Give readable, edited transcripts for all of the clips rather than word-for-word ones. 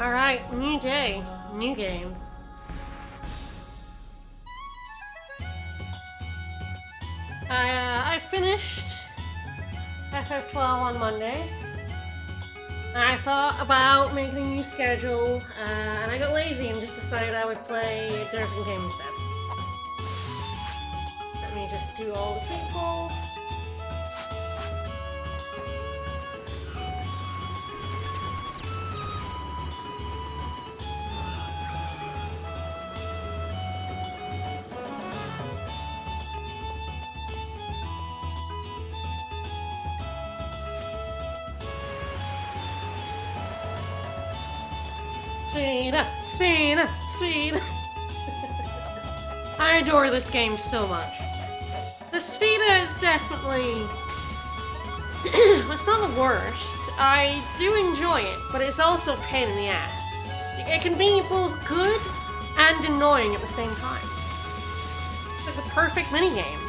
Alright, new day, new game. I finished FF12 on Monday. I thought about making a new schedule, and I got lazy and just decided I would play a different game instead. Let me just do all the people. Sweet. I adore this game so much. The Spheda is definitely... it's not the worst. I do enjoy it, but it's also a pain in the ass. It can be both good and annoying at the same time. It's like the perfect minigame.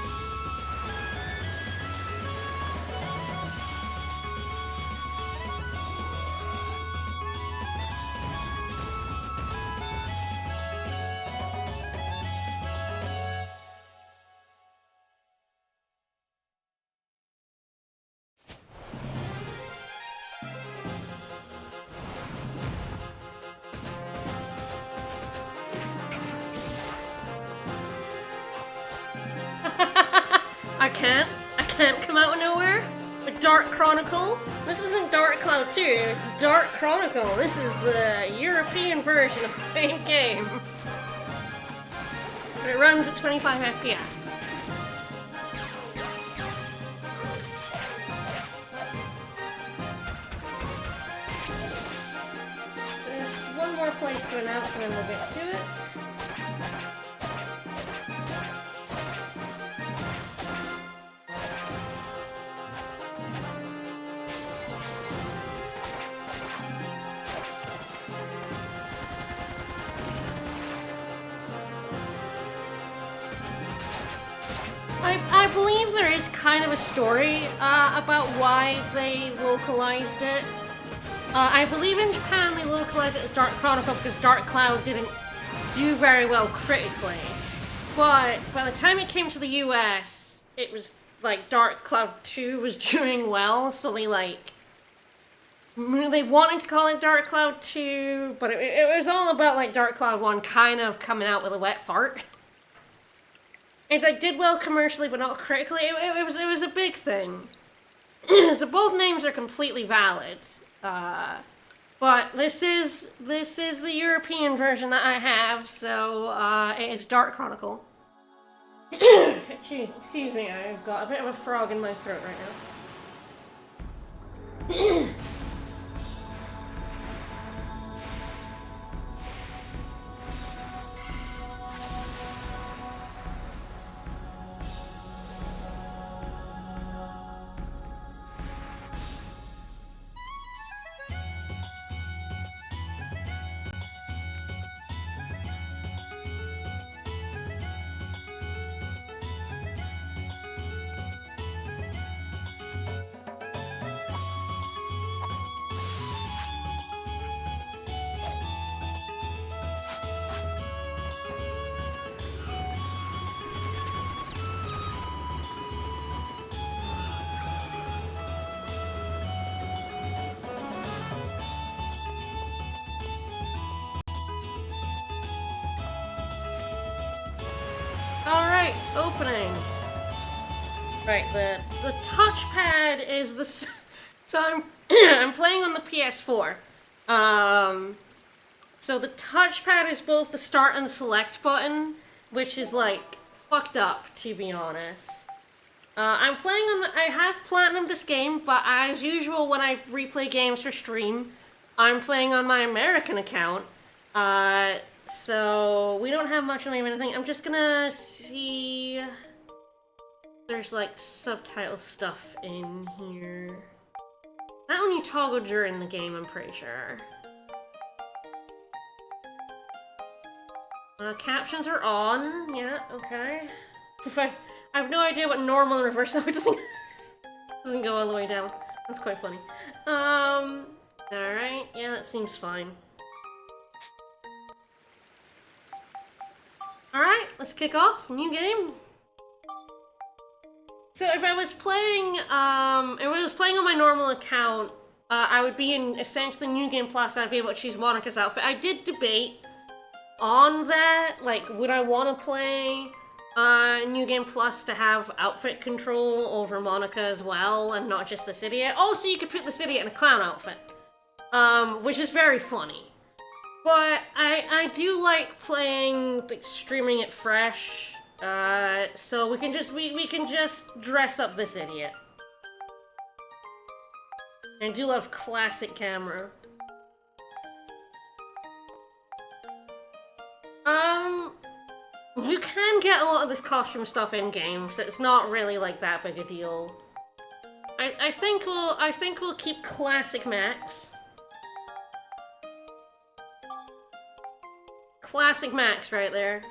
I can't come out of nowhere. A Dark Chronicle. This isn't Dark Cloud 2, it's Dark Chronicle. This is the European version of the same game. But it runs at 25 FPS. There's one more place to announce and then we'll get to it. I believe there is kind of a story about why they localized it. I believe in Japan they localized it as Dark Chronicle because Dark Cloud didn't do very well critically. But by the time it came to the US, it was like Dark Cloud 2 was doing well, so they wanted to call it Dark Cloud 2, but it was all about like Dark Cloud 1 kind of coming out with a wet fart. It like did well commercially, but not critically. It was a big thing. So both names are completely valid. But this is the European version that I have, so it is Dark Chronicle. Excuse me, I've got a bit of a frog in my throat right now. Alright, opening. Right, the touchpad is the... So I'm playing on the PS4. So the touchpad is both the start and select button, which is like fucked up, to be honest. I'm playing on I have platinumed this game, but as usual when I replay games for stream, I'm playing on my American account. So we don't have much of anything. I'm just gonna see... There's like subtitle stuff in here. That one you toggle during the game, I'm pretty sure. Captions are on. Yeah, okay. I have no idea what normal and reverse, so it doesn't go all the way down. That's quite funny. Alright, yeah, that seems fine. let's kick off. New game. So if I was playing, on my normal account, I would be in essentially New Game Plus. I'd be able to choose Monica's outfit. I did debate on that, like, would I want to play New Game Plus to have outfit control over Monica as well, and not just the city. Also, you could put the city in a clown outfit, which is very funny. But I do like playing, like, streaming it fresh. So we can just dress up this idiot. And I do love classic camera. You can get a lot of this costume stuff in game, so it's not really like that big a deal. I think we'll keep classic Max. Classic Max right there.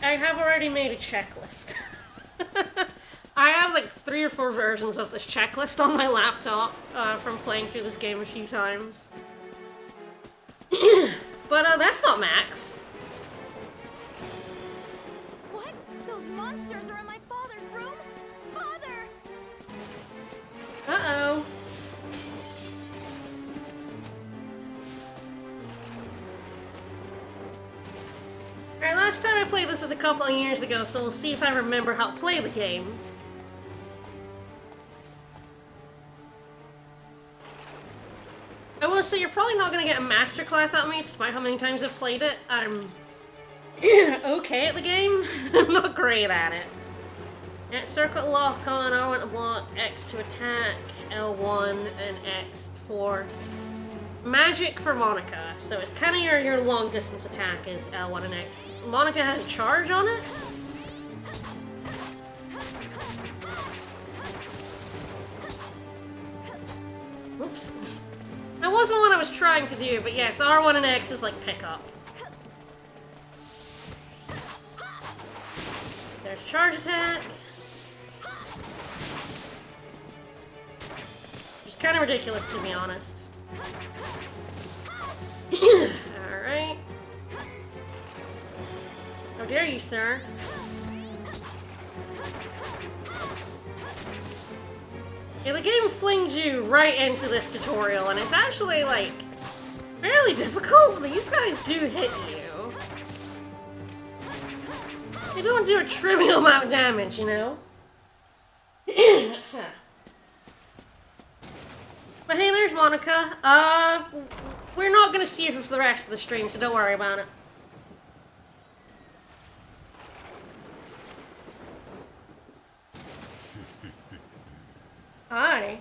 I have already made a checklist. I have like 3 or 4 versions of this checklist on my laptop from playing through this game a few times. But that's not Max. What? Those monsters are in my father's room? Father! Uh-oh. Alright, last time I played this was a couple of years ago, so we'll see if I remember how to play the game. I will say you're probably not gonna get a masterclass out of me, despite how many times I've played it. I'm okay at the game. I'm not great at it. Yeah, circle lock on R1 to block, X to attack, L1 and X for magic for Monica. So it's kind of your long distance attack is L1 and X. Monica has a charge on it. Oops. That wasn't what I was trying to do, but yes, R1 and X is like pickup. There's charge attack. Which is kind of ridiculous, to be honest. Alright. How dare you, sir? Yeah, the game flings you right into this tutorial, and it's actually, like, fairly difficult. These guys do hit you. They don't do a trivial amount of damage, you know? But hey, there's Monica. We're not gonna see her for the rest of the stream, so don't worry about it. Hi.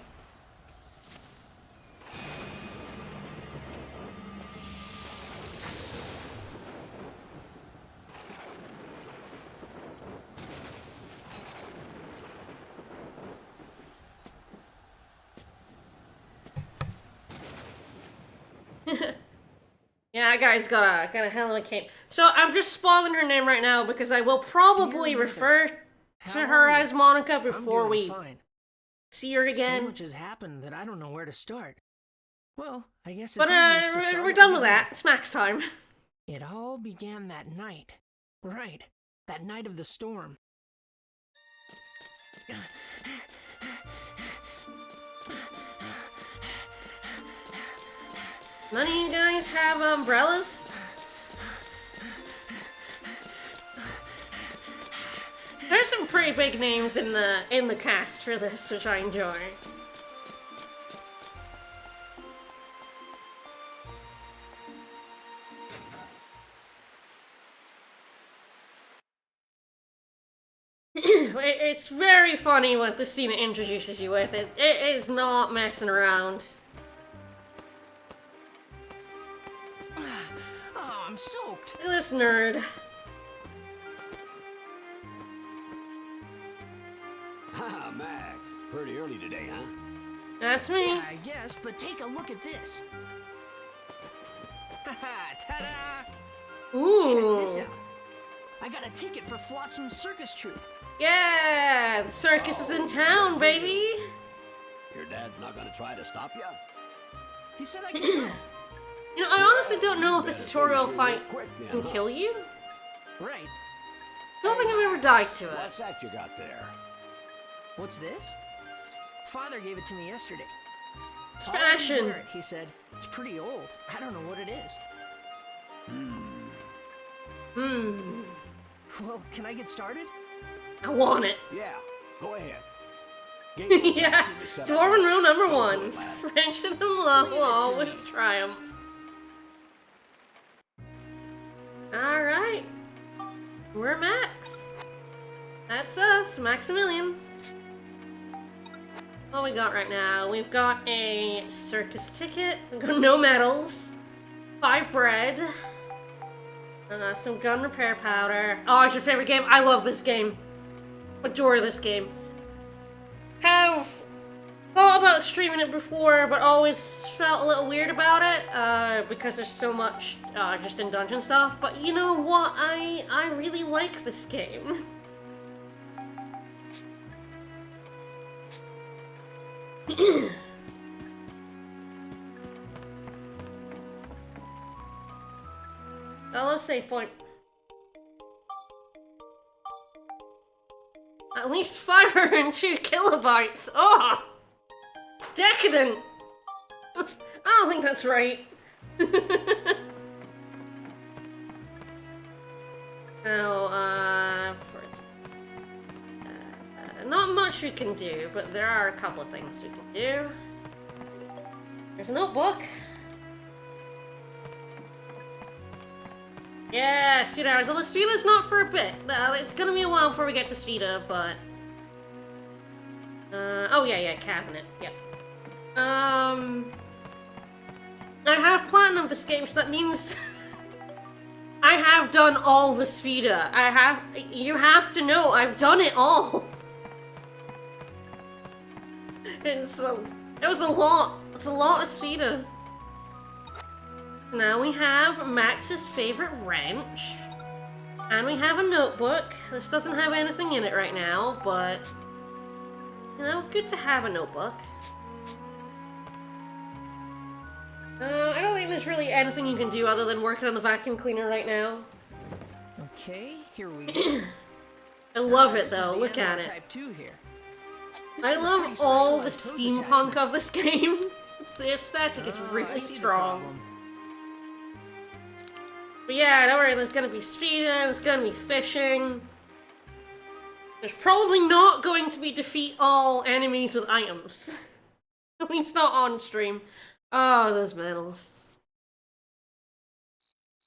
Yeah, that guy's got a hell of a cape. So I'm just spoiling her name right now because I will probably refer to her as Monica before we see her again. So much has happened that I don't know where to start. Well, I guess it's but easiest to start we're done with that. It's Max time. It all began that night. Right. That night of the storm. None of you guys have umbrellas? There's some pretty big names in the cast for this, which I enjoy. It's very funny what the scene introduces you with. It is not messing around. Oh, I'm soaked. This nerd. Haha, Max. Pretty early today, huh? That's me. Yeah, I guess, but take a look at this. Haha, ta-da! Ooh. Check this out. I got a ticket for Flotsam's circus troupe. Yeah, the circus is in town, baby. Your dad's not gonna try to stop you? He said I could go. You know, I honestly don't know if the Better tutorial finish it fight real quick then, can huh? kill you. Right. Don't think I've ever died to it. What's that you got there? What's this? Father gave it to me yesterday. It's Always fashion. wear it, he said. It's pretty old. I don't know what it is. Well, can I get started? I want it. Yeah, go ahead. Yeah, Dwarven rule number Go to one. it, lad. Friendship and love will always triumph. Alright. We're Max. That's us, Maximilian. What we got right now? We've got a circus ticket. We've got no medals. 5 bread. Some gun repair powder. Oh, it's your favorite game. I love this game. Adore this game. Have thought about streaming it before, but always felt a little weird about it because there's so much just in dungeon stuff. But you know what? I really like this game. I love save point. At least 502 kilobytes. Oh, decadent. I don't think that's right. So, not much we can do, but there are a couple of things we can do. There's a notebook. Yeah, Sfida hours. Although Sfida's not for a bit. It's gonna be a while before we get to Sfida, but... oh yeah, cabinet. Yep. I have platinum this game, so that means... I have done all the Sfida. You have to know, I've done it all. It was a lot. It's a lot of Sfida. Now we have Max's favorite wrench. And we have a notebook. This doesn't have anything in it right now, but... You know, good to have a notebook. I don't think there's really anything you can do other than working on the vacuum cleaner right now. Okay, here we go. I love it This is though, the look at Animal it. Type 2 here. This I is a love pretty all the specialized hose steampunk attachment. of this game. The aesthetic is Ah, I really see the strong. problem. But yeah, don't worry, there's gonna be speeding, there's gonna be fishing. There's probably not going to be defeat all enemies with items. At least not on stream. Oh, those medals.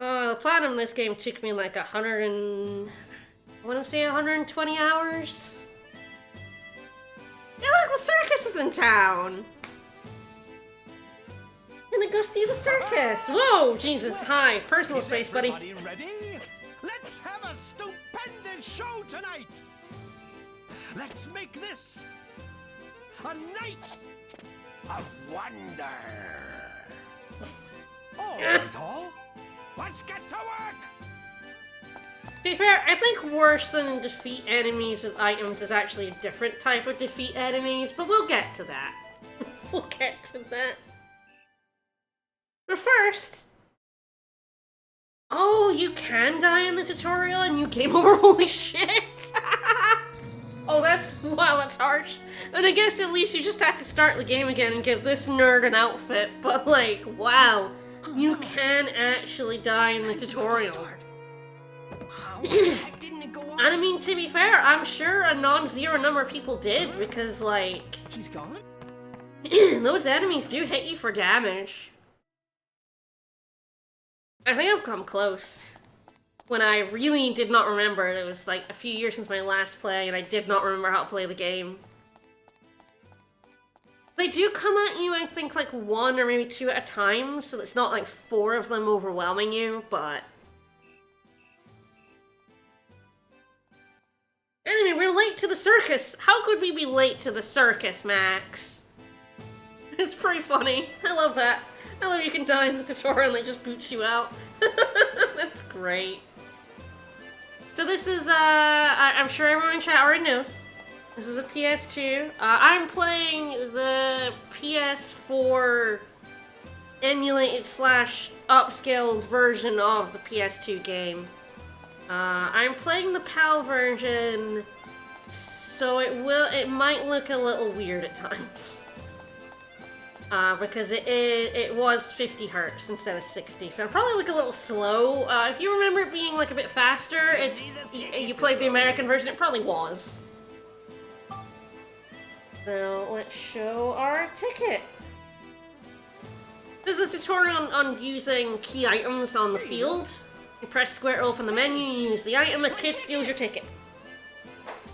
Oh, the platinum in this game took me like 120 hours? Yeah, look, the circus is in town! I'm gonna go see the circus! Whoa, Jesus, hi, personal Is space, buddy. everybody ready? Let's have a stupendous show tonight! Let's make this a night of wonder! All right, all. Let's get to work! To be fair, I think worse than defeat enemies with items is actually a different type of defeat enemies, but we'll get to that. We'll get to that. But first... Oh, you can die in the tutorial and you game over? Holy shit! Oh, wow, that's harsh. And I guess at least you just have to start the game again and give this nerd an outfit, but like, wow. You can actually die in the tutorial. How the heck didn't it go off? And I mean, to be fair, I'm sure a non-zero number of people did, because, like, He's gone? those enemies do hit you for damage. I think I've come close. When I really did not remember, it was like a few years since my last play, and I did not remember how to play the game. They do come at you, I think, like 1 or maybe 2 at a time, so it's not like 4 of them overwhelming you, but... Anyway, we're late to the circus! How could we be late to the circus, Max? It's pretty funny. I love that. I love you can die in the tutorial and they just boots you out. That's great. So this is, I'm sure everyone in chat already knows. This is a PS2. I'm playing the PS4 emulated slash upscaled version of the PS2 game. I'm playing the PAL version, so it might look a little weird at times. Because it was 50 Hz instead of 60, so it'll probably look a little slow. If you remember it being like a bit faster, you played the American version, it probably was. So let's show our ticket. This is a tutorial on using key items on the field. You press square to open the menu, you use the item, a kid steals your ticket.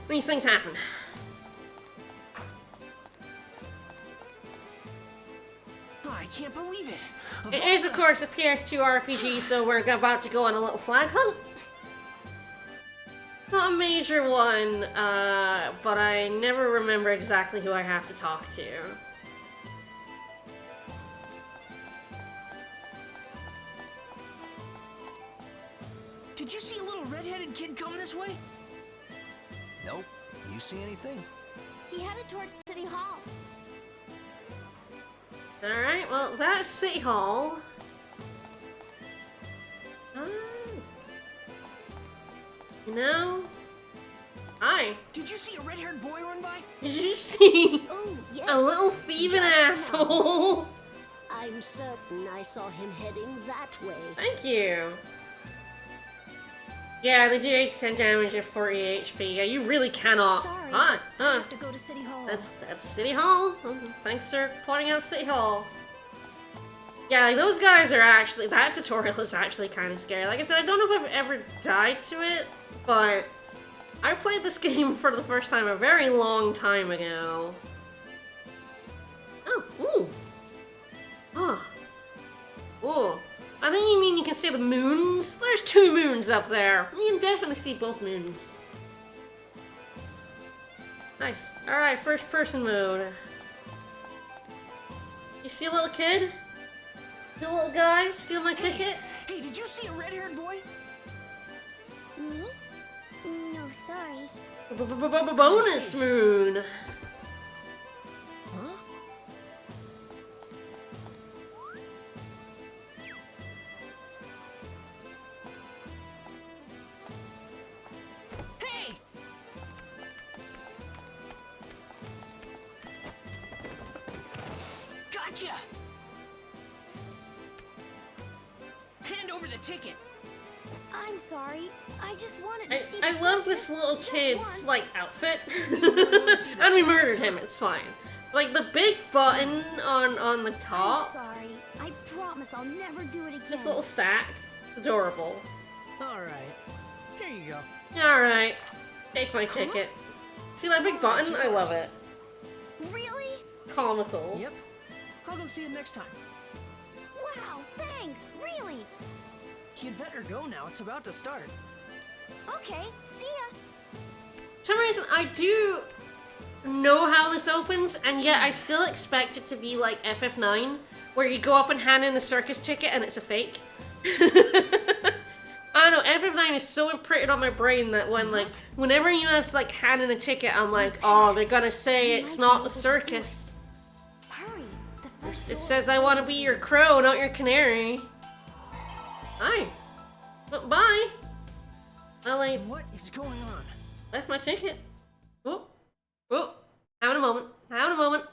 These things happen. Oh, I can't believe it. It is, of course, a PS2 RPG, so we're about to go on a little flag hunt. Not a major one, but I never remember exactly who I have to talk to. Did you see a little red-headed kid come this way? Nope. You see anything? He headed towards City Hall. Alright, well, that's City Hall. You know? Hi. Did you see a red-haired boy run by? Did you see Oh, yes. a little thieving Just now. asshole? I'm certain I saw him heading that way. Thank you. Yeah, they do 8 to 10 damage at 40 HP. Yeah, you really cannot. Sorry, I I have to go to City Hall. That's City Hall. Thanks for pointing out City Hall. Yeah, like those guys are actually, that tutorial is actually kind of scary. Like I said, I don't know if I've ever died to it, but I played this game for the first time a very long time ago. Oh, ooh. Huh. Ooh. I think you mean you can see the moons? There's 2 moons up there. You can definitely see both moons. Nice. Alright, first person mode. You see a little kid? See a little guy? Steal my ticket? Hey, did you see a red-haired boy? Me? No, sorry. Bonus moon. Huh? Hey! Gotcha! Hand over the ticket. I'm sorry. I just wanted to see I the love this circus little just kid's, once. like, outfit. see the And we circus, murdered huh? him, it's fine. Like, the big button on the I'm top, sorry. I promise I'll never do it again. this little sack, adorable. Alright. Here you go. Alright, take my ticket. See that big button? I love it. Really? Comical. Yep. I'll go see it next time. Wow, thanks. Really? You'd better go now. It's about to start. Okay, see ya. For some reason, I do know how this opens, and yet I still expect it to be like FF9, where you go up and hand in the circus ticket and it's a fake. I don't know, FF9 is so imprinted on my brain that whenever you have to like hand in a ticket, I'm like, oh, they're gonna say it's not the circus. Hurry. The first It door- says I want to be your crow, not your canary. Hi. Well, bye. Well, I What is going on? left my ticket. Oh, oh, having a moment. Having a moment.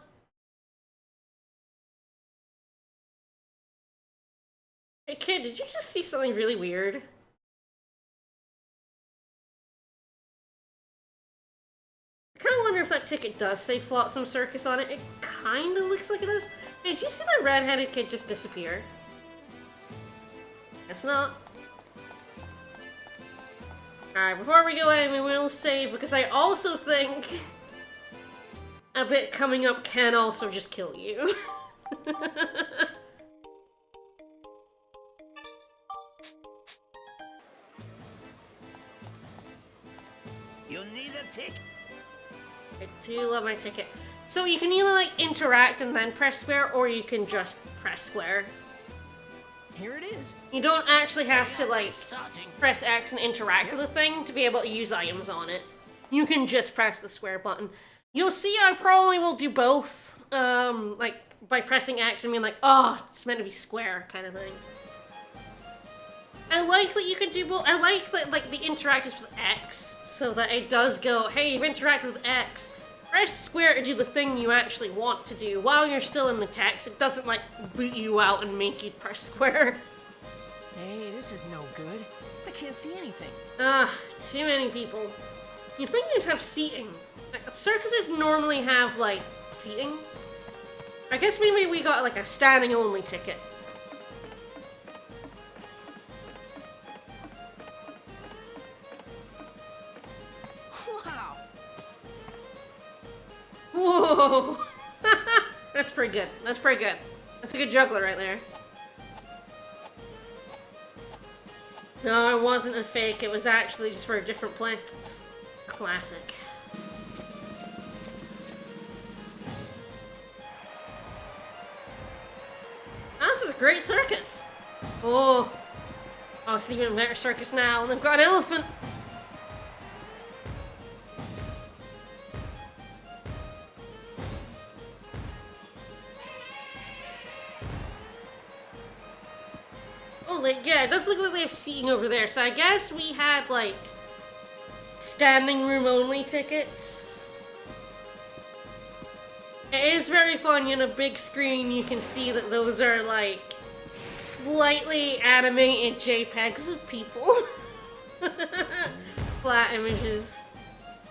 Hey kid, did you just see something really weird? I kind of wonder if that ticket does say Flotsam Circus on it. It kind of looks like it does. Hey, did you see that red-headed kid just disappear? Guess not. Alright, before we go in, we will save, because I also think a bit coming up can also just kill you. You need a ticket. I do love my ticket. So you can either like interact and then press square, or you can just press square. here it is. You don't actually have to, like, Starting. press X and interact with the thing to be able to use items on it. You can just press the square button. You'll see I probably will do both. Like, by pressing X and being like, oh, it's meant to be square kind of thing. I like that you can do both. I like that, like, the interact is with X, so that it does go, hey, you've interacted with X. Press square to do the thing you actually want to do. While you're still in the text, it doesn't, like, boot you out and make you press square. Hey, this is no good. I can't see anything. Too many people. You'd think they'd have seating. Like, circuses normally have, like, seating. I guess maybe we got, like, a standing-only ticket. Wow. Whoa! That's pretty good. That's pretty good. That's a good juggler right there. No, it wasn't a fake. It was actually just for a different play. Classic. Oh, this is a great circus. Oh. Oh, it's an even better circus now. And they've got an elephant. Oh, like, yeah, it does look like they have seating over there. So I guess we had, like, standing room only tickets. It is very fun. On a big screen, you can see that those are, like, slightly animated JPEGs of people. Flat images.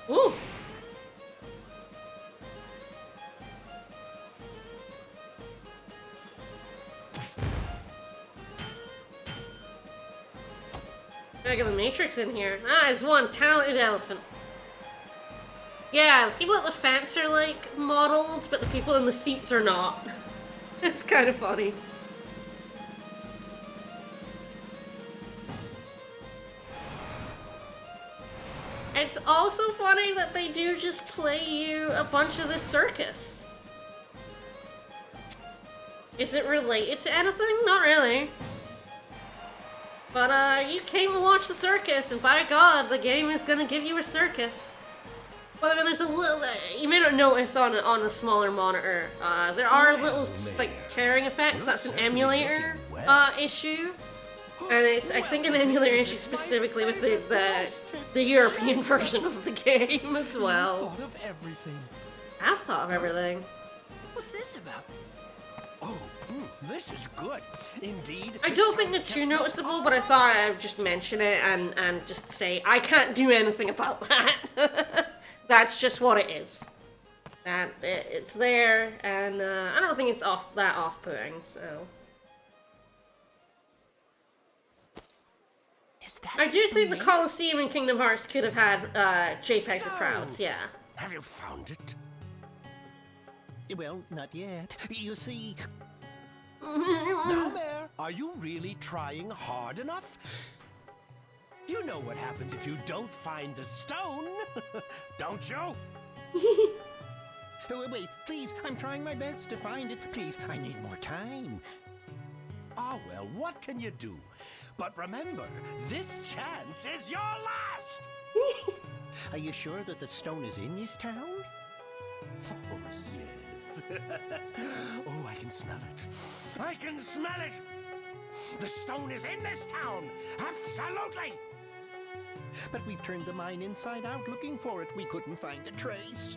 Ooh. Gotta get the Matrix in here. Ah, it's one talented elephant. Yeah, the people at the fence are, like, modeled, but the people in the seats are not. It's kind of funny. It's also funny that they do just play you a bunch of this circus. Is it related to anything? Not really. But, you came to watch the circus, and by God, the game is gonna give you a circus. But I mean, there's a little, you may not notice on a smaller monitor, there are little, like, tearing effects. That's an emulator, issue. And it's, I think, an emulator issue specifically with the European version of the game as well. Thought of everything. I've thought of everything. What's this about? Oh, this is good. Indeed. I don't think they're too noticeable, but I thought I would just mention it and just say, I can't do anything about that. That's just what it is. It's there, and I don't think it's that off-putting, so... Is that I do think the mayor? Colosseum in Kingdom Hearts could have had JPEGs of crowds, yeah. Have you found it? Well, not yet. You see... Now, Mayor, are you really trying hard enough? You know what happens if you don't find the stone, don't you? Wait, please, I'm trying my best to find it. Please, I need more time. Ah, well, what can you do? But remember, this chance is your last! Are you sure that the stone is in this town? Oh, yes. Oh, I can smell it. I can smell it! The stone is in this town! Absolutely! But we've turned the mine inside out looking for it. We couldn't find a trace.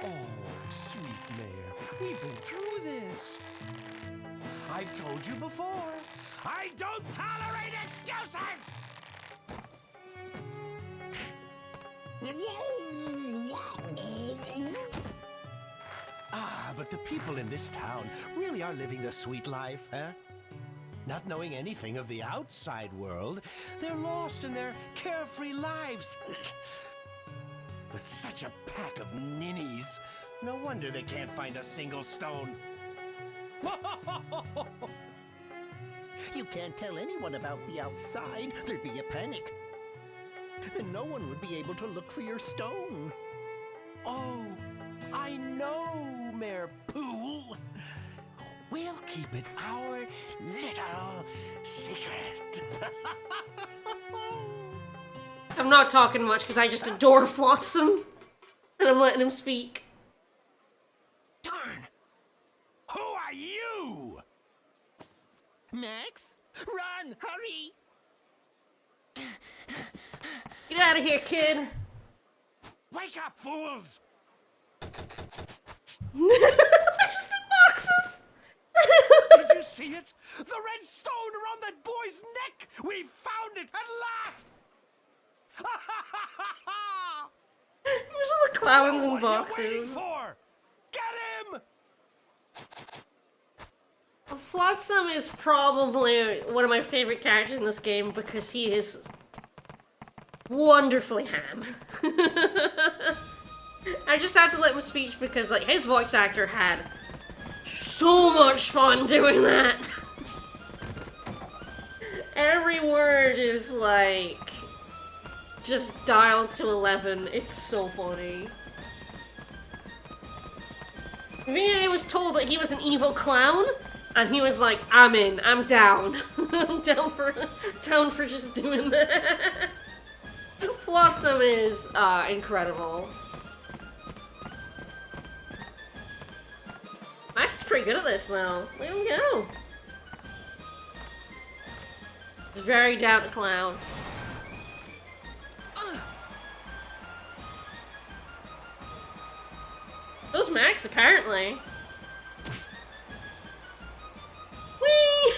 Oh, sweet Mayor, we've been through this. I've told you before, I don't tolerate excuses! Ah, but the people in this town really are living the sweet life, huh? Not knowing anything of the outside world, they're lost in their carefree lives. With such a pack of ninnies, no wonder they can't find a single stone. You can't tell anyone about the outside. There'd be a panic. then no one would be able to look for your stone. Oh, I know, Mayor Pool. We'll keep it our little secret. I'm not talking much because I just adore Flotsam. And I'm letting him speak. Darn! Who are you? Max, run, hurry! Get out of here, kid. Wake up, fools! Just in boxes. Did you see it? The red stone around that boy's neck! We found it at last! There's the clowns in What are you waiting boxes. for? Get him! Flotsam is probably one of my favorite characters in this game because he is wonderfully ham. I just had to let him speak because, like, his voice actor had so much fun doing that. Every word is, like, just dialed to 11. It's so funny. VA was told that he was an evil clown, and he was like, I'm in, I'm down. I'm down for just doing that. Flotsam is, incredible. Max is pretty good at this, though. Let him go. He's very down to clown. Those Max, apparently. Whee!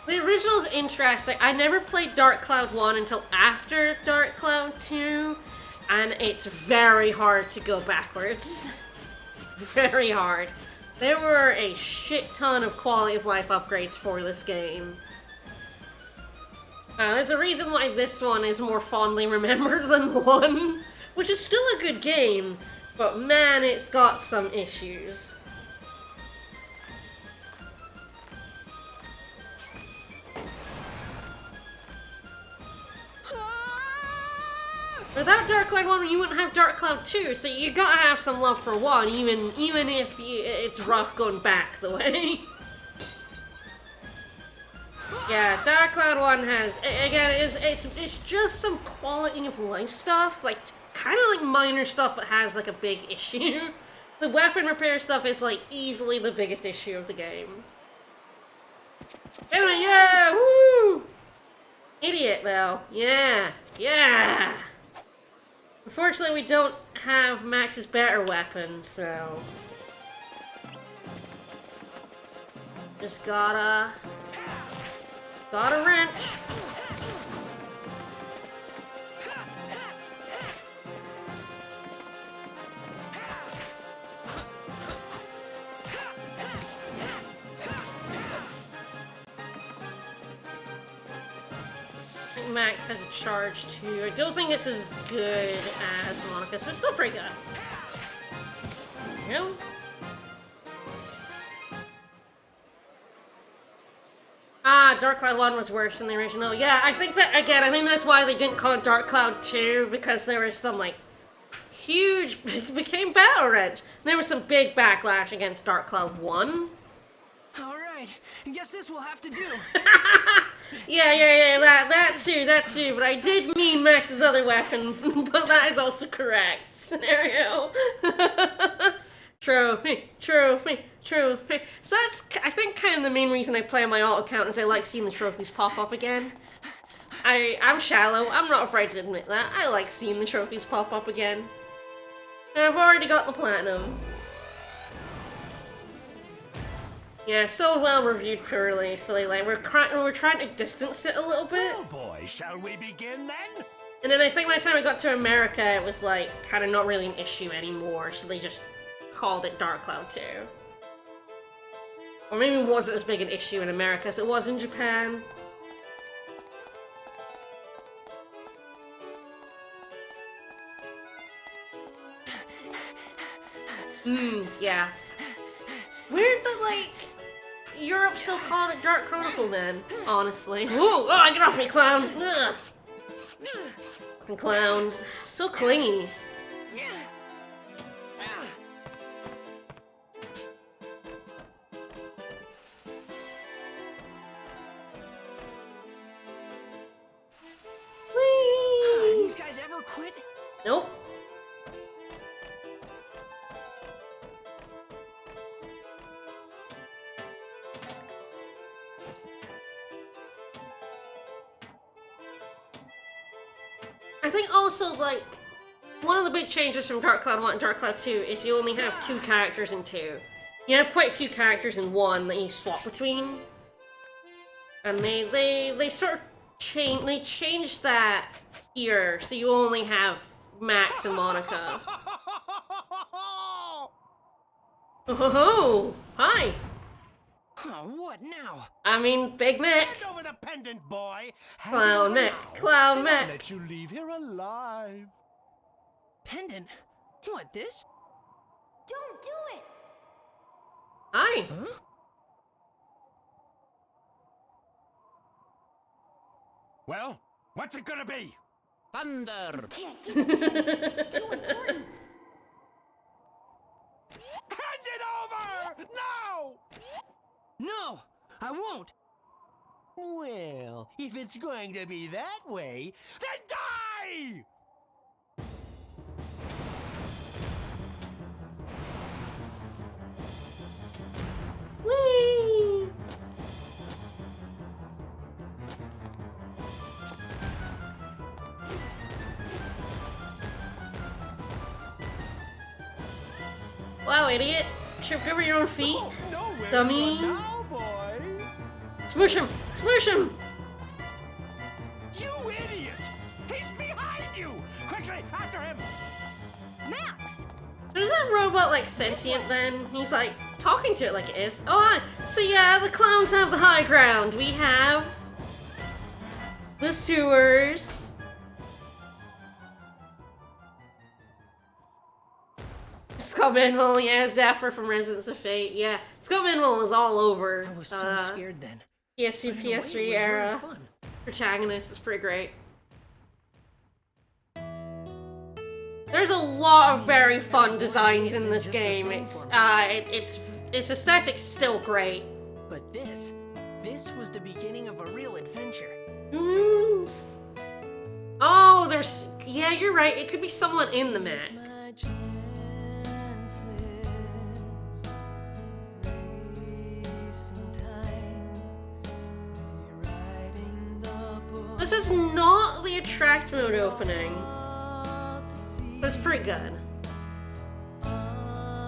The original's interesting. I never played Dark Cloud 1 until after Dark Cloud 2, and it's very hard to go backwards. Very hard. There were a shit ton of quality of life upgrades for this game. There's a reason why this one is more fondly remembered than 1, which is still a good game, but man, it's got some issues. Without Dark Cloud 1, you wouldn't have Dark Cloud 2, so you gotta have some love for 1, even if it's rough going back the way. Yeah, Dark Cloud 1 has, again, it's just some quality of life stuff, like, kind of like minor stuff, but has, like, a big issue. The weapon repair stuff is, like, easily the biggest issue of the game. Anyway, yeah, woo! Idiot, though. Yeah, yeah! Unfortunately, we don't have Max's better weapon, so... Just gotta wrench. I think Max has a charge too. I don't think it's as good as Monica's, but still pretty good. There you go. Ah, Dark Cloud 1 was worse than the original. Yeah, I think that's why they didn't call it Dark Cloud 2, because there was some, like, huge, it became Battle Red. There was some big backlash against Dark Cloud 1. Alright, I guess this will have to do. Yeah, that too, but I did mean Max's other weapon, but that is also correct. Scenario. Trophy. So that's, I think, kind of the main reason I play on my alt account is I like seeing the trophies pop up again. I'm shallow, I'm not afraid to admit that. I like seeing the trophies pop up again. And I've already got the platinum. Yeah, so well reviewed poorly, so like we're trying to distance it a little bit. Well, boy, shall we begin then? And then I think by the time I got to America, it was like kind of not really an issue anymore, so they just called it Dark Cloud 2. Or maybe it wasn't as big an issue in America as it was in Japan. Yeah. Weird that, like, Europe still calling it Dark Chronicle then? Honestly. Whoa! Oh, get off me, clown! Ugh. Fucking clowns. So clingy. These guys ever quit? Nope. I think also, like, one of the big changes from Dark Cloud 1 and Dark Cloud 2 is you only have 2 characters in 2. You have quite a few characters in 1 that you swap between. And they sort of changed that here, so you only have Max and Monica. Oh ho ho! Hi! Oh, what now? I mean, Big Mac. Hand over the pendant, boy. Hand Clown over Mac. now, Clown and I'll Mac. let you leave here alive. Pendant? You want this? Don't do it! Hi. Huh? Well, what's it gonna be? Thunder! Can't give it to him. It's too important. Hand it over! No! No, I won't. Well, if it's going to be that way, then die! Whee! Wow, idiot! Tripped over your own feet. Nowhere Dummy. to go now, boy. Smoosh him! Smoosh him! You idiot! He's behind you! Quickly, after him! Max! So is that robot like sentient then? He's like talking to it like it is. Oh hi! So yeah, the clowns have the high ground. We have the sewers. Scott Manuel, yeah, Zephyr from Residence of Fate, yeah. Scott Manuel was all over. I was so scared then. PS2, But in a way, it was PS3 really era. fun. Protagonist is pretty great. There's a lot of very fun designs in this Just the game. same It's for me. its aesthetic's still great. But this was the beginning of a real adventure. Mm. Oh, yeah, you're right. It could be someone in the map. This is not the attract mode opening, but it's pretty good.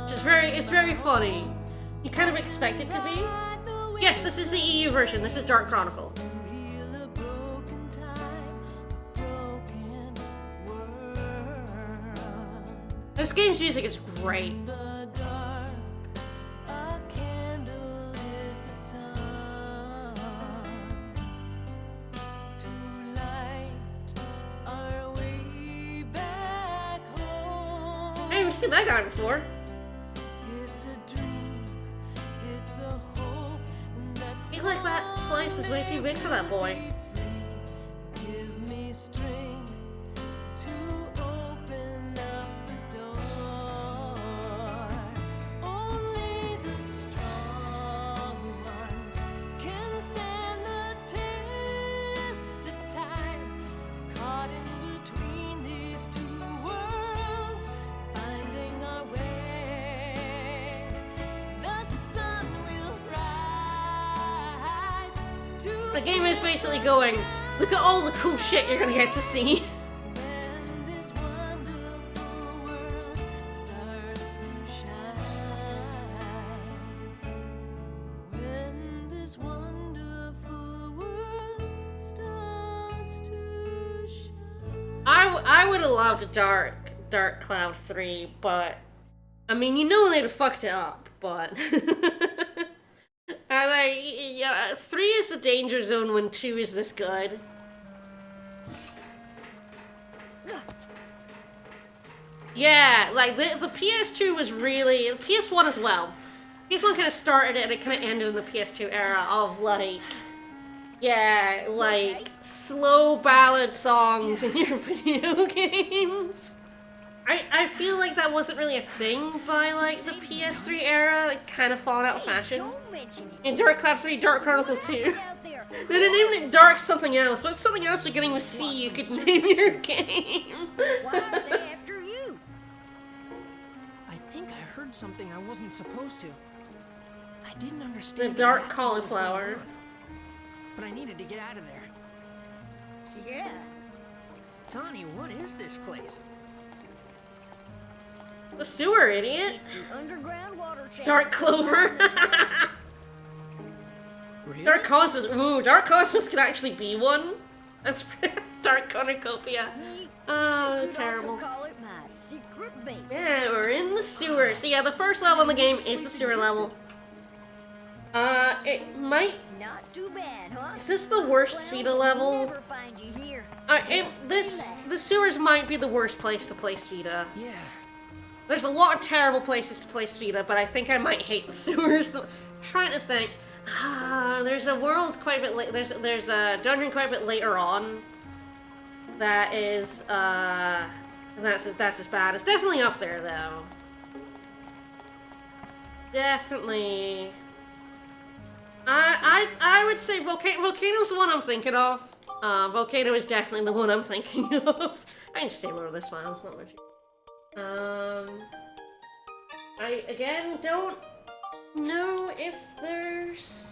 It's very funny. You kind of expect it to be. Yes, this is the EU version. This is Dark Chronicle. This game's music is great. I haven't seen that guy before. I feel like that slice is way too big for that boy. The game is basically going, look at all the cool shit you're gonna get to see. I would have loved a Dark Cloud 3, but I mean, you know they'd have fucked it up, but yeah, 3 is a danger zone when 2 is this good. Yeah, like the PS2 was really, PS1 as well, PS1 kind of started it and it kind of ended in the PS2 era of like, yeah, like slow ballad songs in your video games. I feel like that wasn't really a thing by like the PS3 era, like kind of fallen out of fashion. Don't mention it. In Dark Cloud 3, Dark Chronicle 2. Right out there. Then it named it Dark something else. What's something else beginning with C you could name your game? Why are they after you? I think I heard something I wasn't supposed to. I didn't understand The dark exactly what was going cauliflower. on, but I needed to get out of there. Yeah. Donnie, what is this place? The sewer, idiot. It's the underground water channel. Dark Clover. Really? Dark Cosmos. Ooh, Dark Cosmos could actually be one. That's Dark Cornucopia. Oh, Could terrible. also call it my secret base. Yeah, we're in the sewer. So yeah, the first level in the game is the sewer level. It might... Not too bad, huh? Is this the worst Clowns Sfida will level? never find you here. The sewers might be the worst place to play Sfida. Yeah. There's a lot of terrible places to play Sfida, but I think I might hate the sewers. I'm trying to think. There's a world quite a bit late. There's a dungeon quite a bit later on. That is that's as bad. It's definitely up there though. Definitely. I would say Volcano's the one I'm thinking of. Volcano is definitely the one I'm thinking of. I can just say more of this file. It's not much. I again don't know if there's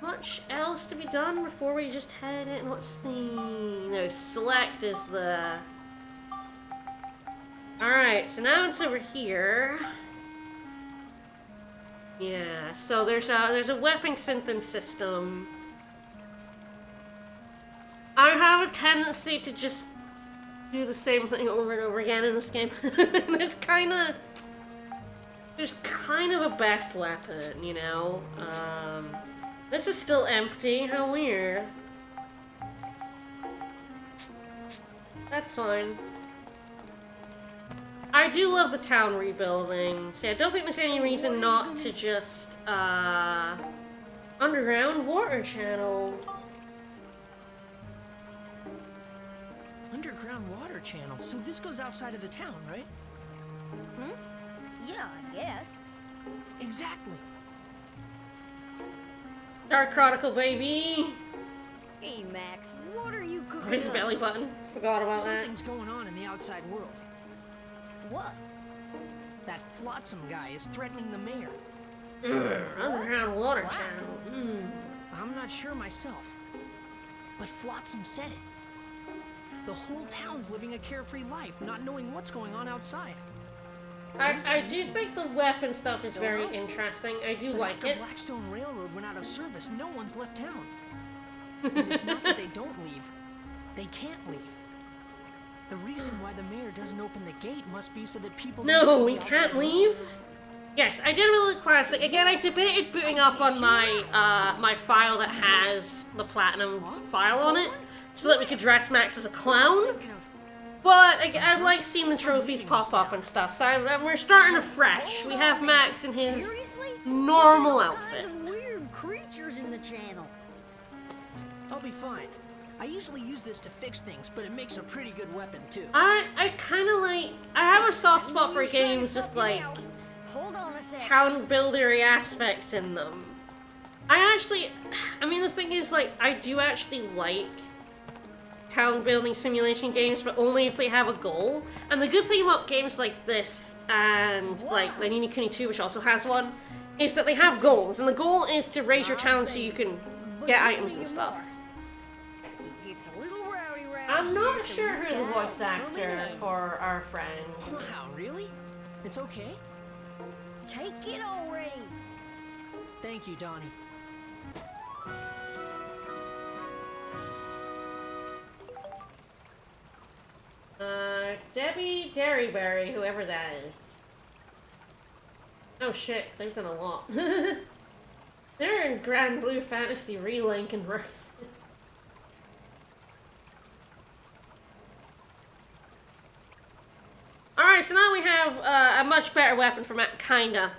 much else to be done before we just head in. What's the... No, select is the... Alright, so now it's over here. Yeah, so there's a weapon synthing system. I have a tendency to just do the same thing over and over again in this game. There's kind of a best weapon, you know? This is still empty. How weird. That's fine. I do love the town rebuilding. See, I don't think there's any reason not to just, underground water channel. Underground water channel. So this goes outside of the town, right? Yeah, I guess. Exactly. Dark Chronicle, baby! Hey, Max, what are you cooking His up? belly button. Forgot about that. Something's going on in the outside world. What? That Flotsam guy is threatening the mayor. Underground water channel. I'm not sure myself, but Flotsam said it. The whole town's living a carefree life, not knowing what's going on outside. I do think the weapon stuff is very interesting. I do But like after it. Blackstone Railroad went out of service, no one's left town. And it's not that they don't leave. They can't leave. The reason why the mayor doesn't open the gate must be so that people don't No, see we the can't outside leave. world. Yes, I did a little classic. Again, I debated booting up on my my file that has the platinum file on it, so that we could dress Max as a clown. But I like seeing the trophies pop up and stuff. So we're starting afresh. We have Max in his Seriously? normal There's all kinds outfit. of weird creatures in the channel. I'll be fine. I usually use this to fix things, but it makes a pretty good weapon too. I kind of like. I have a soft spot for Who's trying to games with suck you like out? Hold on a sec. town buildery aspects in them. I mean, the thing is, like, I do actually like town building simulation games, but only if they have a goal. And the good thing about games like this, and like the Ni Kuni 2, which also has one, is that they have goals, and the goal is to raise your town so you can get items and stuff. It gets a little rowdy round I'm not here, so sure this who the guy voice will actor come for our friend. Wow, really? It's okay? in. Take it already. Thank you, Donnie. Debbie Derryberry, whoever that is. Oh shit, they've done a lot. They're in Grand Blue Fantasy Relink and Verse. Alright, so now we have a much better weapon for Max, kinda.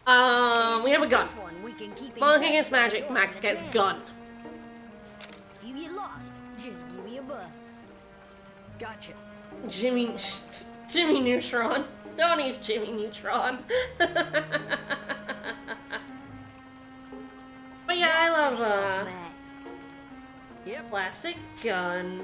We have a gun. This one we can keep in Monkey touch against while magic, you're Max on gets the job. gun. If you get lost, just give me a buzz. Gotcha. Jimmy Neutron. Donnie's Jimmy Neutron. But yeah, I love Yourself, Max. Yep. classic gun.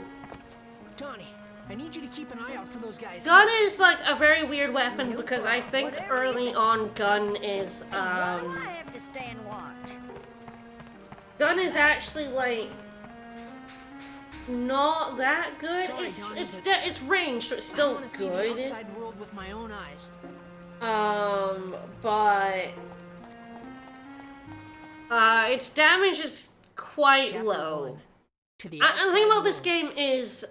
Donnie, I need you to keep an eye out for those guys. Gun is like a very weird weapon because I think early on gun is Why do I have to stand watch? gun is actually like not that good. Sorry, Donnie, but It's ranged, so it's I still want to see the good. outside world with my own eyes. But its damage is quite Chapter low. 1. To the And the thing outside about this world. game is,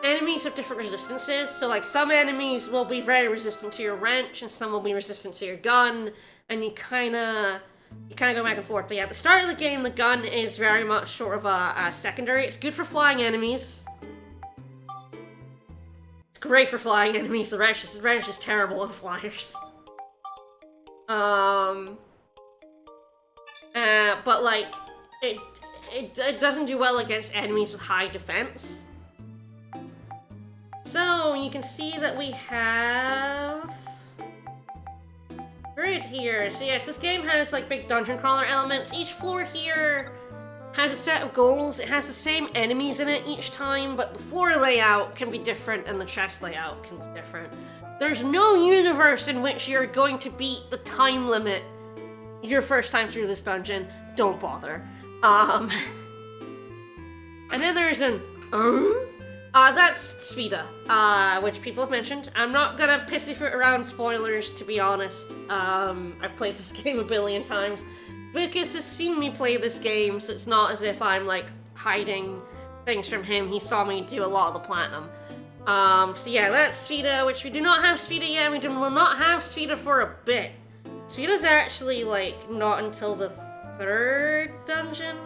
enemies have different resistances. So, like, some enemies will be very resistant to your wrench, and some will be resistant to your gun, and you kind of go back and forth. But yeah, at the start of the game, the gun is very much sort of a secondary. It's good for flying enemies. It's great for flying enemies. The wrench is terrible on flyers. But like, it doesn't do well against enemies with high defense. So you can see that we have grid here. So yes, this game has like big dungeon crawler elements. Each floor here has a set of goals. It has the same enemies in it each time, but the floor layout can be different and the chest layout can be different. There's no universe in which you're going to beat the time limit your first time through this dungeon. Don't bother. And then there's an that's Svita, which people have mentioned. I'm not gonna pussyfoot around spoilers, to be honest. I've played this game a billion times. Vicus has seen me play this game, so it's not as if I'm like hiding things from him. He saw me do a lot of the platinum. So yeah, that's Svita, which we do not have Svita yet. We will not have Svita for a bit. Svita's actually like not until the 3rd dungeon.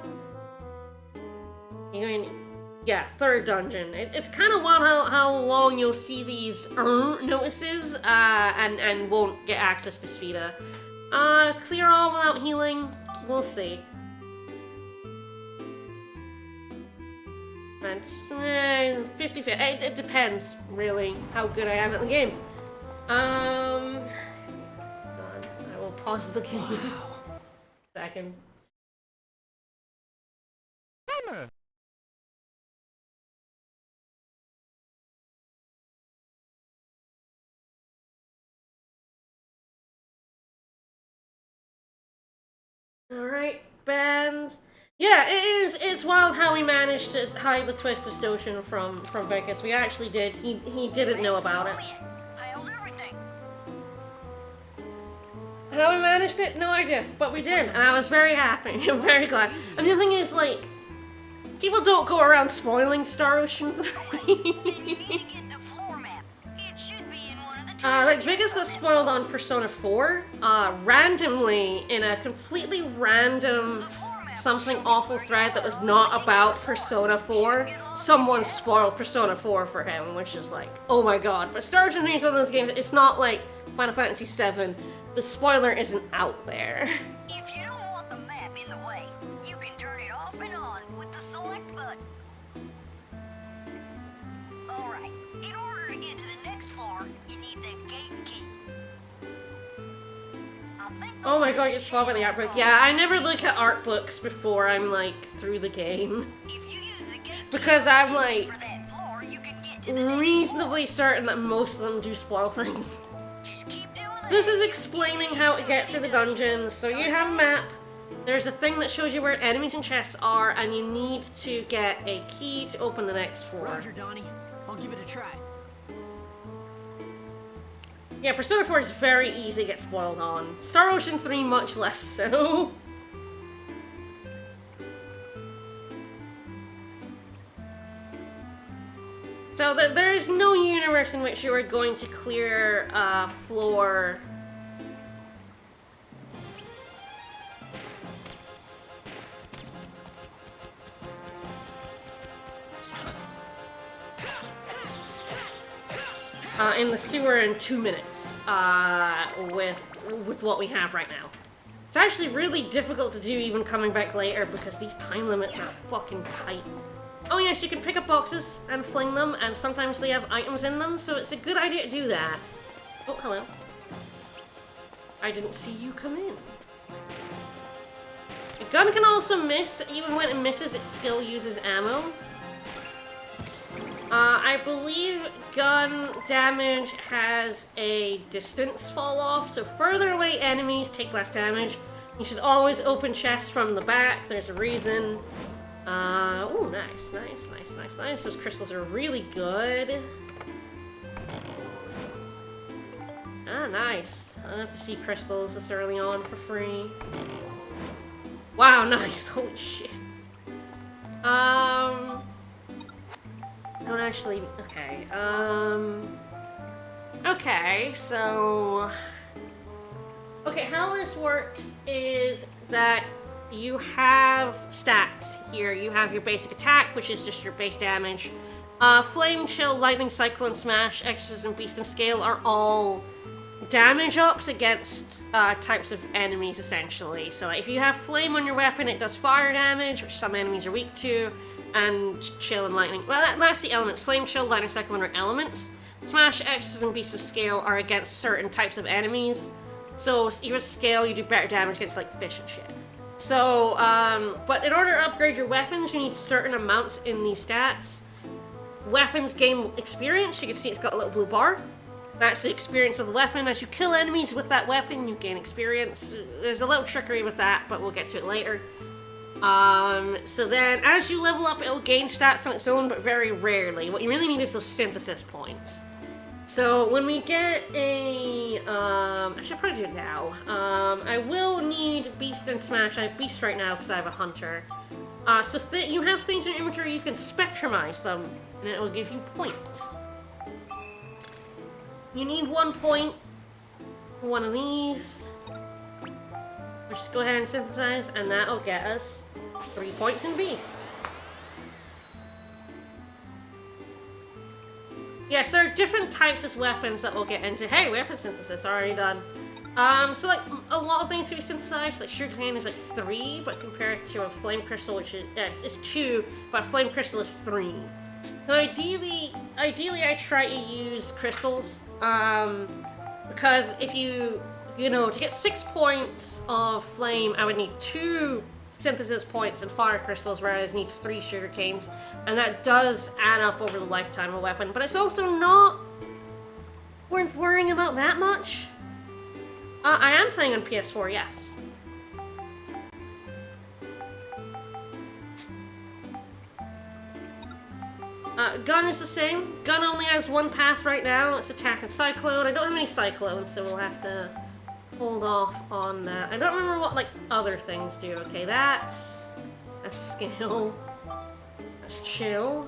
Yeah, 3rd dungeon. It's kind of wild how long you'll see these notices and won't get access to Svita. Clear all without healing? We'll see. That's 50-50. It depends, really, how good I am at the game. I will pause the game. Second. Alright, band. Yeah, it's wild how we managed to hide the twist of Stoshin from Vicus. We actually did. He didn't know about it. How's everything? How we managed it? No idea. But we did, and I was very happy. I'm very glad. And the thing is, like, people don't go around spoiling Star Ocean 3. Like, Vegas got spoiled on Persona 4, randomly, in a completely random something awful thread that was not about Persona 4. Someone spoiled Persona 4 for him, which is like, oh my god. But Star Ocean 3 is one of those games, it's not like Final Fantasy 7. The spoiler isn't out there. If you don't want the map in the way, you can turn it off and on with the select button. Alright, in order to get to the next floor, you need the gate key. Oh my god, you're spoiled by the art book. Yeah, I never look at art books before I'm like through the game. Because I'm like reasonably certain that most of them do spoil things. This is explaining how to get through the dungeons. So you have a map, there's a thing that shows you where enemies and chests are, and you need to get a key to open the next floor. Roger, Donnie. I'll give it a try. Yeah, Persona 4 is very easy to get spoiled on. Star Ocean 3 much less so. So there is no universe in which you are going to clear a floor. in the sewer in 2 minutes with what we have right now. It's actually really difficult to do even coming back later because these time limits are fucking tight. Oh yes, you can pick up boxes and fling them, and sometimes they have items in them, so it's a good idea to do that. Oh, hello. I didn't see you come in. A gun can also miss. Even when it misses, it still uses ammo. I believe gun damage has a distance fall off, so further away enemies take less damage. You should always open chests from the back. There's a reason. Oh, nice, nice, nice, nice, nice. Those crystals are really good. Ah, nice. I have to see crystals this early on for free. Wow, nice. Holy shit. Don't actually... Okay, Okay, so... Okay, how this works is that you have stats here. You have your basic attack, which is just your base damage. Flame, Chill, Lightning, Cyclone, Smash, Exorcism, Beast, and Scale are all damage ups against types of enemies, essentially. So like, if you have Flame on your weapon, it does fire damage, which some enemies are weak to, and Chill and Lightning. Well, that's the elements. Flame, Chill, Lightning, Cyclone are elements. Smash, Exorcism, Beast, and Scale are against certain types of enemies. So you have Scale, you do better damage against like fish and shit. So, but in order to upgrade your weapons, you need certain amounts in these stats. Weapons gain experience. You can see it's got a little blue bar. That's the experience of the weapon. As you kill enemies with that weapon, you gain experience. There's a little trickery with that, but we'll get to it later. So then, as you level up, it'll gain stats on its own, but very rarely. What you really need is those synthesis points. So when we get a, I should probably do it now. I will need Beast and Smash. I have Beast right now because I have a Hunter. So you have things in your inventory, you can spectrumize them, and it will give you points. You need 1 point for one of these. Just go ahead and synthesize, and that'll get us 3 points in Beast. Yes, there are different types of weapons that we'll get into. Hey, weapon synthesis, already done. So like, a lot of things to be synthesized, like sugarcane is like 3, but compared to a flame crystal, which is, it's 2, but a flame crystal is 3. So ideally I try to use crystals, because if you know, to get 6 points of flame, I would need 2 synthesis points and fire crystals, whereas I need 3 sugar canes, and that does add up over the lifetime of a weapon, but it's also not worth worrying about that much. I am playing on PS4, yes. Gun is the same. Gun only has 1 path right now. It's attack and cyclone. I don't have any cyclones, so we'll have to hold off on that. I don't remember what, like, other things do. Okay, that's skill. That's chill.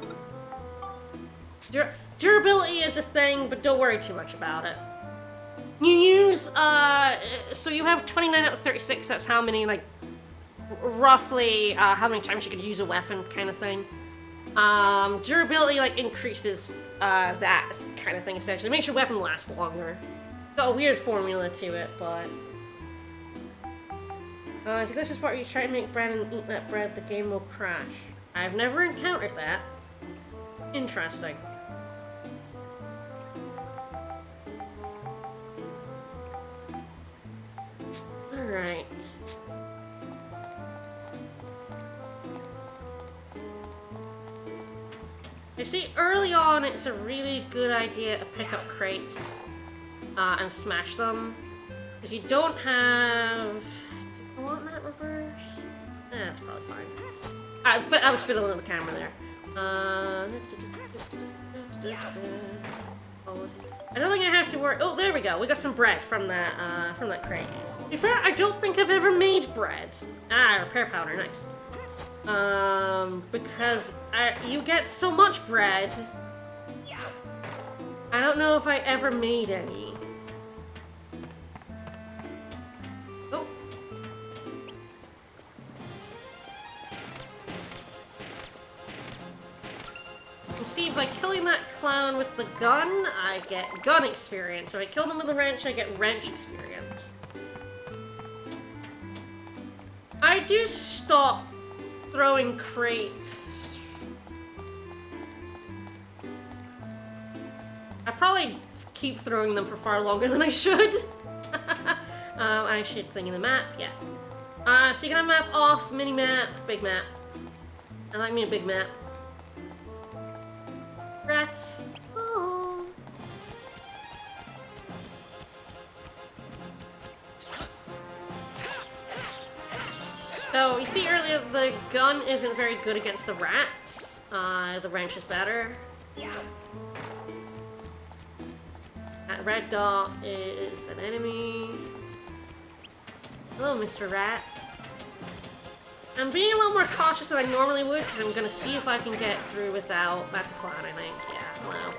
Durability is a thing, but don't worry too much about it. You use, so you have 29 out of 36, that's how many, like, roughly, how many times you could use a weapon kind of thing. Durability, like, increases, that kind of thing, essentially. It makes your weapon last longer. Got a weird formula to it, but... it's a glitchless part where you try to make bread and eat that bread, the game will crash. I've never encountered that. Interesting. Alright. You see, early on, it's a really good idea to pick up crates and smash them. Because you don't have... Do you want that reverse? That's probably fine. I was fiddling with the camera there. I don't think I have to worry. Oh, there we go. We got some bread from that crate. To be fair, I don't think I've ever made bread. Repair powder, nice. Because you get so much bread. I don't know if I ever made any. Oh. You see, by killing that clown with the gun, I get gun experience. So if I kill them with a wrench, I get wrench experience. I do stop throwing crates. I probably keep throwing them for far longer than I should. I should think of the map, yeah. So you can have map off, mini map, big map. I like me a big map. Rats. Oh. So, you see earlier, the gun isn't very good against the rats. The wrench is better. That red dot is an enemy. Hello, Mr. Rat. I'm being a little more cautious than I normally would, because I'm gonna see if I can get through without... That's a clown, I think. Yeah, hello.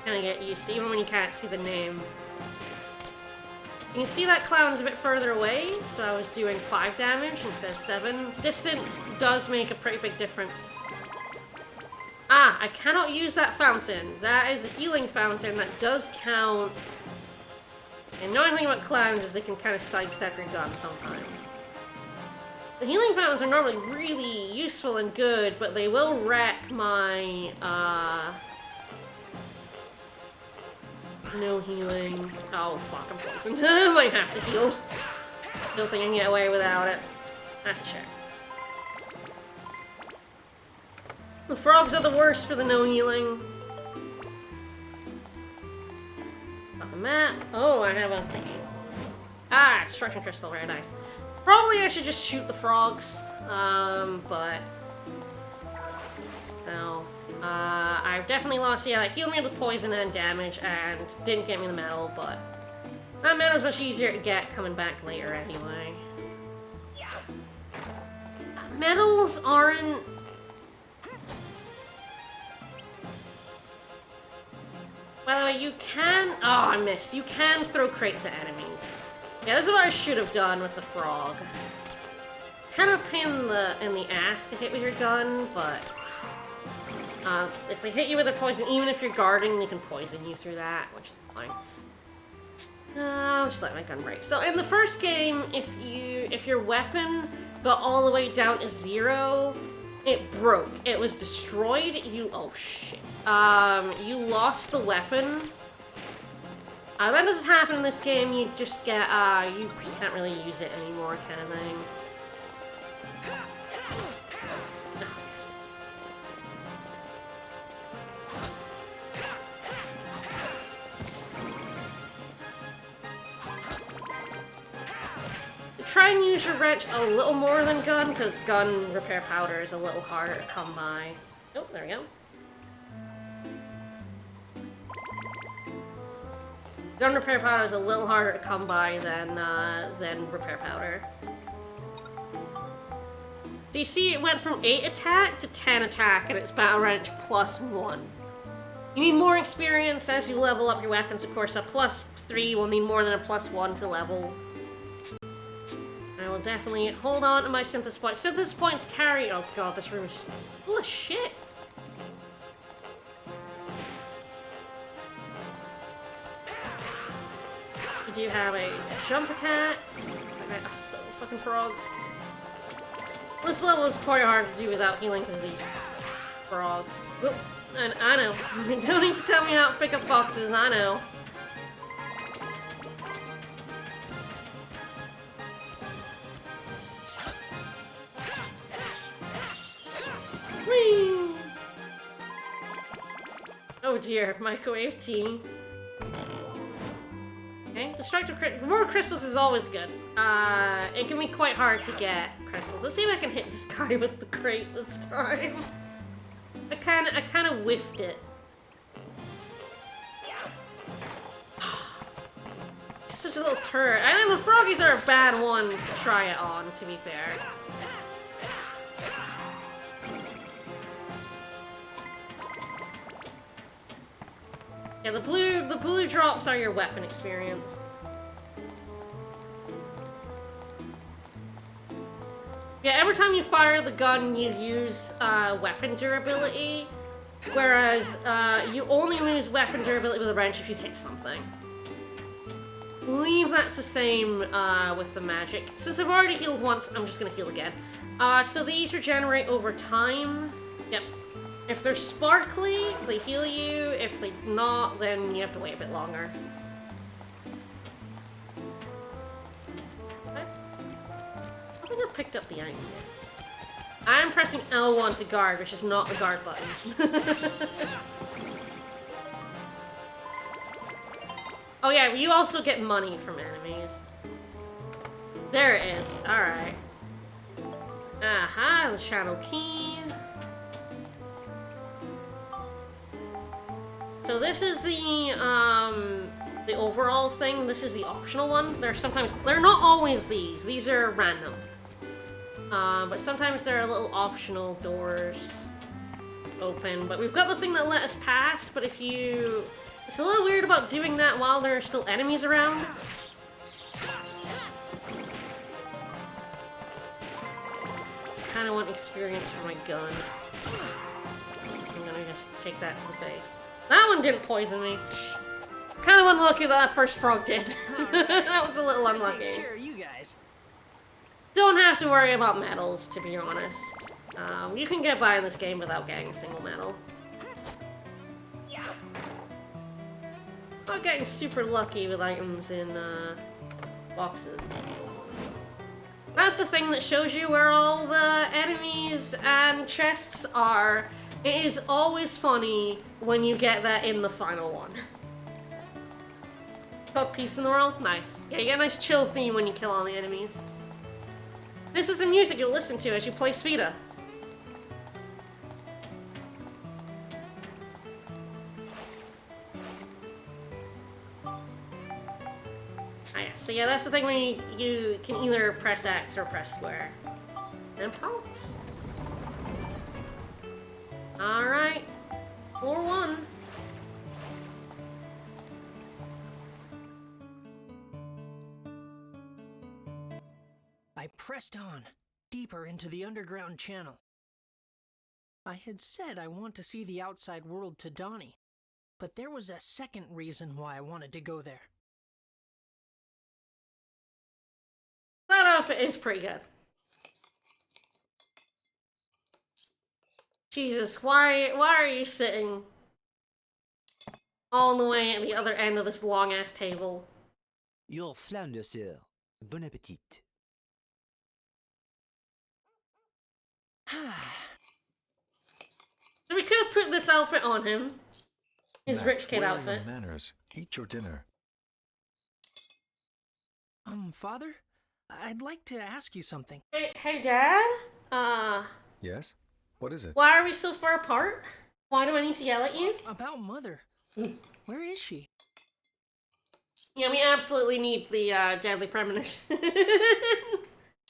Kinda get used to, even when you can't see the name. You can see that clown's a bit further away, so I was doing 5 damage instead of 7. Distance does make a pretty big difference. Ah, I cannot use that fountain. That is a healing fountain that does count. And the annoying thing about clowns is they can kind of sidestep your gun sometimes. The healing fountains are normally really useful and good, but they will wreck my, no healing. Oh, fuck, I'm poisoned. I might have to heal. Don't think I can get away without it. That's a shame. The frogs are the worst for the no healing. Got the map. Oh, I have a thingy. Ah, destruction crystal, very nice. Probably I should just shoot the frogs, but no. I definitely lost, yeah, that healed me with poison and damage, and didn't get me the medal, but that medal's much easier to get coming back later anyway. Medals aren't... By the way, you can... Oh, I missed. You can throw crates at enemies. Yeah, this is what I should have done with the frog. Kind of a pain in the ass to hit with your gun, but... if they hit you with their poison, even if you're guarding, they can poison you through that, which is fine. I'll just let my gun break. So in the first game, if your weapon got all the way down to 0, it broke. It was destroyed. Oh shit. You lost the weapon. That doesn't happen in this game. You just get you can't really use it anymore, kind of thing. Try and use your wrench a little more than gun, because gun repair powder is a little harder to come by. Oh, there we go. Gun repair powder is a little harder to come by than repair powder. So you see it went from 8 attack to 10 attack, and it's battle wrench +1. You need more experience as you level up your weapons, of course. A +3 will need more than a +1 to level. I will definitely hold on to my synthesis points. Synthesis points carry... Oh god, this room is just full of shit. You do have a jump attack. Okay, oh, so fucking frogs. This level is quite hard to do without healing because of these frogs. Oop, and I know. You don't need to tell me how to pick up boxes, I know. Whee! Oh dear, microwave tea. Okay, destructive more crystals is always good. It can be quite hard to get crystals. Let's see if I can hit this guy with the crate this time. I kind of whiffed it. Such a little turret. I think the froggies are a bad one to try it on, to be fair. Yeah, the blue drops are your weapon experience. Yeah, every time you fire the gun, you use weapon durability. Whereas, you only lose weapon durability with a wrench if you hit something. I believe that's the same, with the magic. Since I've already healed once, I'm just gonna heal again. So these regenerate over time. Yep. If they're sparkly, they heal you. If they're not, then you have to wait a bit longer. Okay. I think I've picked up the item yet. I'm pressing L1 to guard, which is not the guard button. Oh yeah, you also get money from enemies. There it is. Alright. Aha, the shadow key. So this is the overall thing. This is the optional one. They're not always these. These are random. But sometimes there are little optional doors open. But we've got the thing that let us pass, but if you... It's a little weird about doing that while there are still enemies around. Kinda want experience for my gun. I'm gonna just take that to the face. That one didn't poison me. Kind of unlucky that first frog did. That was a little unlucky. Takes care of you guys. Don't have to worry about medals, to be honest. You can get by in this game without getting a single medal. Not getting super lucky with items in boxes. That's the thing that shows you where all the enemies and chests are. It is always funny when you get that in the final one. Got peace in the world? Nice. Yeah, you get a nice chill theme when you kill all the enemies. This is the music you'll listen to as you play Spheda. So yeah, that's the thing when you can either press X or press square. And prompt. Alright. Floor 1. I pressed on, deeper into the underground channel. I had said I want to see the outside world to Donnie, but there was a second reason why I wanted to go there. That outfit is pretty good. Jesus, why are you sitting all the way at the other end of this long-ass table? Your flounder, sir. Bon appetit. So we could have put this outfit on him. His rich kid where are outfit. your manners? Eat your dinner. Father? I'd like to ask you something. Hey, Dad? Yes? What is it? Why are we so far apart? Why do I need to yell at you? About Mother. Where is she? Yeah, we absolutely need the, Deadly Premonition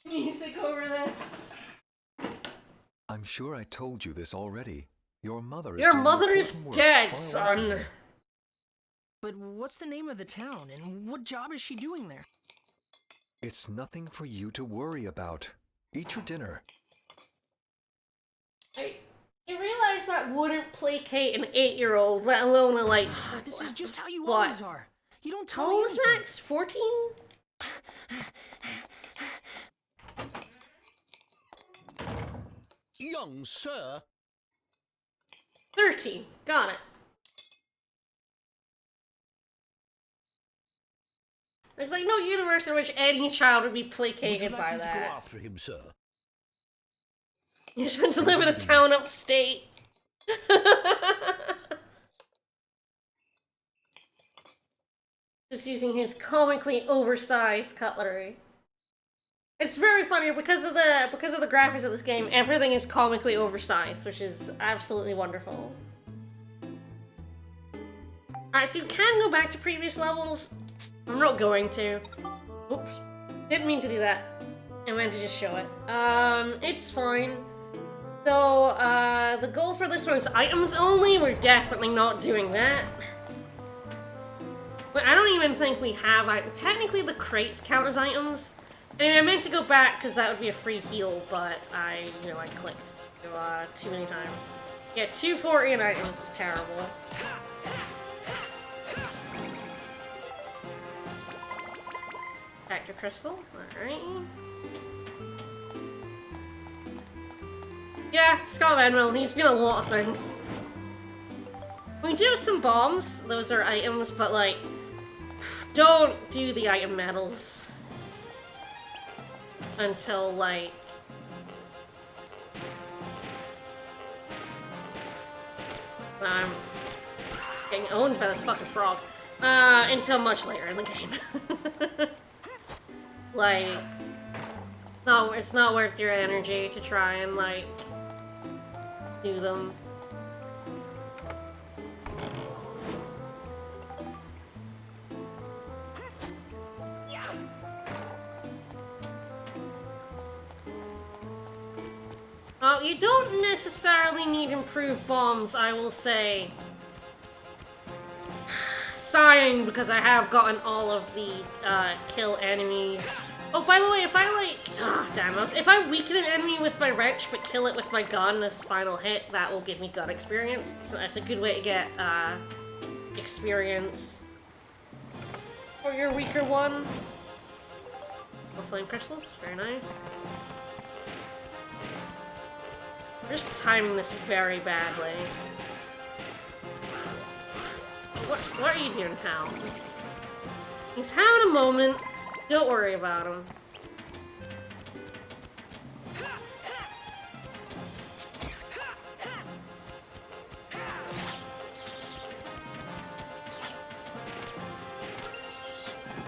music over this. I'm sure I told you this already. Your mother is Your doing mother is important work dead, far away from son. here. But what's the name of the town, and what job is she doing there? It's nothing for you to worry about. Eat your dinner. You realize that wouldn't placate an 8-year-old, let alone a, like... This is just how you What? always are. You don't tell How me old is anything. Max? 14? Young sir. 13. Got it. There's like no universe in which any child would be Would you placated like by me to go that. after him, sir? You're supposed to live in a town upstate. Just using his comically oversized cutlery. It's very funny because of the graphics of this game. Everything is comically oversized, which is absolutely wonderful. Alright, so you can go back to previous levels. I'm not going to. Oops. Didn't mean to do that. I meant to just show it. It's fine. So, the goal for this one is items only. We're definitely not doing that. But I don't even think we have items. Technically, the crates count as items. Anyway, I meant to go back because that would be a free heal, but I clicked too many times. Yeah, 240 in items is terrible. Factor crystal, alright. Yeah, Skull Admiral, he's been a lot of things. We do have some bombs, those are items, but like, don't do the item medals until like I'm getting owned by this fucking frog. Until much later in the game. Like, no, it's not worth your energy to try and like do them. You don't necessarily need improved bombs, I will say. Sighing, because I have gotten all of the kill enemies. Oh, by the way, if I like... if I weaken an enemy with my wrench, but kill it with my gun as the final hit, that will give me gun experience. So that's a good way to get experience for your weaker one. More flame crystals, very nice. I'm just timing this very badly. What are you doing, pal? He's having a moment. Don't worry about him.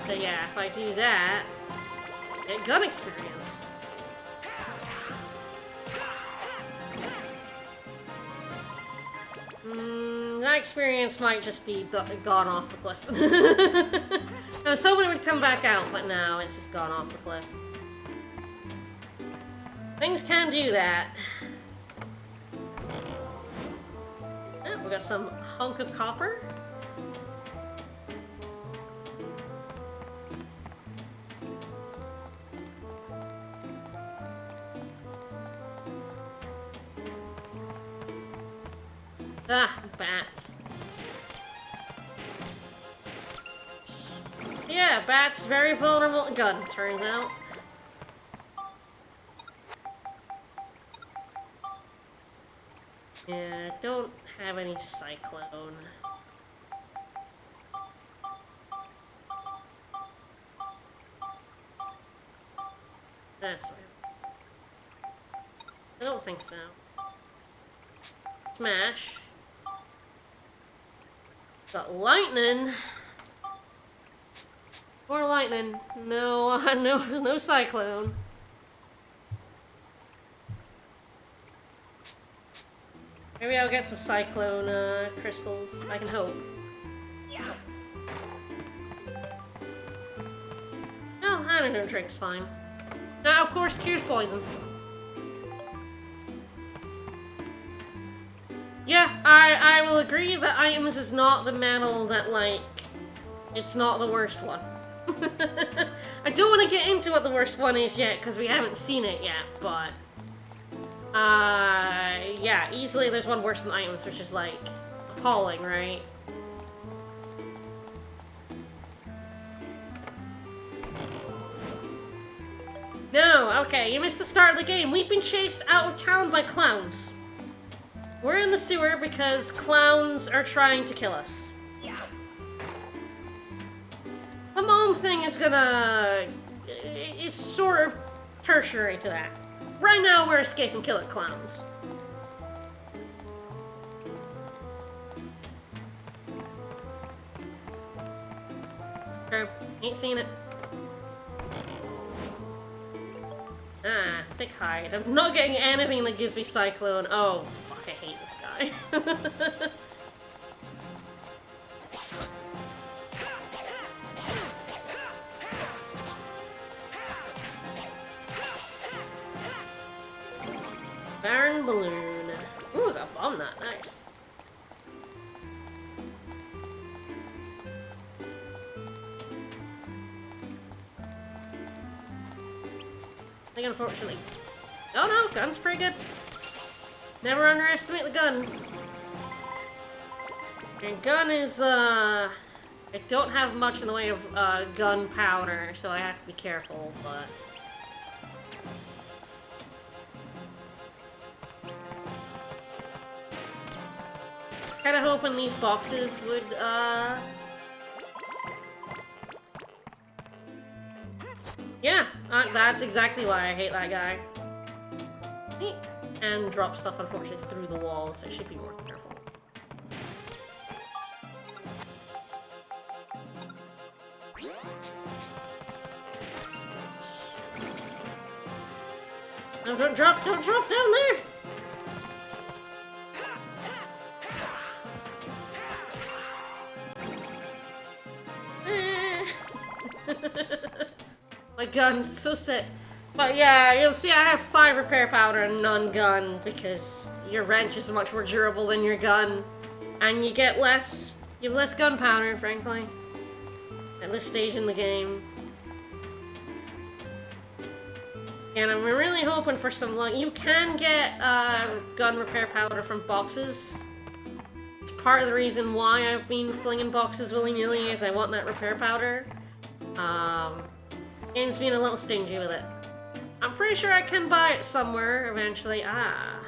But yeah, if I do that, I get gun experience. That experience might just be gone off the cliff. I was hoping it would come back out, but no, it's just gone off the cliff. Things can do that. Oh, we got some hunk of copper. Ah, bats. Yeah, bats very vulnerable to gun, turns out. Yeah, don't have any cyclone. That's weird. I don't think so. Smash. Got lightning. More lightning. No, no cyclone. Maybe I'll get some cyclone crystals. I can hope. Yeah. Well, I don't know. Drink's fine. Now, of course, cures poison. Yeah, I will agree that items is not the medal that, like, it's not the worst one. I don't want to get into what the worst one is yet, because we haven't seen it yet, but... yeah, easily there's one worse than items, which is, like, appalling, right? No, okay, you missed the start of the game. We've been chased out of town by clowns. We're in the sewer because clowns are trying to kill us. Yeah. The mom thing is gonna... It's sort of tertiary to that. Right now, we're escaping killer clowns. True. Ain't seen it. Ah, thick hide. I'm not getting anything that gives me cyclone. Oh, fuck, I hate this guy. Baron Balloon. Ooh, I got bomb that. Nice. I think unfortunately... Oh no, gun's pretty good. Never underestimate the gun. And gun is, I don't have much in the way of, gunpowder, so I have to be careful, but... Kinda hoping these boxes would, Yeah, that's exactly why I hate that guy. And drop stuff, unfortunately, through the wall, so I should be more careful. No, don't drop down there! My gun's so sick. But yeah, you'll see I have 5 repair powder and none gun because your wrench is much more durable than your gun. And you have less gunpowder, frankly. At this stage in the game. And I'm really hoping for some luck. You can get gun repair powder from boxes. It's part of the reason why I've been flinging boxes willy-nilly is I want that repair powder. Game's being a little stingy with it. I'm pretty sure I can buy it somewhere eventually. Ah.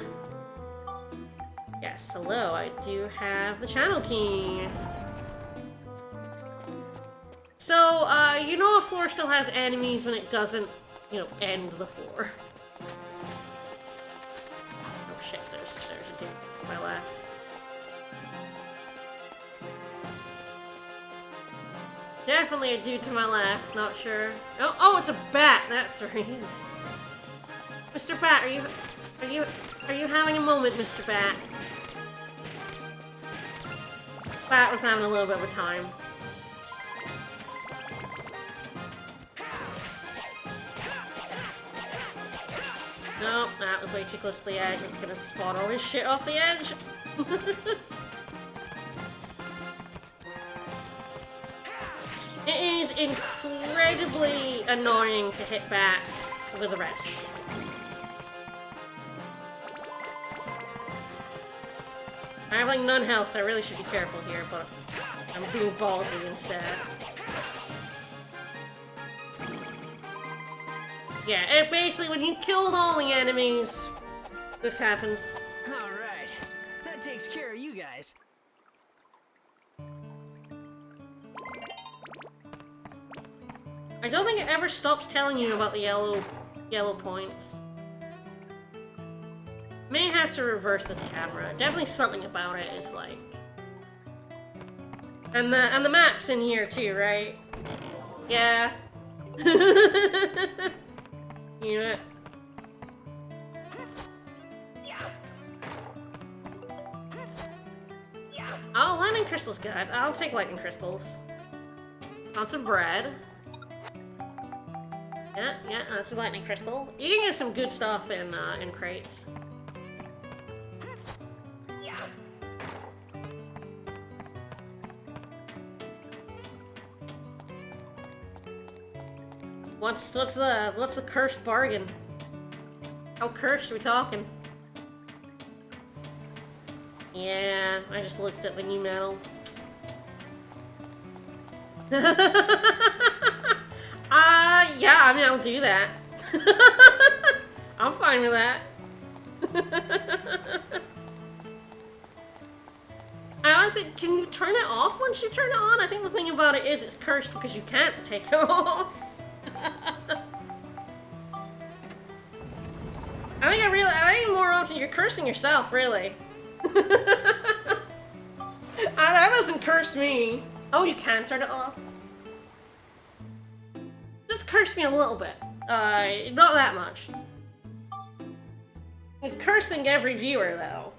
Yes, hello, I do have the channel key. So, you know a floor still has enemies when it doesn't, you know, end the floor. Oh shit, there's a dude to my left. Definitely a dude to my left, not sure. Oh, it's a bat! That's where he is. Mr. Bat, are you having a moment, Mr. Bat? Bat was having a little bit of a time. Nope, that was way too close to the edge. It's gonna spawn all his shit off the edge. It is incredibly annoying to hit bats with a wrench. I have like none health, so I really should be careful here, but I'm being ballsy instead. Yeah, it basically, when you killed all the enemies, this happens. Alright, that takes care of you guys. I don't think it ever stops telling you about the yellow points. May have to reverse this camera. Definitely something about it is like... And the map's in here too, right? Yeah. You know it. Oh, lightning crystal's good. I'll take lightning crystals. Want some bread. Yeah, that's a lightning crystal. You can get some good stuff in crates. What's the cursed bargain? How cursed are we talking? Yeah, I just looked at the new metal. Yeah, I mean, I'll do that. I'm fine with that. I honestly, can you turn it off once you turn it on? I think the thing about it is it's cursed because you can't take it off. I think more often you're cursing yourself, really. That doesn't curse me. Oh, you can turn it off? Just curse me a little bit. Not that much. It's cursing every viewer, though.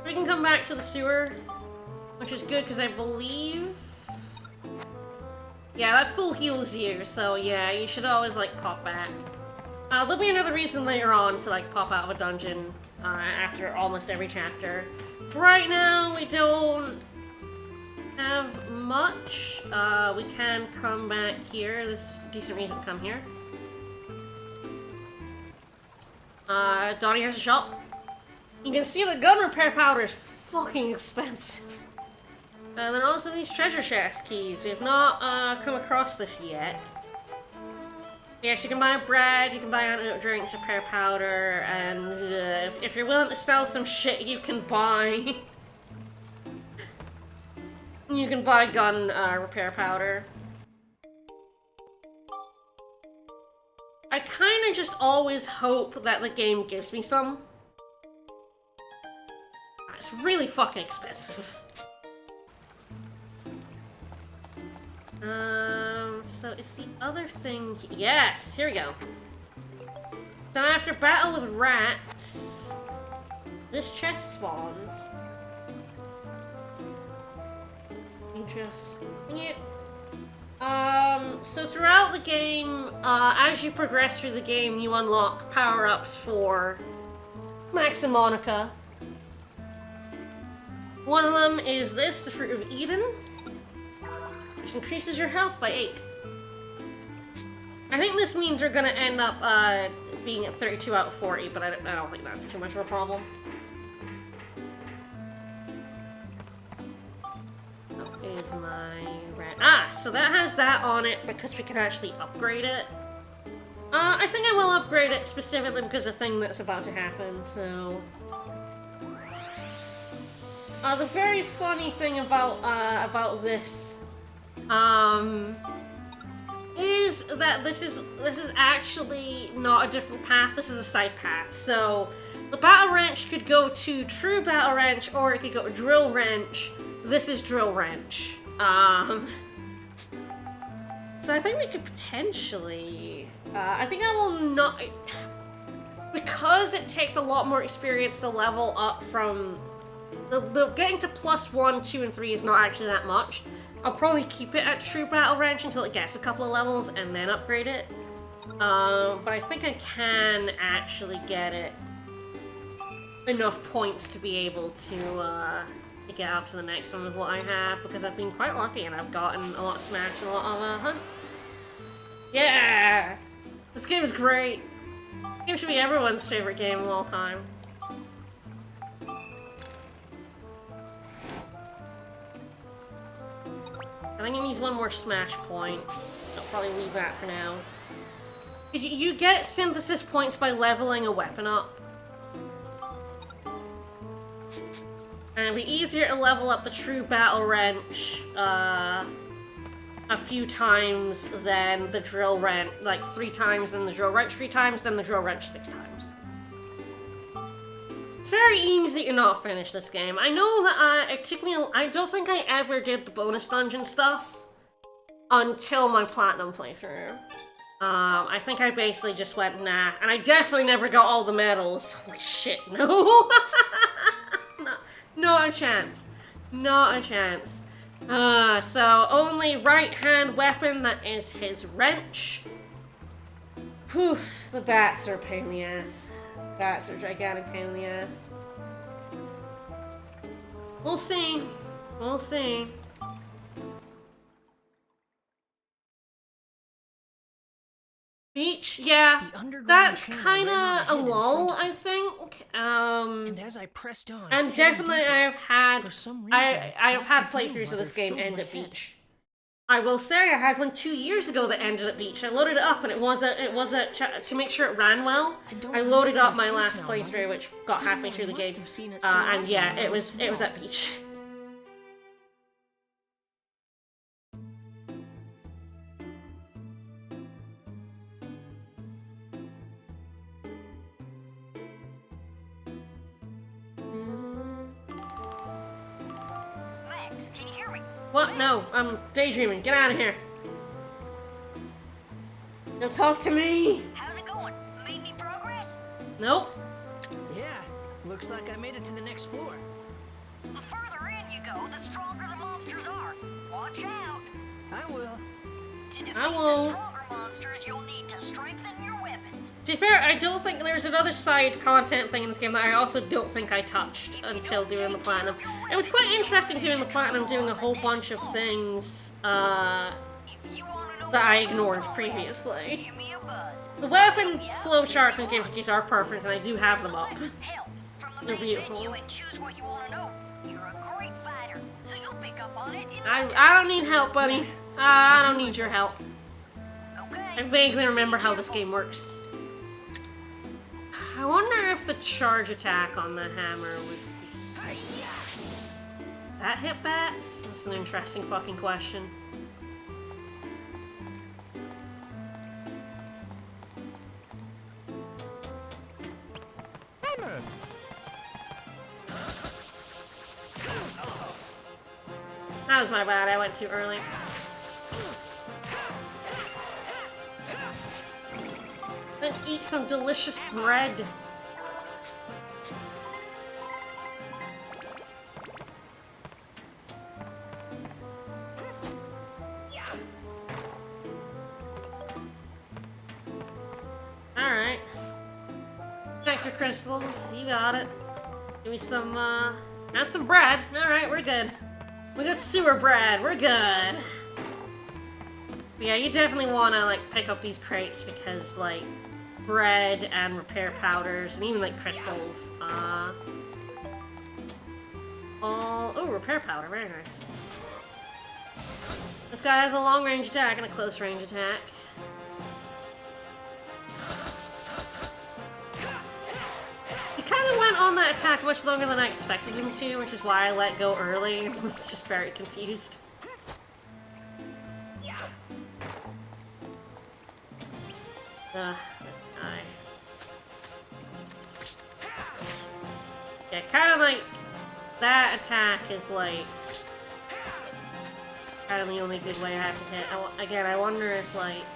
We can come back to the sewer, which is good because I believe... Yeah, that full heals you, so yeah, you should always, like, pop back. There'll be another reason later on to, like, pop out of a dungeon after almost every chapter. Right now, we don't... have much. We can come back here. This is a decent reason to come here. Donnie has a shop. You can see the gun repair powder is fucking expensive. And then also these treasure chest keys. We have not come across this yet. Yes, you can buy bread, you can buy antidote drinks, repair powder, and if you're willing to sell some shit, you can buy... you can buy gun repair powder. I kinda just always hope that the game gives me some. It's really fucking expensive. So it's the other thing. Yes, here we go. So after battle with rats, this chest spawns. Interesting. It. So throughout the game, as you progress through the game, you unlock power-ups for Max and Monica. One of them is this, the Fruit of Eden, which increases your health by 8. I think this means we're gonna end up being at 32 out of 40, but I don't think that's too much of a problem. That is my rat. Ah, so that has that on it because we can actually upgrade it. I think I will upgrade it specifically because of the thing that's about to happen, so... the very funny thing about this, is that this is actually not a different path, this is a side path. So, the Battle Wrench could go to True Battle Wrench, or it could go to Drill Wrench. This is Drill Wrench. So I think we could potentially, I think I will not, because it takes a lot more experience to level up from, the getting to +1, 2, and 3 is not actually that much. I'll probably keep it at True Battle Wrench until it gets a couple of levels and then upgrade it. But I think I can actually get it enough points to be able to get up to the next one with what I have, because I've been quite lucky and I've gotten a lot of Smash and a lot of Hunt. Yeah! This game is great. This game should be everyone's favorite game of all time. I think I need one more Smash point. I'll probably leave that for now. You get synthesis points by leveling a weapon up. And it'll be easier to level up the True Battle Wrench a few times than the Drill Wrench, like 3 times, then the Drill Wrench 3 times, then the Drill Wrench 6 times. It's very easy to not finish this game. I know that it took me, I don't think I ever did the bonus dungeon stuff until my Platinum playthrough. I think I basically just went, nah, and I definitely never got all the medals. Holy shit, no. Not a chance. Not a chance. So only right-hand weapon, that is his wrench. Poof, the bats are a pain in the ass. Bats are a gigantic pain in the ass. We'll see. We'll see. Beach, yeah, that's kind of a lull, I think. And as I pressed on, and definitely I've had had playthroughs of this game end at beach. I will say I had one 2 years ago that ended at beach. I loaded it up and it was to make sure it ran well. I loaded up my last playthrough, which got halfway through the game, and yeah, it was at beach. What? No, I'm daydreaming. Get out of here. Don't talk to me. How's it going? Made any progress? Nope. Yeah, looks like I made it to the next floor. The further in you go, the stronger the monsters are. Watch out. I will. To defeat I won't. the stronger monsters, you'll need to strengthen your weapons. To be fair, I don't think there's another side content thing in this game that I also don't think I touched until doing the platinum. It was quite interesting doing the platinum, doing a whole bunch of things that I ignored previously. The weapon flow charts in Game Cookies are perfect, and I do have them up. They're beautiful. I don't need help, buddy. I don't need your help. I vaguely remember how this game works. I wonder if the charge attack on the hammer would be... That hit bats? That's an interesting fucking question. Hammer! That was my bad, I went too early. Let's eat some delicious bread. Alright. Nectar crystals, you got it. Give me some, not some bread. Alright, we're good. We got sewer bread, we're good. But yeah, you definitely want to, like, pick up these crates because, like, bread and repair powders and even, like, crystals, oh, repair powder, very nice. This guy has a long-range attack and a close-range attack. He kind of went on that attack much longer than I expected him to, which is why I let go early. I was just very confused. This guy. Yeah, kind of like that attack is like kind of the only good way I have to hit. Again, I wonder if like.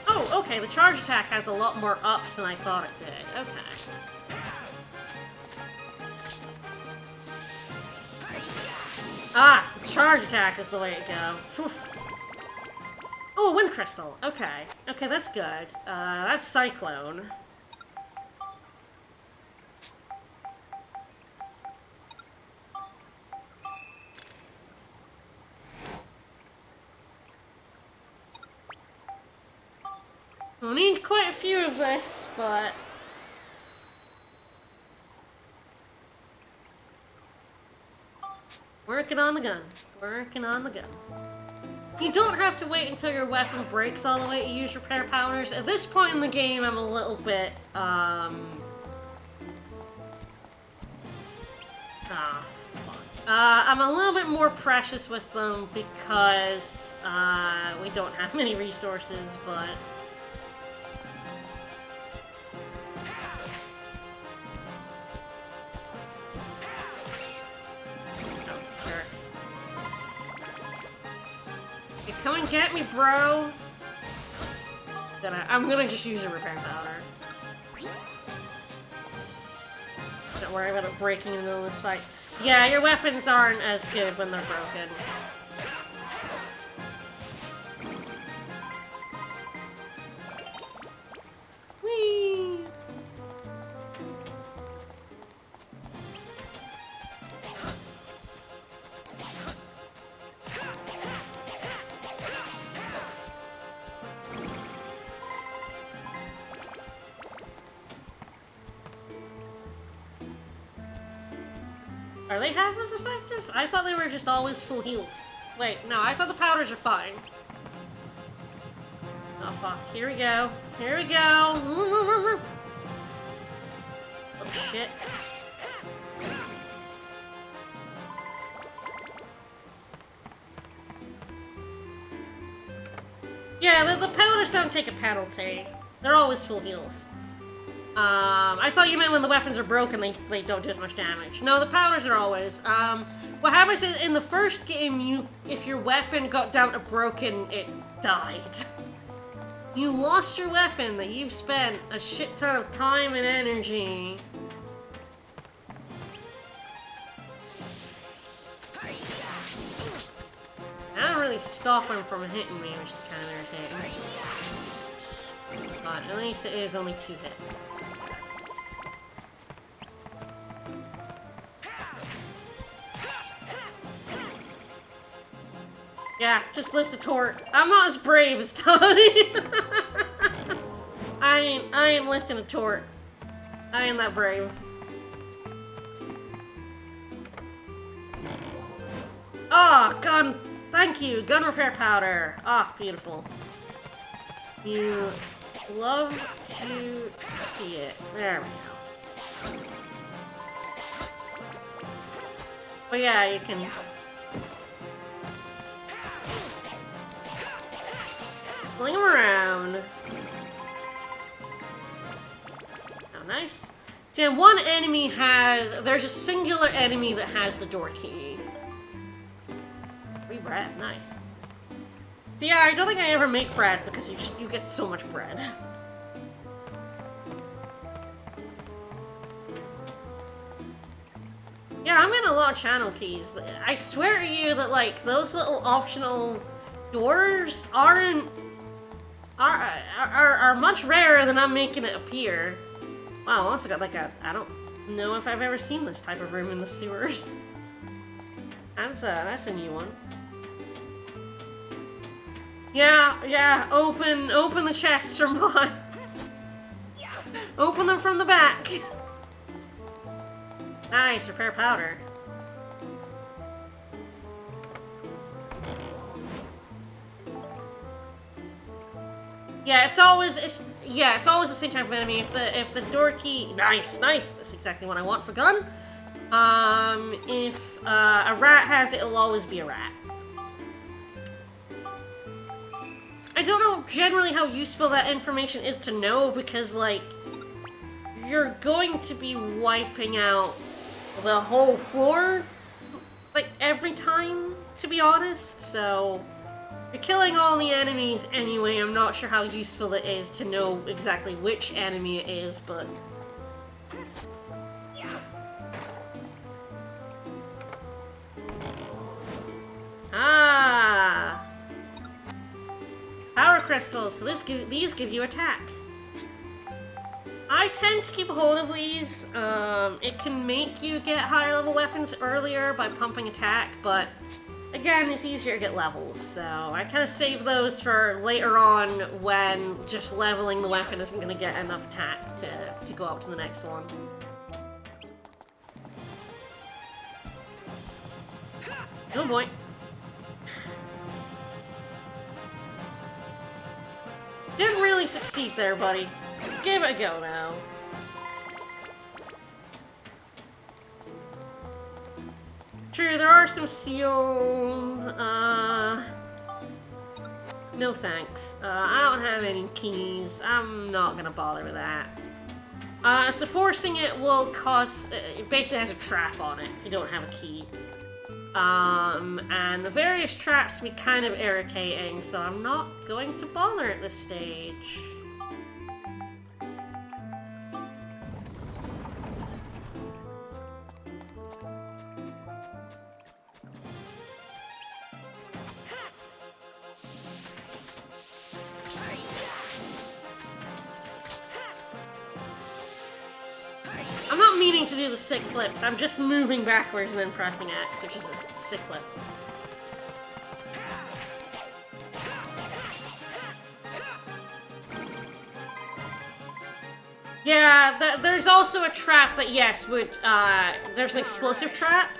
Oh, okay. The charge attack has a lot more ups than I thought it did. Okay. Ah, the charge attack is the way to go. Oof. Oh, wind crystal. Okay. Okay, that's good. That's cyclone. We'll need quite a few of this, but... Working on the gun. Working on the gun. You don't have to wait until your weapon breaks all the way to use repair powders. At this point in the game, I'm a little bit, fuck. I'm a little bit more precious with them because, we don't have many resources, but... Come and get me, bro! I'm gonna just use a repair powder. Don't worry about it breaking in the middle of this fight. Yeah, your weapons aren't as good when they're broken. Whee! Are they half as effective? I thought they were just always full heals. Wait, no, I thought the powders are fine. Oh fuck, here we go. Here we go! Little shit. Yeah, the powders don't take a penalty. They're always full heals. I thought you meant when the weapons are broken, they don't do as much damage. No, the powders are always. What happens is, in the first game, if your weapon got down to broken, it died. You lost your weapon that you've spent a shit ton of time and energy. I don't really stop him from hitting me, which is kind of irritating. but at least it is only 2 hits. Yeah, just lift the torque. I'm not as brave as Tony. I ain't lifting a torque. I ain't that brave. Oh, gun! Thank you! Gun repair powder! Ah, beautiful. You love to see it. There we go. But yeah, you can... fling them around. Oh, nice. See, one enemy has... there's a singular enemy that has the door key. Free bread, nice. So yeah, I don't think I ever make bread because you get so much bread. Yeah, I'm getting a lot of channel keys. I swear to you that, like, those little optional doors are much rarer than I'm making it appear. Wow, I also got like a... I don't know if I've ever seen this type of room in the sewers. That's a new one. Yeah, open the chests from behind. Open them from the back. Nice, repair powder. Yeah, it's always the same type of enemy. If the door key, nice, that's exactly what I want for gun. If a rat has it, it'll always be a rat. I don't know generally how useful that information is to know because, like, you're going to be wiping out the whole floor, like, every time, to be honest, so... you're killing all the enemies anyway. I'm not sure how useful it is to know exactly which enemy it is, but... Ah! Power crystals, so these give you attack. I tend to keep a hold of these. It can make you get higher level weapons earlier by pumping attack, but again, it's easier to get levels, so I kind of save those for later on when just leveling the weapon isn't going to get enough attack to go up to the next one. Oh boy. Didn't really succeed there, buddy. Give it a go now. True, there are some sealed, no thanks. I don't have any keys. I'm not gonna bother with that. So forcing it will cause, it basically has a trap on it if you don't have a key. And the various traps can be kind of irritating, so I'm not going to bother at this stage. I'm not meaning to do the sick flips, I'm just moving backwards and then pressing X, which is a sick flip. Yeah, there's also a trap that, yes, would, there's an explosive trap,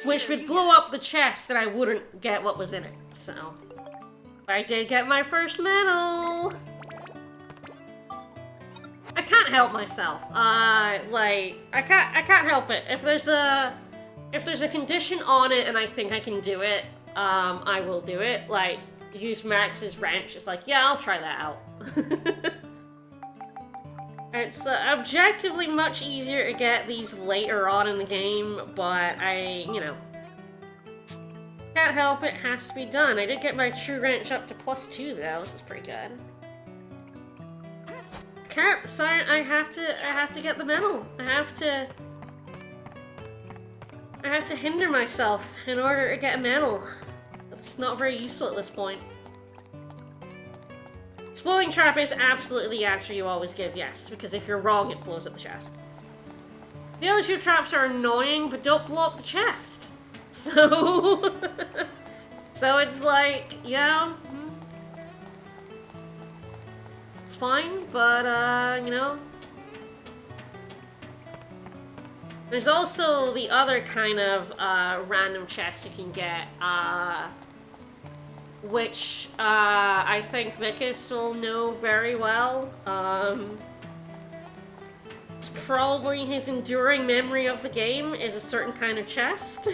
which would blow up the chest and I wouldn't get what was in it, so. But I did get my first medal! I can't help myself. Like, I can't help it. If there's a condition on it and I think I can do it, I will do it. Like, use Max's wrench. It's like, yeah, I'll try that out. It's objectively much easier to get these later on in the game, but you know, can't help it, has to be done. I did get my true wrench up to +2 though, this is pretty good. Sorry, I have to get the medal. I have to hinder myself in order to get a medal. That's not very useful at this point. Exploding trap is absolutely the answer you always give, yes, because if you're wrong, it blows up the chest. The other two traps are annoying, but don't blow up the chest. So... so it's like, yeah... It's fine, but, you know... There's also the other kind of, random chest you can get, which, I think Vicus will know very well. It's probably his enduring memory of the game is a certain kind of chest.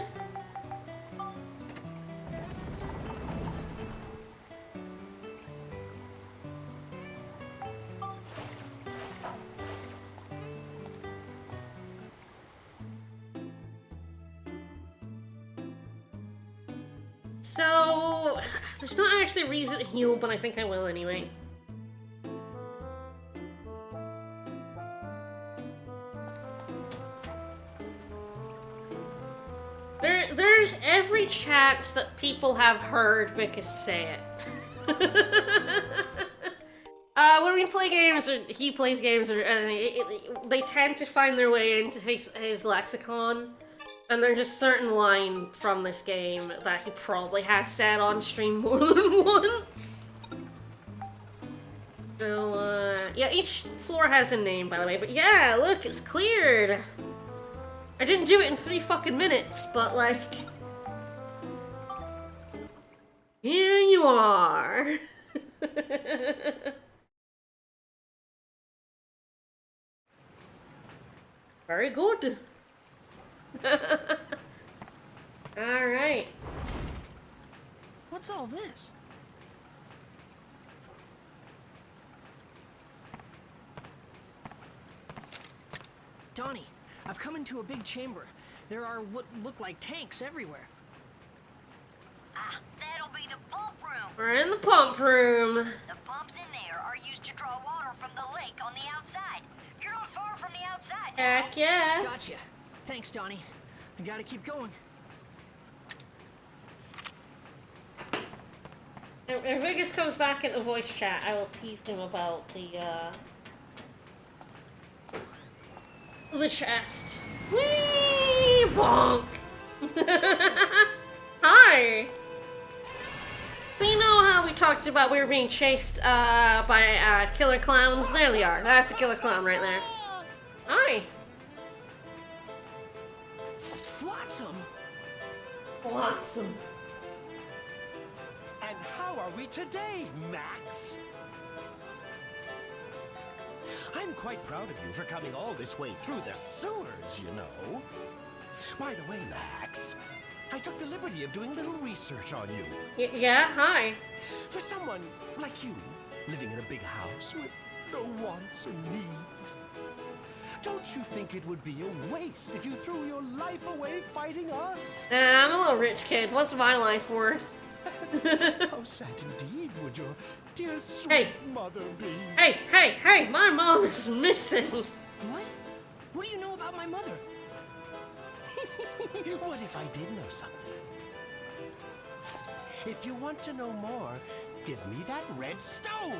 So, there's not actually a reason to heal, but I think I will anyway. There's every chance that people have heard Vicus say it. When we play games, or he plays games, or they tend to find their way into his lexicon. And there's just certain line from this game that he probably has said on stream more than once. So, yeah, each floor has a name, by the way, but yeah, look, it's cleared! I didn't do it in 3 fucking minutes, but like... Here you are! Very good. Alright. What's all this? Donnie, I've come into a big chamber. There are what look like tanks everywhere. Ah, that'll be the pump room. We're in the pump room. The pumps in there are used to draw water from the lake on the outside. You're not far from the outside. Heck yeah. Gotcha. Thanks, Donnie. I gotta keep going. If Vegas comes back into voice chat, I will tease him about the chest. Whee! Bonk! Hi! So you know how we talked about we were being chased by killer clowns? There they are. That's a killer clown right there. Hi! Flotsam! Flotsam. And how are we today, Max? I'm quite proud of you for coming all this way through the sewers, you know. By the way, Max, I took the liberty of doing a little research on you. Yeah, hi. For someone like you, living in a big house with no wants or needs, don't you think it would be a waste if you threw your life away fighting us? I'm a little rich kid. What's my life worth? How sad indeed would your dear sweet mother be? Hey! My mom is missing. What? What do you know about my mother? What if I did know something? If you want to know more, give me that red stone.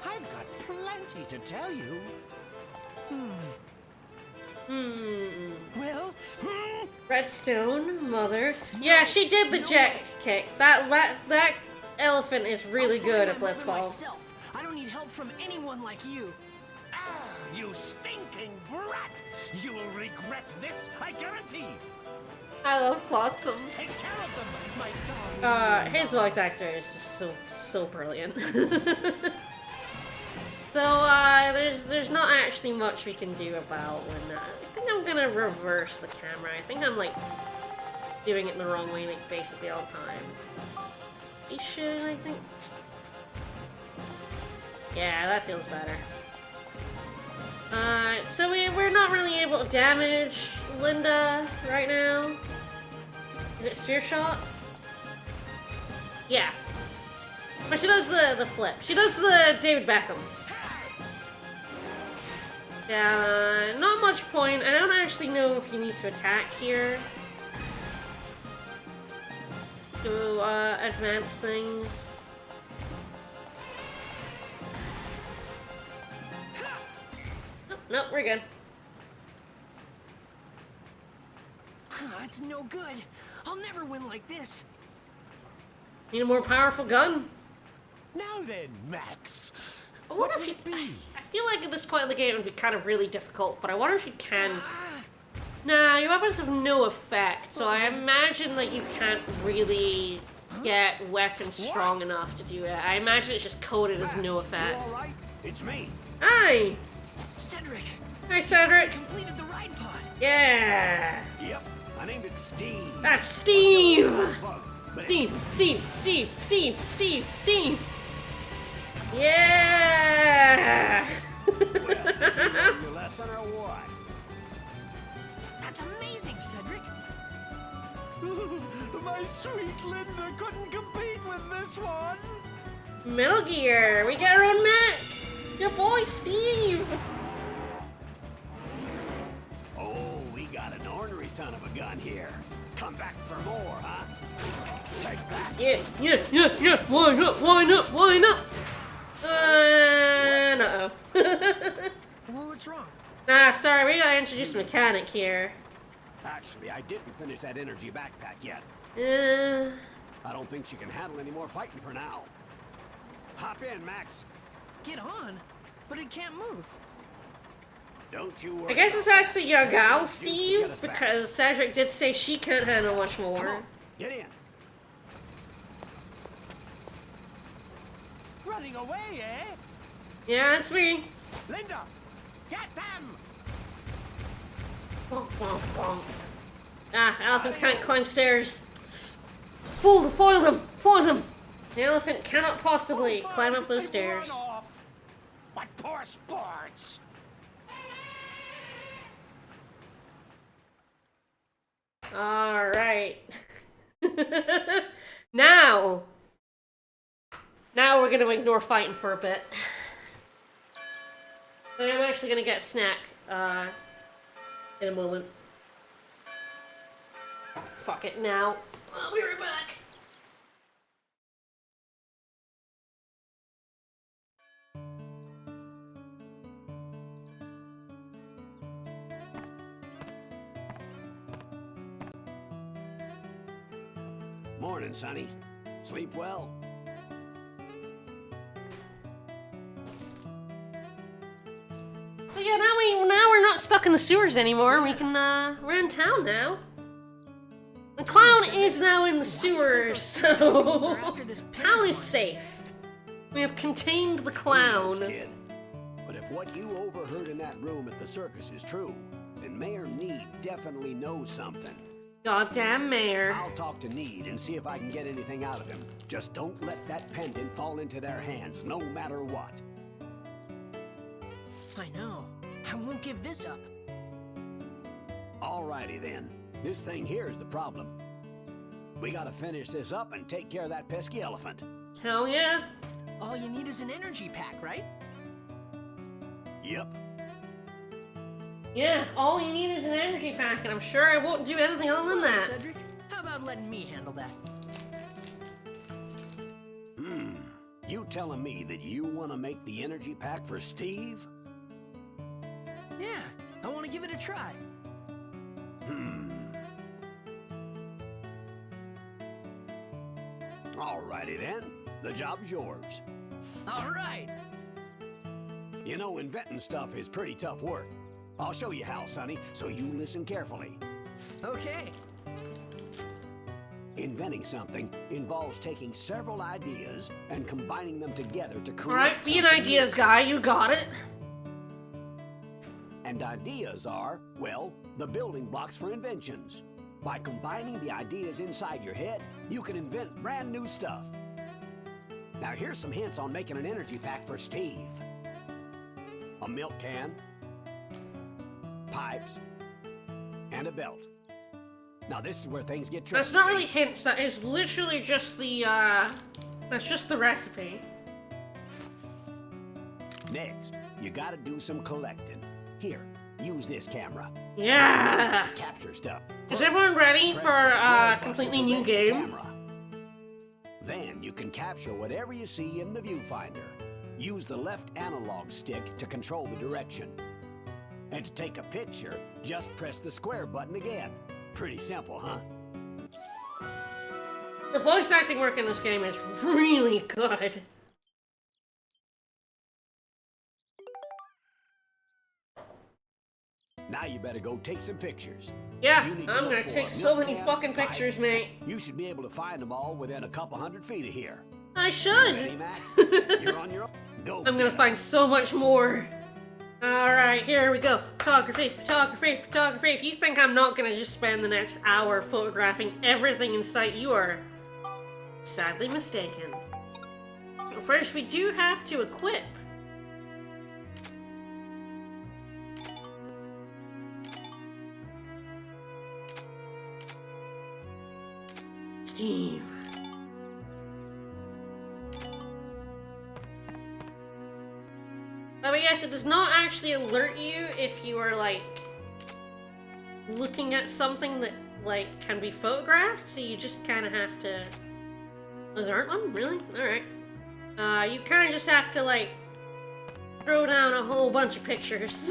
I've got plenty to tell you. Well, Redstone, mother. Yeah, she did the jet kick. That elephant is really good at blitzball. I don't need help from anyone like you. Ah, you stinking brat! You will regret this, I guarantee. I love Flotsam. Take care of them, my darling. His voice actor is just so brilliant. So, there's not actually much we can do about when, I think I'm gonna reverse the camera. I think I'm, like, doing it in the wrong way, like, basically all the time. You should, I think. Yeah, that feels better. So we're not really able to damage Linda right now. Is it Sphere Shot? Yeah. But she does the flip. She does the David Beckham. Yeah, not much point. I don't actually know if you need to attack here to advance things. Nope, we're good. It's no good. I'll never win like this. Need a more powerful gun? Now then, Max. I wonder What if will you... it be? I feel like at this point in the game it would be kind of really difficult, but I wonder if you can... Nah, your weapons have no effect, so I imagine that you can't really get weapons strong enough to do it. I imagine it's just coded as no effect. You all right? It's me. Hi! Cedric, Hi, Cedric! completed the ride pod. Yeah! Yep. I named it Steve. That's Steve! Bugs, but Steve! Yeah! your lesson or what? That's amazing, Cedric. My sweet Linda couldn't compete with this one. Metal Gear! We got our own mech! Your boy, Steve! Oh, we got an ornery son of a gun here. Come back for more, huh? Take that. Yeah! Why not? Uh-oh. Well, what's wrong? Nah, sorry, we gotta introduce a mechanic here. Actually, I didn't finish that energy backpack yet. Uh... I don't think she can handle any more fighting for now. Hop in, Max. Get on, but it can't move. Don't you worry. I guess it's actually your gal, Get Steve, us back. because Cedric did say she can't handle much Come more. on, get in. Running away, eh? Yeah, it's me. Linda, get them! Bonk, bonk, bonk. Ah, elephants can't climb stairs. Foil them! The elephant cannot possibly climb up those stairs. Run off. What poor sports! Alright. Now we're gonna ignore fighting for a bit. Then I'm actually gonna get a snack, in a moment. Fuck it now. I'll be right back. Morning, Sonny. Sleep well? So yeah, now we're not stuck in the sewers anymore. We can we're in town now. The clown is now in the sewers, so town is safe. We have contained the clown. Kid. But if what you overheard in that room at the circus is true, then Mayor Need definitely knows something. Goddamn mayor. I'll talk to Need and see if I can get anything out of him. Just don't let that pendant fall into their hands, no matter what. I know. I won't give this up. Alrighty then. This thing here is the problem. We gotta finish this up and take care of that pesky elephant. Hell yeah. All you need is an energy pack, right? Yep. Yeah, all you need is an energy pack, and I'm sure I won't do anything other than that. Cedric, how about letting me handle that? You telling me that you want to make the energy pack for Steve? Yeah, I want to give it a try. Alrighty then. The job's yours. All right. You know, inventing stuff is pretty tough work. I'll show you how, Sonny, so you listen carefully. Okay. Inventing something involves taking several ideas and combining them together to create Alright, be an something ideas new. guy, you got it. And ideas are, well, the building blocks for inventions. By combining the ideas inside your head, you can invent brand new stuff. Now here's some hints on making an energy pack for Steve. A milk can, pipes, and a belt. Now this is where things get tricky. That's not see? really hints, that is literally just the, that's just the recipe. Next, you gotta do some collecting. Here, use this camera. Yeah! To capture stuff. Is everyone ready Press for the square a button completely to new rent the game? camera. Then you can capture whatever you see in the viewfinder. Use the left analog stick to control the direction. And to take a picture, just press the square button again. Pretty simple, huh? The voice acting work in this game is really good. Now you better go take some pictures. Yeah, You need to I'm look gonna for take a so milk many can, fucking pipes. pictures, mate. You should be able to find them all within a couple 100 feet of here. I You should. ready, Max? You're on your own. Go. I'm gonna get 'em. find so much more. Alright, here we go. Photography, photography, photography. If you think I'm not gonna just spend the next hour photographing everything in sight, you are sadly mistaken. So first, we do have to equip. Steam. But yes, it does not actually alert you if you are, like, looking at something that, like, can be photographed, so you just kind of have to... Those aren't one? Really? Alright. You kind of just have to, like, throw down a whole bunch of pictures.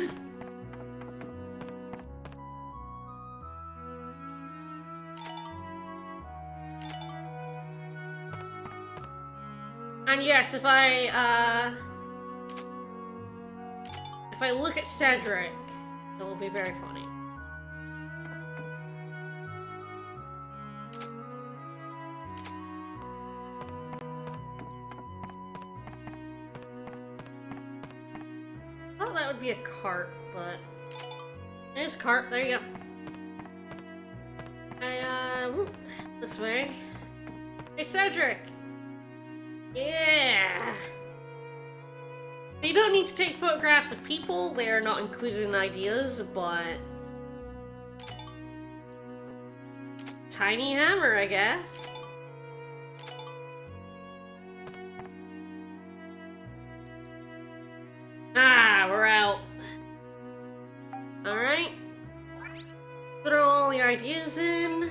And yes, if I look at Cedric, it will be very funny. I thought that would be a cart, but there's a cart. There you go. Whoop, this way. Hey, Cedric. Yeah. You don't need to take photographs of people. They are not included in ideas, but tiny hammer, I guess. Ah, we're out. Alright. Throw all the ideas in.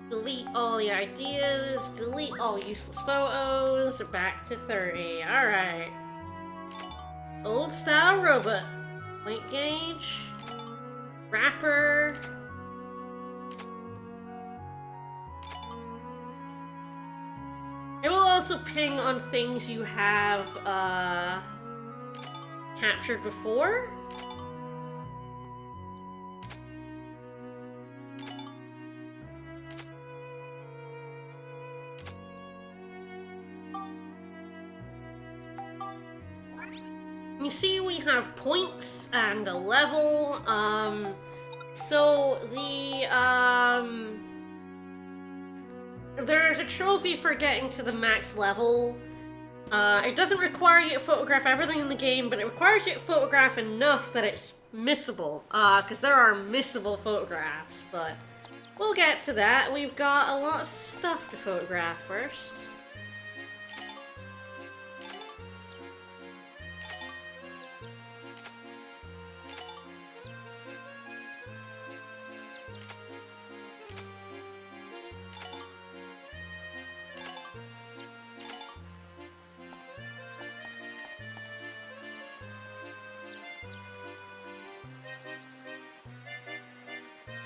Delete all the ideas. Delete all useless photos. Back to 30. Alright. Old style robot. Point gauge. Wrapper. It will also ping on things you have, captured before. You see we have points and a level, so there's a trophy for getting to the max level. It doesn't require you to photograph everything in the game, but it requires you to photograph enough that it's missable, because there are missable photographs, but we'll get to that. We've got a lot of stuff to photograph first.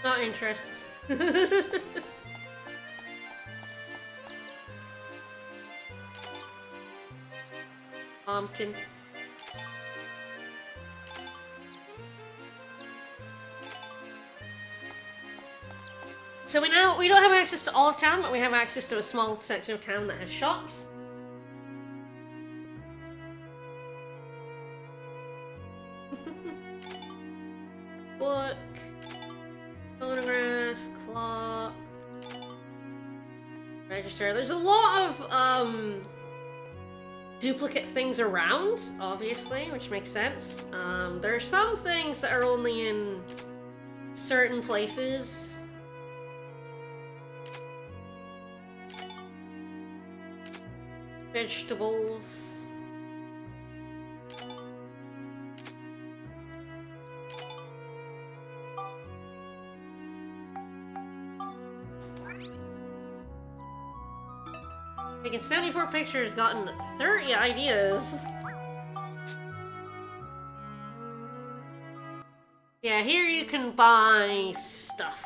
Not interested. Pumpkin. So we don't have access to all of town, but we have access to a small section of town that has shops. Book. Photograph, clock, register. There's a lot of duplicate things around, obviously, which makes sense. There are some things that are only in certain places. Vegetables. Taking 74 pictures, gotten 30 ideas. Yeah, here you can buy stuff.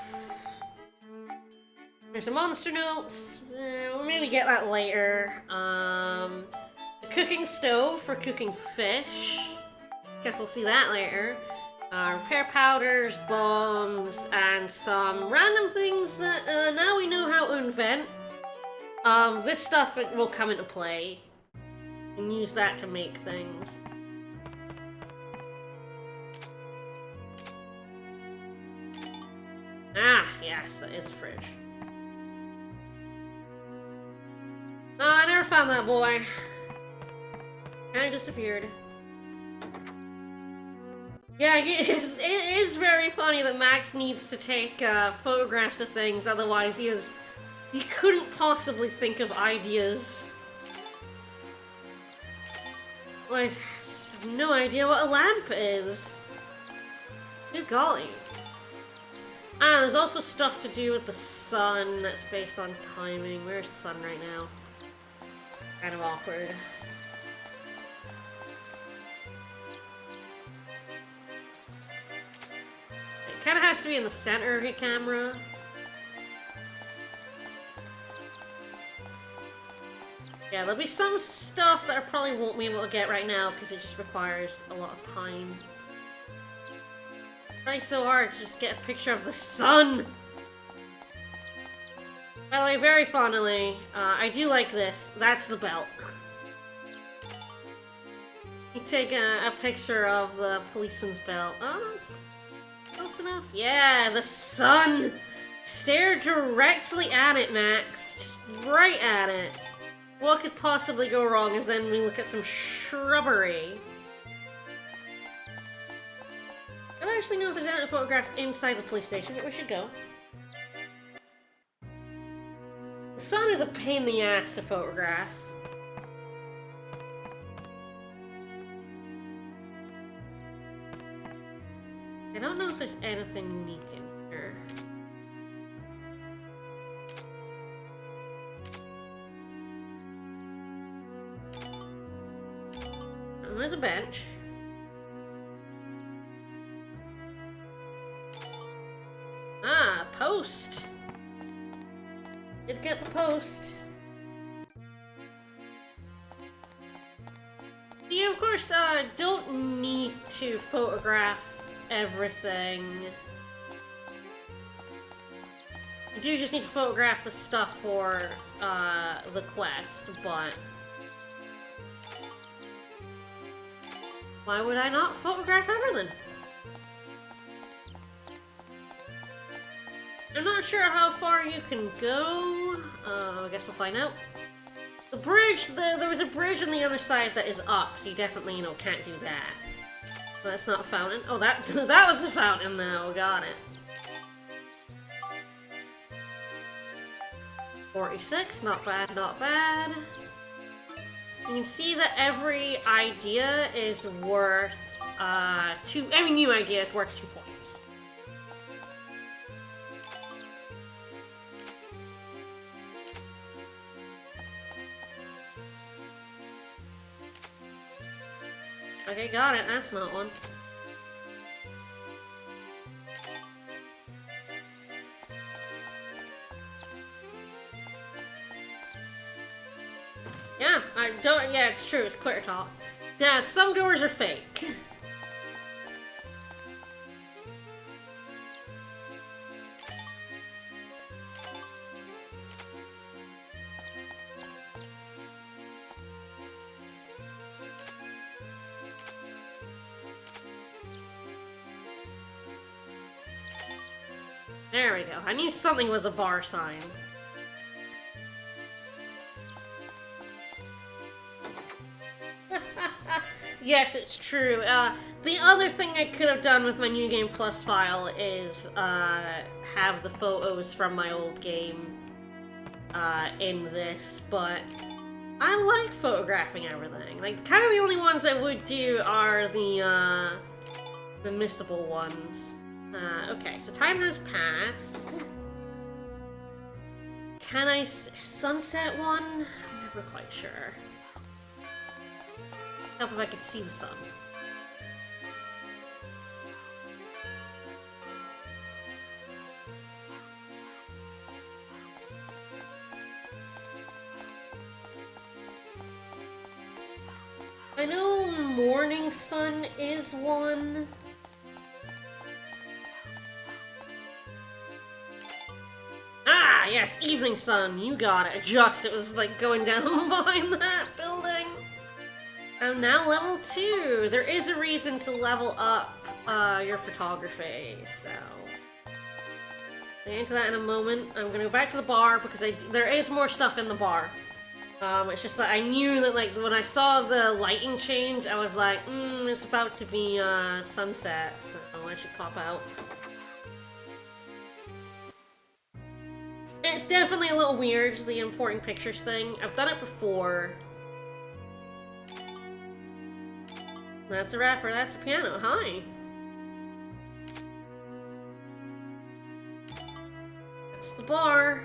There's some monster notes. We'll maybe get that later. The cooking stove for cooking fish. Guess we'll see that later. Repair powders, bombs, and some random things that now we know how to invent. This stuff will come into play. And use that to make things. Ah, yes, that is a fridge. No, I never found that boy. Kinda disappeared. Yeah, it is very funny that Max needs to take photographs of things, otherwise he couldn't possibly think of ideas. Well, I just have no idea what a lamp is. Good golly. Ah, there's also stuff to do with the sun that's based on timing. Where's the sun right now? Kind of awkward. It kind of has to be in the center of your camera. Yeah, there'll be some stuff that I probably won't be able to get right now because it just requires a lot of time. Trying so hard to just get a picture of the sun! By the way, very funnily, I do like this. That's the belt. You take a picture of the policeman's belt. Oh, that's close enough. Yeah, the sun! Stare directly at it, Max. Just right at it. What could possibly go wrong is then we look at some shrubbery. I don't actually know if there's any photograph inside the police station. We should go. The sun is a pain in the ass to photograph. I don't know if there's anything unique in here. And there's a bench. Ah, post. Did get the post. You, of course, don't need to photograph everything. You do just need to photograph the stuff for the quest, but why would I not photograph everything? I'm not sure how far you can go. I guess we'll find out. The bridge, there was a bridge on the other side that is up, so you definitely, can't do that. That's not a fountain. Oh, that was a fountain, though. Got it. 46, not bad, not bad. You can see that every idea is worth, every new idea is worth 2 points. Okay, got it. That's not one. Yeah, yeah, it's true. It's clear talk. Yeah, some doors are fake. There we go. I knew something was a bar sign. Yes, it's true. The other thing I could have done with my New Game Plus file is have the photos from my old game in this, but I like photographing everything. Like, kind of the only ones I would do are the missable ones. Okay, so time has passed. Can I sunset one? I'm never quite sure. Help if I could see the sun. I know Morning Sun is one. Ah, yes, Evening Sun, you got it. Just, it was like going down behind that building. I'm now level 2. There is a reason to level up your photography, so... I'll get into that in a moment. I'm gonna go back to the bar because there is more stuff in the bar. It's just that I knew that, like, when I saw the lighting change, I was like, it's about to be sunset, so I should pop out. It's definitely a little weird, the importing pictures thing. I've done it before. That's the rapper, that's the piano. Hi. That's the bar.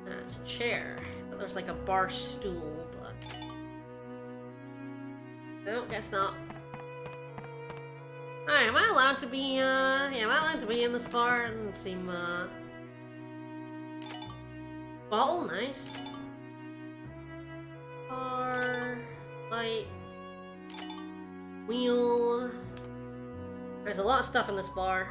That's a chair. I thought there was like a bar stool, but... No, guess not. Alright, am I allowed to be, yeah, am I allowed to be in this bar? It doesn't seem, Bottle, nice. Bar... Light... Wheel... There's a lot of stuff in this bar.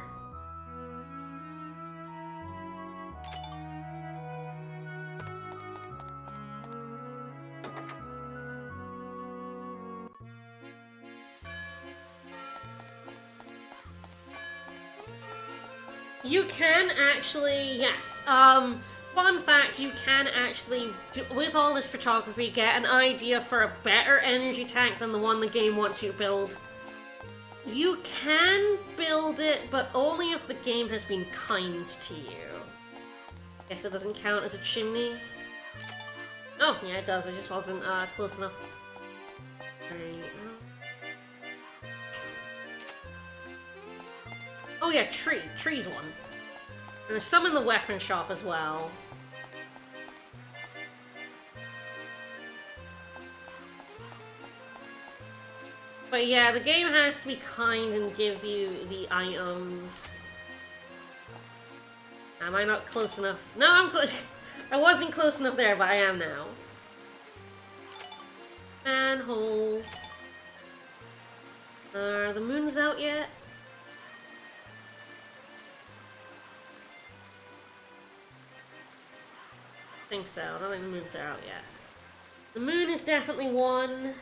You can actually, yes, fun fact, you can actually, with all this photography, get an idea for a better energy tank than the one the game wants you to build. You can build it, but only if the game has been kind to you. Guess it doesn't count as a chimney. Oh, yeah, it does, it just wasn't, close enough. Right. Oh yeah, tree. Tree's one. And there's some in the weapon shop as well. But yeah, the game has to be kind and give you the items. Am I not close enough? No, I'm close. I wasn't close enough there, but I am now. Manhole. Are the moons out yet? I think so. I don't think the moons are out yet. The moon is definitely one.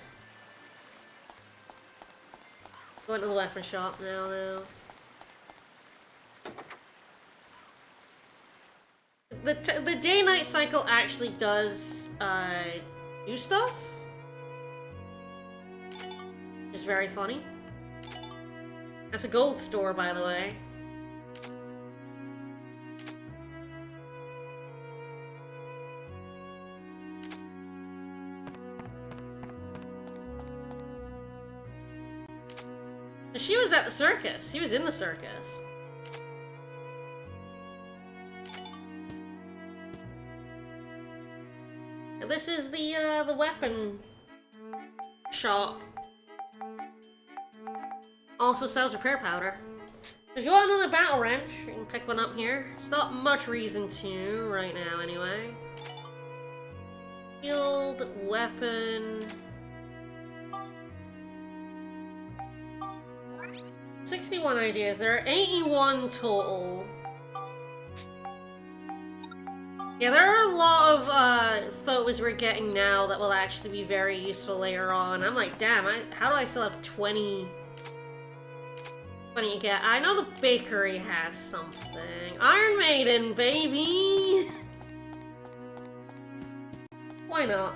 Going to the weapon shop now, though. The day-night cycle actually does, do stuff. Which is very funny. That's a gold store, by the way. She was at the circus. She was in the circus. This is the weapon shop. Also sells repair powder. If you want another battle wrench, you can pick one up here. It's not much reason to right now, anyway. Shield, weapon. 61 ideas. There are 81 total. Yeah, there are a lot of photos we're getting now that will actually be very useful later on. I'm like, damn, how do I still have 20 to get? I know the bakery has something. Iron Maiden, baby! Why not?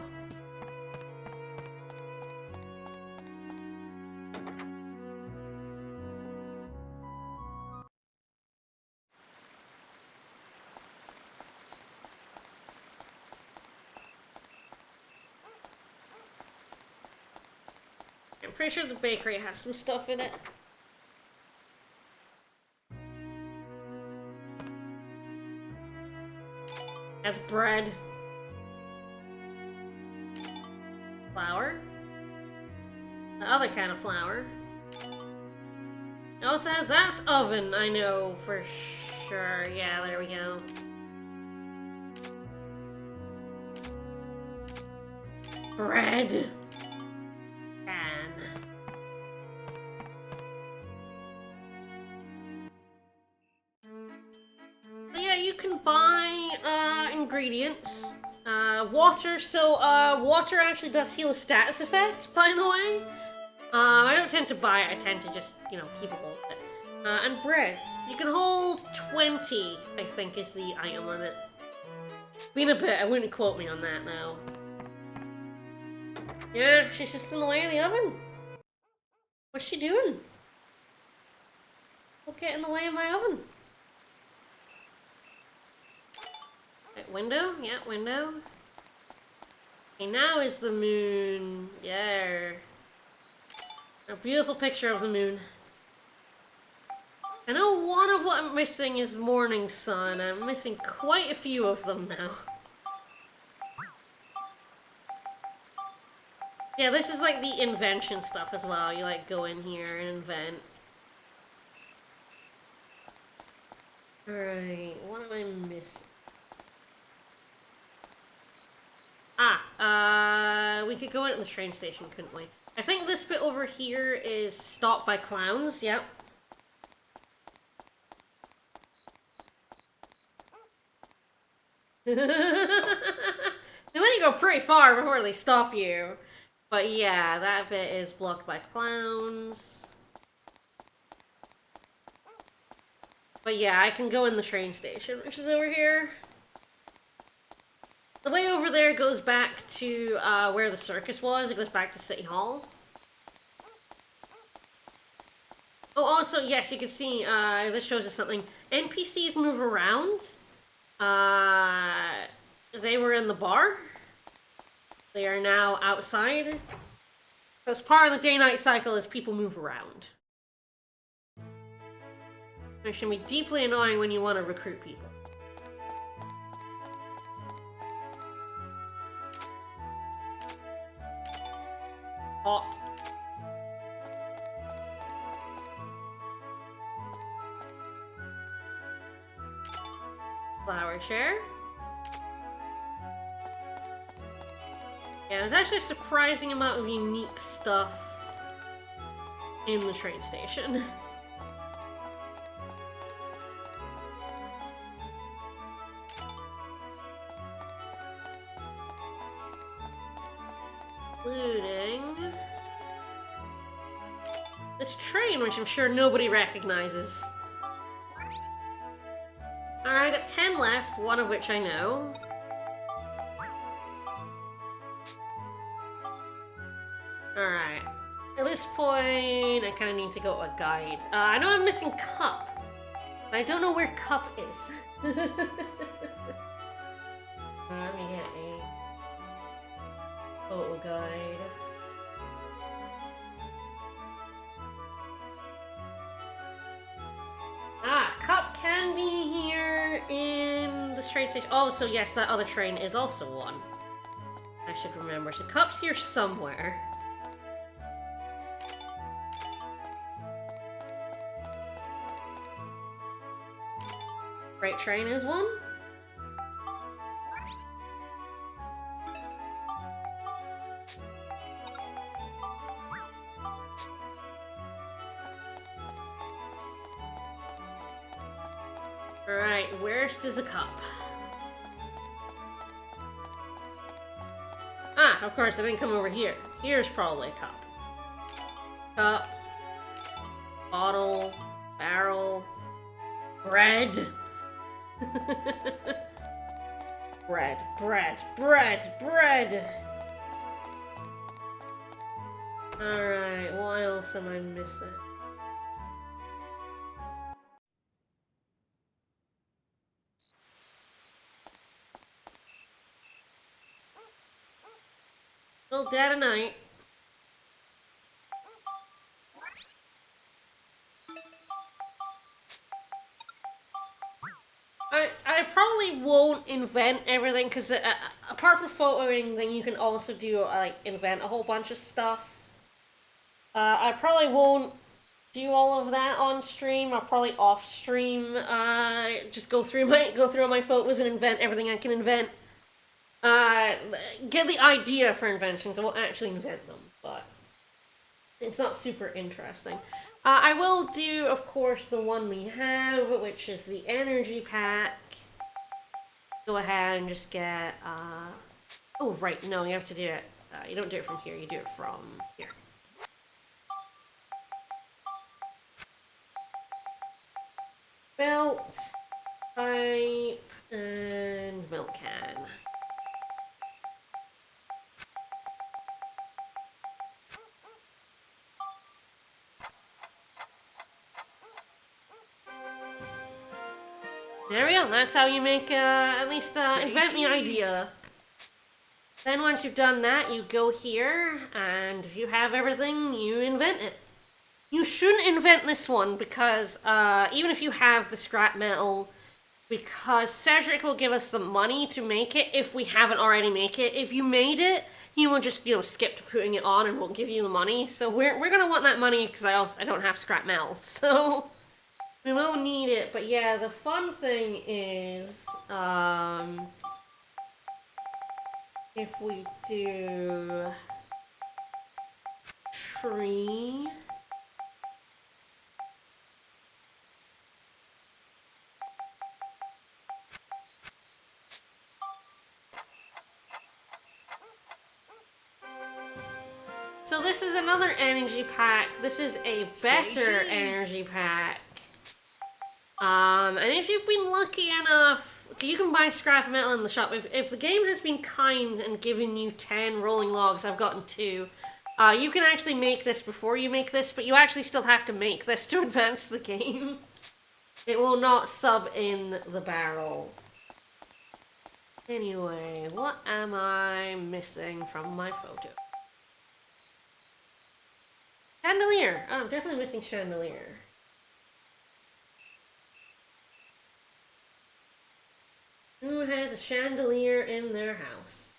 I'm pretty sure the bakery has some stuff in it. Has bread. Flour. The other kind of flour. It also has that's oven, I know for sure. Yeah, there we go. Bread. Can. So yeah, you can buy ingredients. Water, so water actually does heal a status effect, by the way. I don't tend to buy it, I tend to just, you know, keep a hold of it. And bread. You can hold 20, I think, is the item limit. Been a bit, I wouldn't quote me on that, though. Yeah, she's just in the way of the oven. What's she doing? Don't get in the way of my oven. Right, window? Yeah, window. Okay, now is the moon. Yeah. A beautiful picture of the moon. I know one of what I'm missing is morning sun. I'm missing quite a few of them now. Yeah, this is like the invention stuff as well. You like go in here and invent. Alright, what am I missing? We could go into the train station, couldn't we? I think this bit over here is stopped by clowns, yep. They let you go pretty far before they stop you. But yeah, that bit is blocked by clowns. But yeah, I can go in the train station, which is over here. The way over there goes back to where the circus was. It goes back to City Hall. Oh, also, yes, you can see, this shows us something. NPCs move around. They were in the bar. They are now outside. Because part of the day-night cycle is people move around. Which can be deeply annoying when you want to recruit people. Hot. Flower chair. Yeah, there's actually a surprising amount of unique stuff in the train station. Including this train, which I'm sure nobody recognizes. Alright, got 10 left, one of which I know. Alright. At this point, I kind of need to go to a guide. I know I'm missing Cup, but I don't know where Cup is. Let me get a photo guide. Cup can be here in the train station. Oh, so yes, that other train is also one. I should remember. So Cup's here somewhere. Freight train is one. Alright, where's the Cup? Of course, I didn't come over here. Here's probably a Cup. Cup. Bottle. Barrel. Bread. Bread, bread, bread, bread! Alright, what else am I missing? Still dead at night. I probably won't invent everything, because apart from photoing, then you can also do, like, invent a whole bunch of stuff. I probably won't do all of that on stream. I'll probably off stream, just go through all my photos and invent everything I can invent. get the idea for inventions. I won't actually invent them, but it's not super interesting. I will do, of course, the one we have, which is the energy pack. Go ahead and just get, oh, right, no, you have to do it. You don't do it from here, you do it from here. Belt, pipe, and milk can. There we go. That's how you make, at least, invent the idea. Then once you've done that, you go here, and if you have everything, you invent it. You shouldn't invent this one, because, even if you have the scrap metal, because Cedric will give us the money to make it if we haven't already made it. If you made it, he will just, skip to putting it on and won't give you the money. So we're gonna want that money, because I don't have scrap metal, so... We will need it, but yeah, the fun thing is, if we do tree, so this is another energy pack. This is a better energy pack. And if you've been lucky enough, you can buy scrap metal in the shop. If the game has been kind and given you 10 rolling logs, I've gotten 2, you can actually make this before you make this, but you actually still have to make this to advance the game. It will not sub in the barrel. Anyway, what am I missing from my photo? Chandelier! Oh, I'm definitely missing chandelier. Who has a chandelier in their house?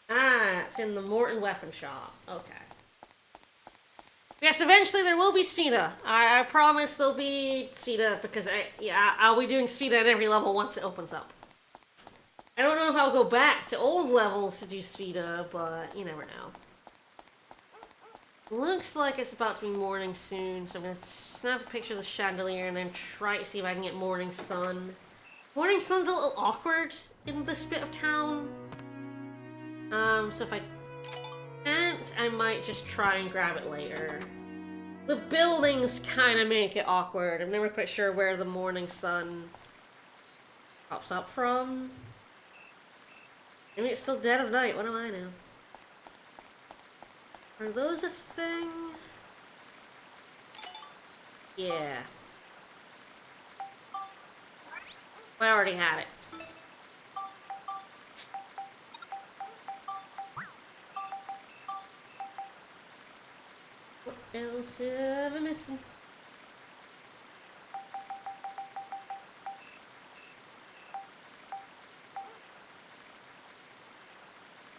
Ah, it's in the Morton Weapon Shop. Okay. Yes, eventually there will be Sfida. I promise there'll be Sfida, because I'll be doing Sfida at every level once it opens up. I don't know if I'll go back to old levels to do Sfida, but you never know. Looks like it's about to be morning soon, so I'm gonna snap a picture of the chandelier and then try to see if I can get morning sun. Morning sun's a little awkward in this bit of town. So if I can't, I might just try and grab it later. The buildings kind of make it awkward. I'm never quite sure where the morning sun pops up from. Maybe it's still dead of night, what do I know? Are those a thing? Yeah. I already had it. What else am I missing?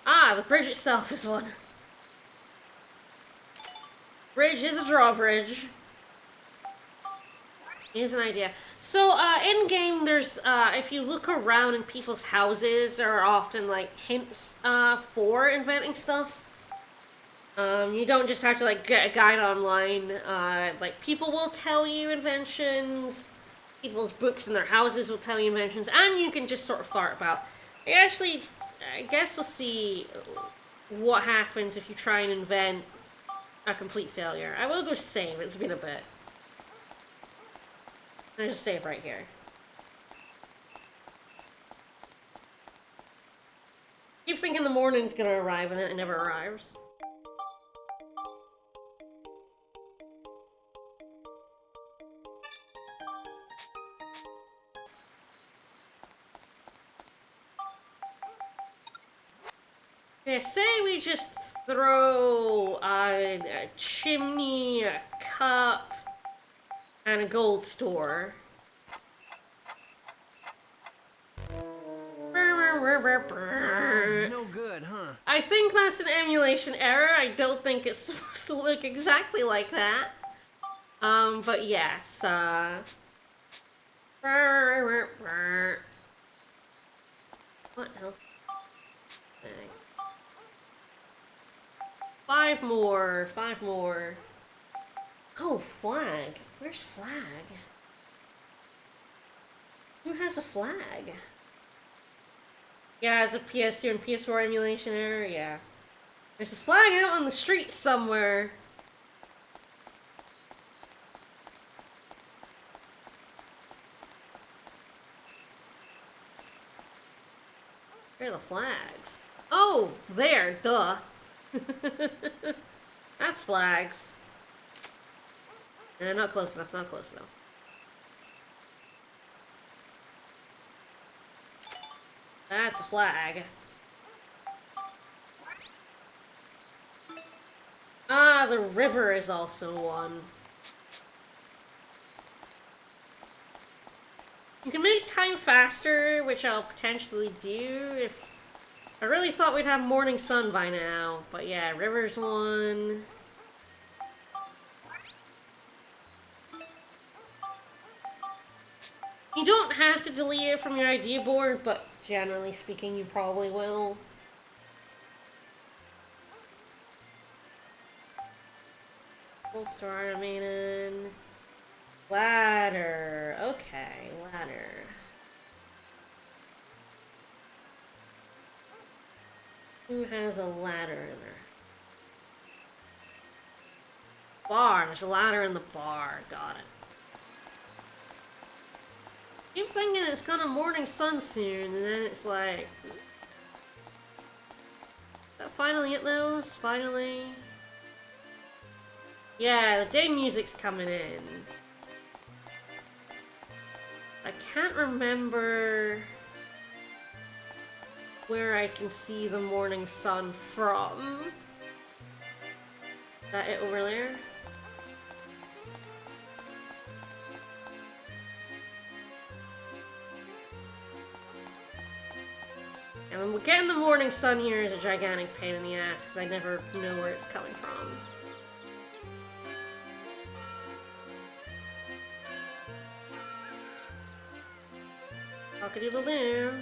Ah, the bridge itself is one. Bridge is a drawbridge. Here's an idea. So, in-game, there's, if you look around in people's houses, there are often, like, hints, for inventing stuff. You don't just have to, like, get a guide online. Like, people will tell you inventions, people's books in their houses will tell you inventions, and you can just sort of fart about. I guess we'll see what happens if you try and invent a complete failure. I will go save, it's been a bit. I'll just save right here. Keep thinking the morning's gonna arrive and then it never arrives. Okay, say we just throw a chimney, a cup, and a gold store. No good, huh? I think that's an emulation error. I don't think it's supposed to look exactly like that. But yes, What else? Dang. 5 more. 5 more. Oh, flag. Where's flag? Who has a flag? Yeah, it's a PS2 and PS4 emulation error, yeah. There's a flag out on the street somewhere. Where are the flags? Oh, there, duh. That's flags. Not close enough, not close enough. That's a flag. Ah, the river is also one. You can make time faster, which I'll potentially do if... I really thought we'd have morning sun by now, but yeah, river's one. You don't have to delete it from your idea board, but generally speaking, you probably will. Gold star remaining. Ladder. Okay, ladder. Who has a ladder in there? Bar. There's a ladder in the bar. Got it. Keep thinking it's gonna morning sun soon, and then it's like... Is that finally it though? Finally? Yeah, the day music's coming in. I can't remember where I can see the morning sun from. Is that it over there? And getting the morning sun here is a gigantic pain in the ass because I never know where it's coming from. Cock-a-doodle-doo.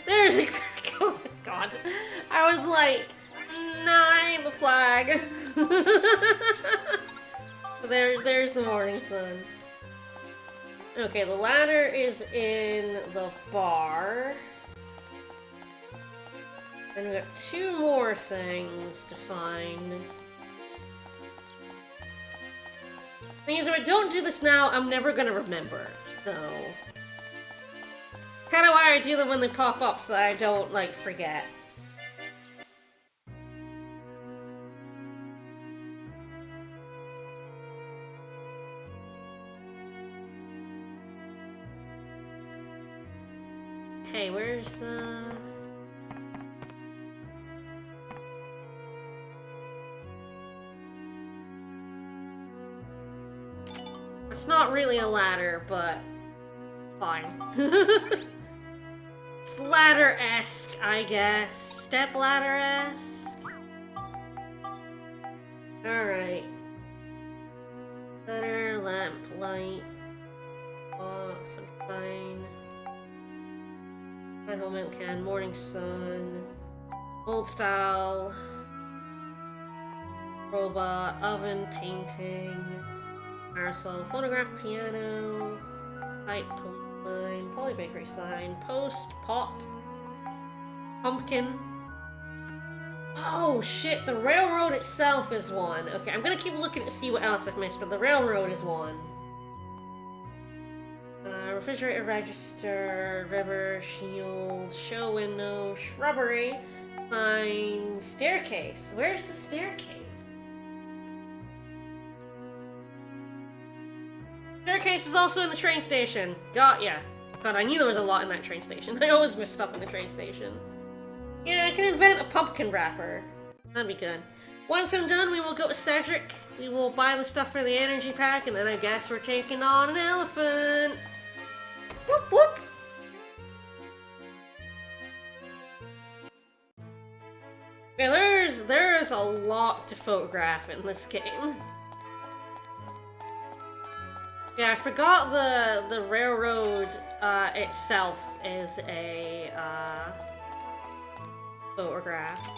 There's exactly. Oh my god. I was like, nine, the flag. There's the morning sun. Okay, the ladder is in the bar. Then we got 2 more things to find. Thing is, if I don't do this now, I'm never gonna remember, so... Kinda why I do them when they pop up, so that I don't, like, forget. Hey, where's the... It's not really a ladder, but... fine. It's ladder-esque, I guess. Step ladder-esque? Alright. Ladder, lamp, light. Oh, sunshine. Final milk can, morning sun. Old style. Robot, oven, painting. Parasol, phonograph, piano. Pipe, sign, poly bakery sign, post, pot, pumpkin. Oh shit, the railroad itself is one. Okay, I'm gonna keep looking to see what else I've missed, but the railroad is one. Refrigerator, register, river, shield, show window, shrubbery, sign, staircase. Where's the staircase? Staircase is also in the train station. Got ya. God, I knew there was a lot in that train station. I always miss stuff in the train station. Yeah, I can invent a pumpkin wrapper. That'd be good. Once I'm done, we will go to Cedric. We will buy the stuff for the energy pack, and then I guess we're taking on an elephant. Whoop whoop. Yeah, there's is a lot to photograph in this game. Yeah, I forgot the railroad itself is a photograph.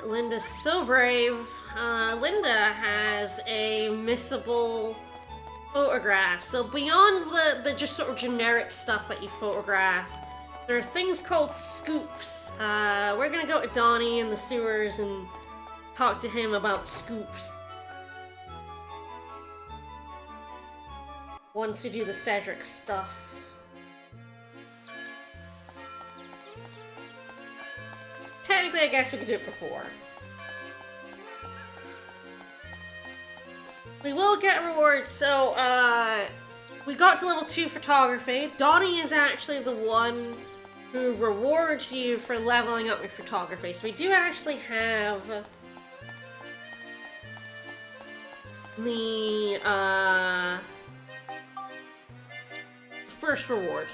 Linda's so brave. Linda has a missable photograph. So beyond the just sort of generic stuff that you photograph, there are things called scoops. We're gonna go to Donnie in the sewers and talk to him about scoops. Once we do the Cedric stuff. Technically, I guess we could do it before. We will get a reward, so, we got to level 2 photography. Donnie is actually the one who rewards you for leveling up your photography. So we do actually have the, first reward.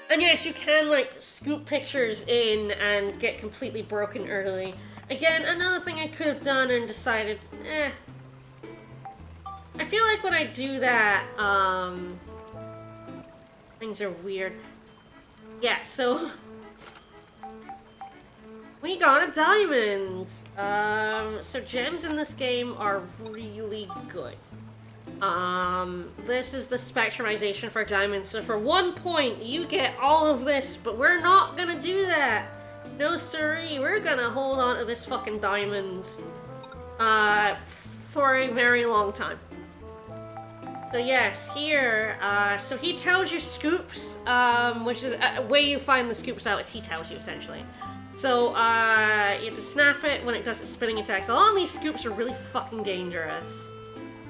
And yes, you can, like, scoop pictures in and get completely broken early. Again, another thing I could have done and decided, I feel like when I do that, things are weird. Yeah, so we got a diamond! So gems in this game are really good. This is the spectrumization for diamonds, so for 1 point, you get all of this, but we're not gonna do that! No siree, we're gonna hold on to this fucking diamond, for a very long time. So yes, here, so he tells you scoops, which is a way you find the scoops out is he tells you, essentially. So, you have to snap it when it does its spinning attacks. A lot of these scoops are really fucking dangerous.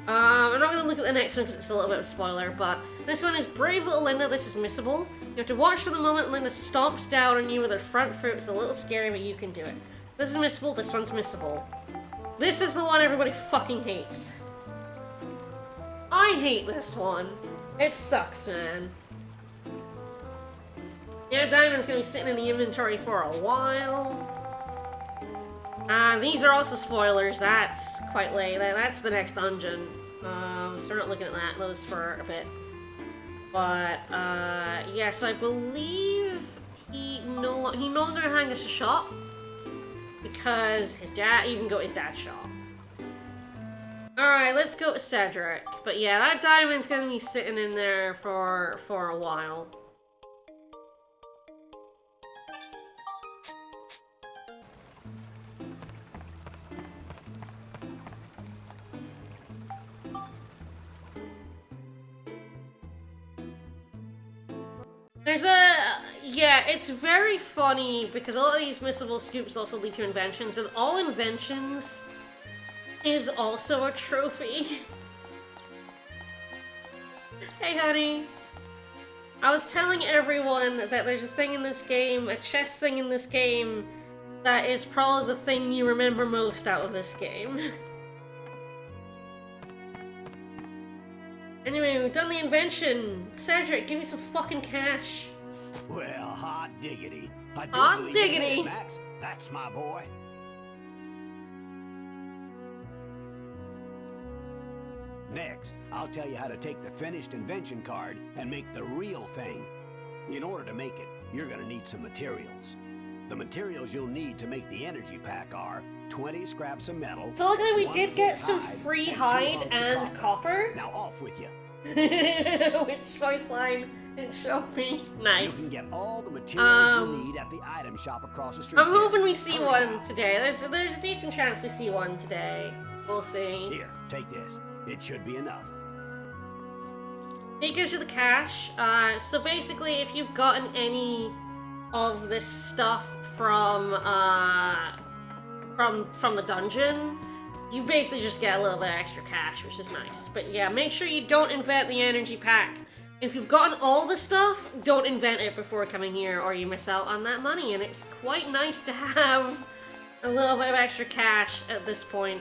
I'm not gonna look at the next one because it's a little bit of a spoiler, but this one is Brave Little Linda. This is missable. You have to watch for the moment Linda stomps down on you with her front foot. It's a little scary, but you can do it. This is missable, this one's missable. This is the one everybody fucking hates. I hate this one. It sucks, man. Yeah, Diamond's gonna be sitting in the inventory for a while. These are also spoilers. That's quite late. That's the next dungeon. So we're not looking at those for a bit. But, yeah, so I believe he no longer hangs a shop. Because his dad, you can go to his dad's shop. Alright, let's go to Cedric. But yeah, that diamond's gonna be sitting in there for a while. There's yeah, it's very funny because a lot of these missable scoops also lead to inventions, and all inventions is also a trophy. Hey, honey. I was telling everyone that there's a thing in this game, a chess thing in this game, that is probably the thing you remember most out of this game. Anyway, we've done the invention. Cedric, give me some fucking cash. Well, hot diggity. I do Hot believe you did diggity. it, Max. That's my boy. Next, I'll tell you how to take the finished invention card and make the real thing. In order to make it, you're gonna need some materials. The materials you'll need to make the energy pack are 20 scraps of metal. So luckily we 1 did get foot some hide, free and 2 hide hunks of and copper. Now off with you. Which voice line it showed me? You Nice. can get all the materials you need at the item shop across the street. I'm there. hoping we see Hurry one up. today. There's a decent chance we see one today. We'll see. Here, take this. It should be enough. He gives you the cash. So basically, if you've gotten any of this stuff from the dungeon, you basically just get a little bit extra cash, which is nice. But yeah, make sure you don't invent the energy pack. If you've gotten all the stuff, don't invent it before coming here, or you miss out on that money. And it's quite nice to have a little bit of extra cash at this point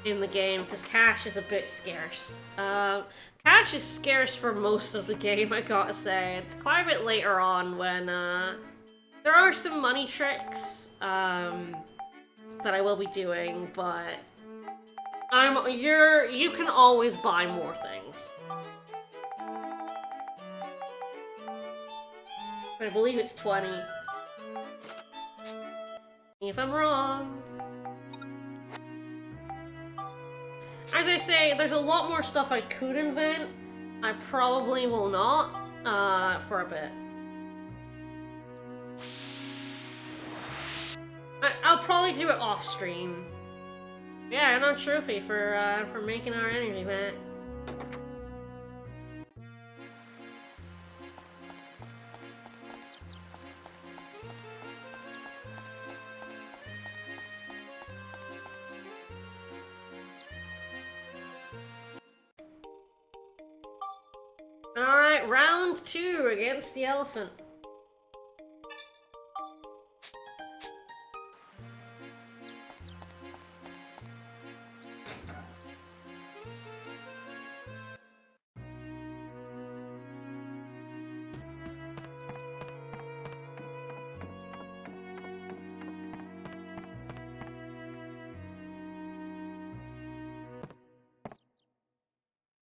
in the game, because cash is a bit scarce. Cash is scarce for most of the game, I gotta say. It's quite a bit later on when, there are some money tricks, that I will be doing, but you can always buy more things. I believe it's 20. If I'm wrong. As I say, there's a lot more stuff I could invent. I probably will not, for a bit. I'll probably do it off stream. Yeah, another trophy for making our energy back. Alright, round 2 against the elephant.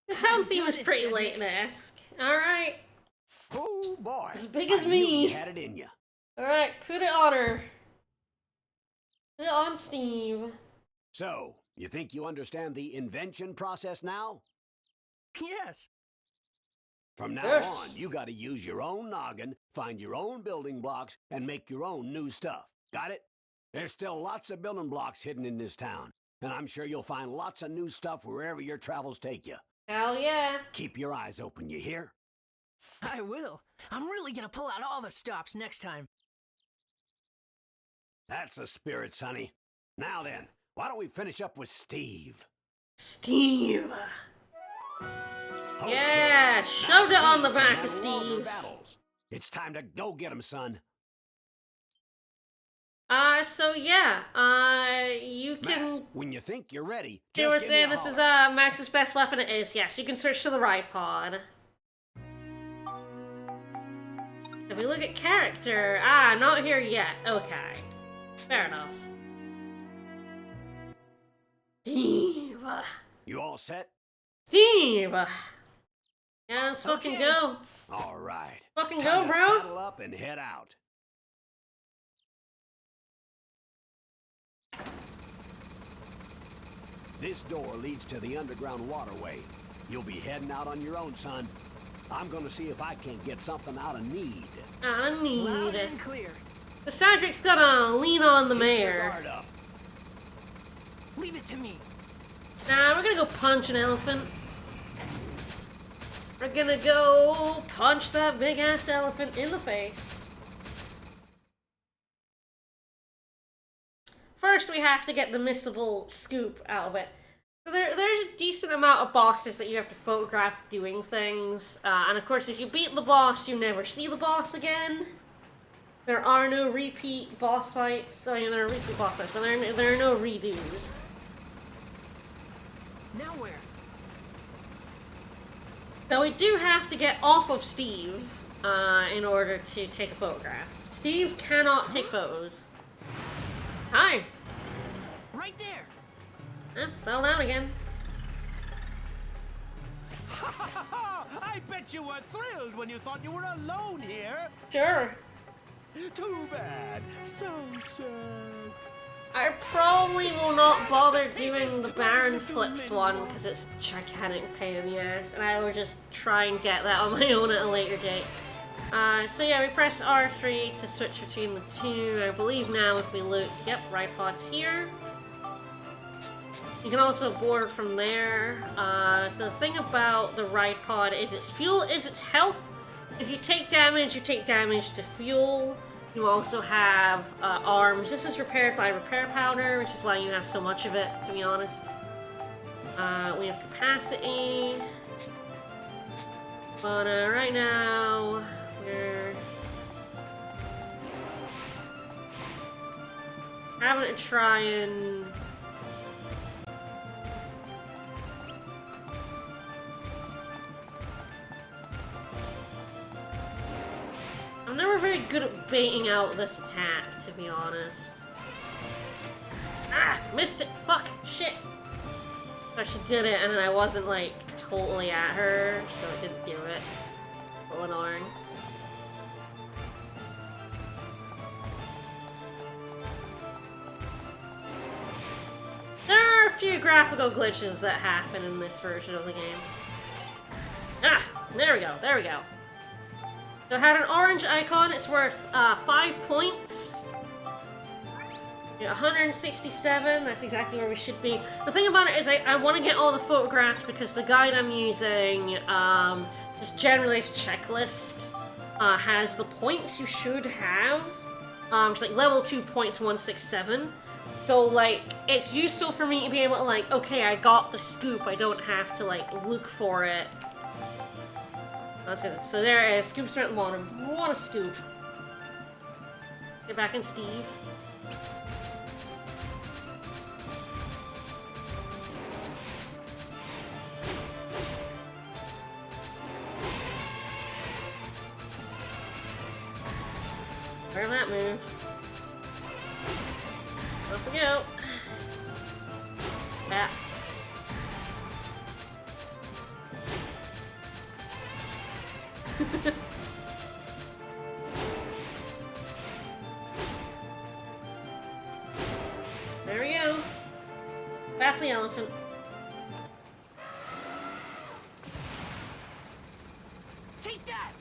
The town theme is pretty Layton-esque. Alright. Oh boy. As big as me. You had it in you. Alright, put it on her. Put it on Steve. So, you think you understand the invention process now? Yes. From now Yes. on, you gotta use your own noggin, find your own building blocks, and make your own new stuff. Got it? There's still lots of building blocks hidden in this town, and I'm sure you'll find lots of new stuff wherever your travels take you. Hell yeah. Keep your eyes open, you hear? I will. I'm really gonna pull out all the stops next time. That's the spirit, sonny. Now then, why don't we finish up with Steve? Steve. Okay, Yeah, now shoved it on the Steve back can of handle all your Steve. battles. It's time to go get him, son. So yeah, you can... Max, when you think you're ready, You were just give me saying a this is holler. Max's best weapon. It is, yes. You can switch to the ride pod. If we look at character, not here yet. Okay, fair enough. Steve. You all set? Steve. Yeah, let's fucking Okay. go. All right. Fucking Time go, to bro. saddle up and head out. This door leads to the underground waterway. You'll be heading out on your own, son. I'm gonna see if I can't get something out of need. I Loud need it. and clear. The Cedric's gonna lean on the Keep your mayor. guard up. Leave it to me. Nah, we're gonna go punch an elephant. We're gonna go punch that big ass elephant in the face. First, we have to get the missable scoop out of it. So there's a decent amount of bosses that you have to photograph doing things. And of course, if you beat the boss, you never see the boss again. There are no repeat boss fights. I mean, there are repeat boss fights, but there are no redos. Now where? So we do have to get off of Steve in order to take a photograph. Steve cannot take photos. Hi. Right there. Fell down again. I bet you were thrilled when you thought you were alone here. Sure. Too bad. So sad. I probably will not bother doing the Baron Flips one because it's a gigantic pain in the ass, and I will just try and get that on my own at a later date. So yeah, we press R3 to switch between the two. I believe now if we look, yep, ride pod's here. You can also board from there. So the thing about the ride pod is its fuel is its health. If you take damage, you take damage to fuel. You also have arms. This is repaired by repair powder, which is why you have so much of it, to be honest. We have capacity. But right now, we're having to try and... I'm never very good at baiting out this attack, to be honest. Ah! Missed it! Fuck! Shit! So she did it, and then I wasn't, like, totally at her, so it didn't do it. So annoying. There are a few graphical glitches that happen in this version of the game. Ah! There we go, there we go. So I had an orange icon, it's worth 5 points. Yeah, 167, that's exactly where we should be. The thing about it is I want to get all the photographs because the guide I'm using, just generally as a checklist, has the points you should have. It's like level 2 points 167. So, like, it's useful for me to be able to, like, okay, I got the scoop, I don't have to, like, look for it. That's it. So there it is. Scoops are at the bottom. What a scoop. Let's get back in Steve. Learn that move. Off we go. Back. There we go. Bap the elephant. Take that!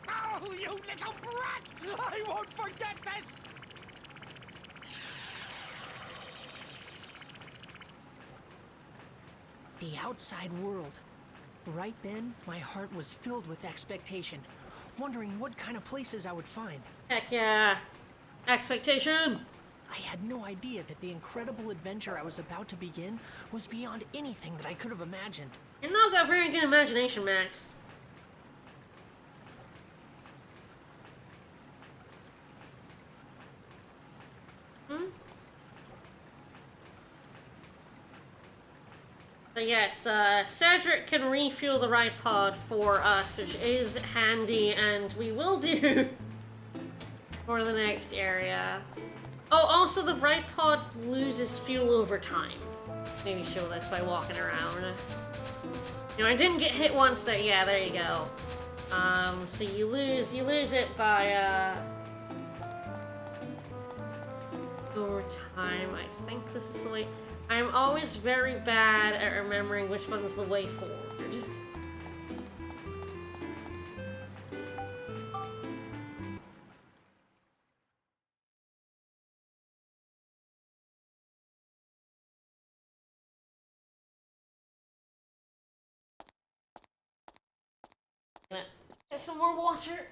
Oh, you little brat! I won't forget this! The outside world. Right then, my heart was filled with expectation, wondering what kind of places I would find. Heck yeah. Expectation. I had no idea that the incredible adventure I was about to begin was beyond anything that I could have imagined. You're not got very good imagination, Max. But yes, Cedric can refuel the ride pod for us, which is handy, and we will do for the next area. Oh, also the ride pod loses fuel over time. Maybe show this by walking around. You know, I didn't get hit once there. Yeah, there you go. So you lose it by, over time. I think this is the way. I'm always very bad at remembering which one's the way forward. Get some more water.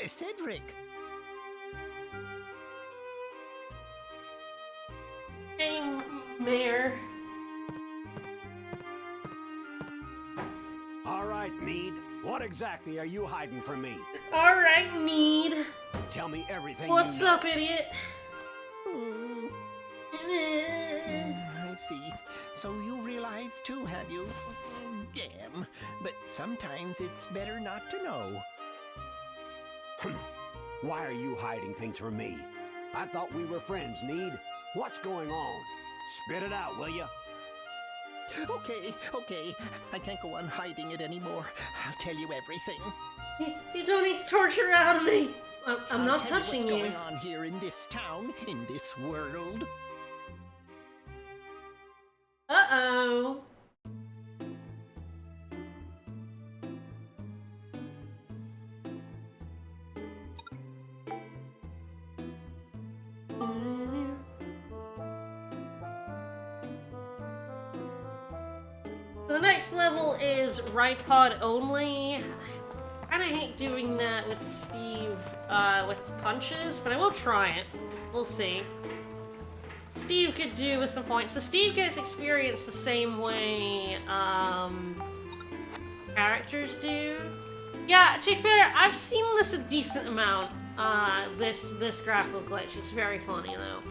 Cedric! Hey, Mayor. All right, Mead. What exactly are you hiding from me? Alright, Need. Tell me everything What's you know. up, idiot? I see. So you realize too, have you? Damn. But sometimes it's better not to know. Why are you hiding things from me? I thought we were friends, Need. What's going on? Spit it out, will you? Okay. I can't go on hiding it anymore. I'll tell you everything. You don't need to torture out of me. I'm not I'll tell touching you. you. What's going on here in this town, in this world? Uh-oh. The next level is ride pod only. I kinda hate doing that with Steve, with punches, but I will try it. We'll see. Steve could do with some points. So Steve gets experience the same way, characters do. Yeah, to be fair, I've seen this a decent amount. This graphical glitch. It's very funny though.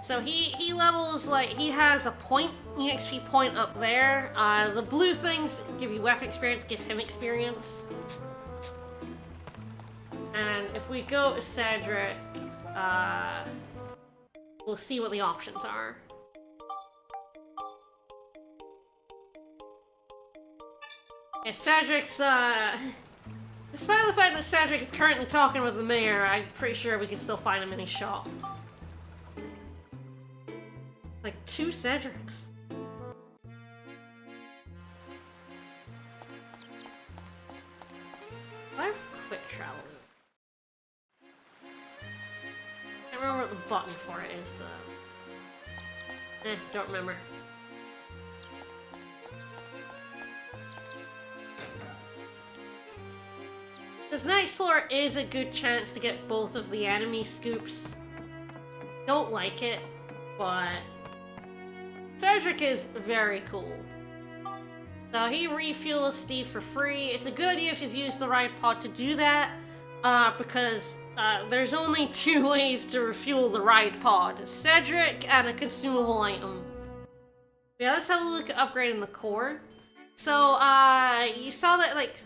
So he levels, like, he has a point, EXP point up there. The blue things give you weapon experience, give him experience. And if we go to Cedric, we'll see what the options are. Yeah, Cedric's, despite the fact that Cedric is currently talking with the mayor, I'm pretty sure we can still find him in his shop. Like 2 Cedrics. I have quick travel. I can't remember what the button for it is though. Don't remember. This Night Explorer is a good chance to get both of the enemy scoops. Don't like it, but Cedric is very cool. So he refuels Steve for free. It's a good idea if you've used the ride pod to do that, because there's only 2 ways to refuel the ride pod. Cedric and a consumable item. Yeah, let's have a look at upgrading the core. So, you saw that, like,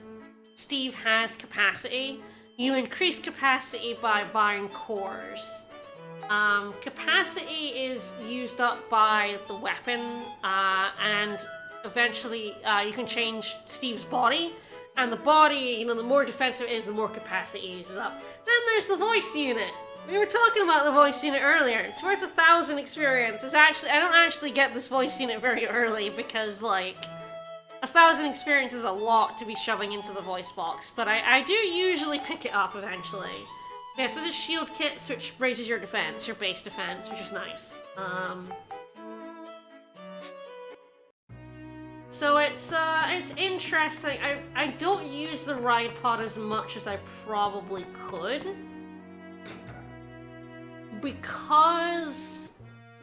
Steve has capacity. You increase capacity by buying cores. Capacity is used up by the weapon, and eventually you can change Steve's body. And the body, you know, the more defensive it is, the more capacity it uses up. Then there's the voice unit. We were talking about the voice unit earlier. It's worth 1,000 experience. It's actually, I don't actually get this voice unit very early because, like, 1,000 experience is a lot to be shoving into the voice box, but I do usually pick it up eventually. Yeah, so this is shield kit, which raises your defense, your base defense, which is nice. So it's interesting. I don't use the ride pod as much as I probably could, because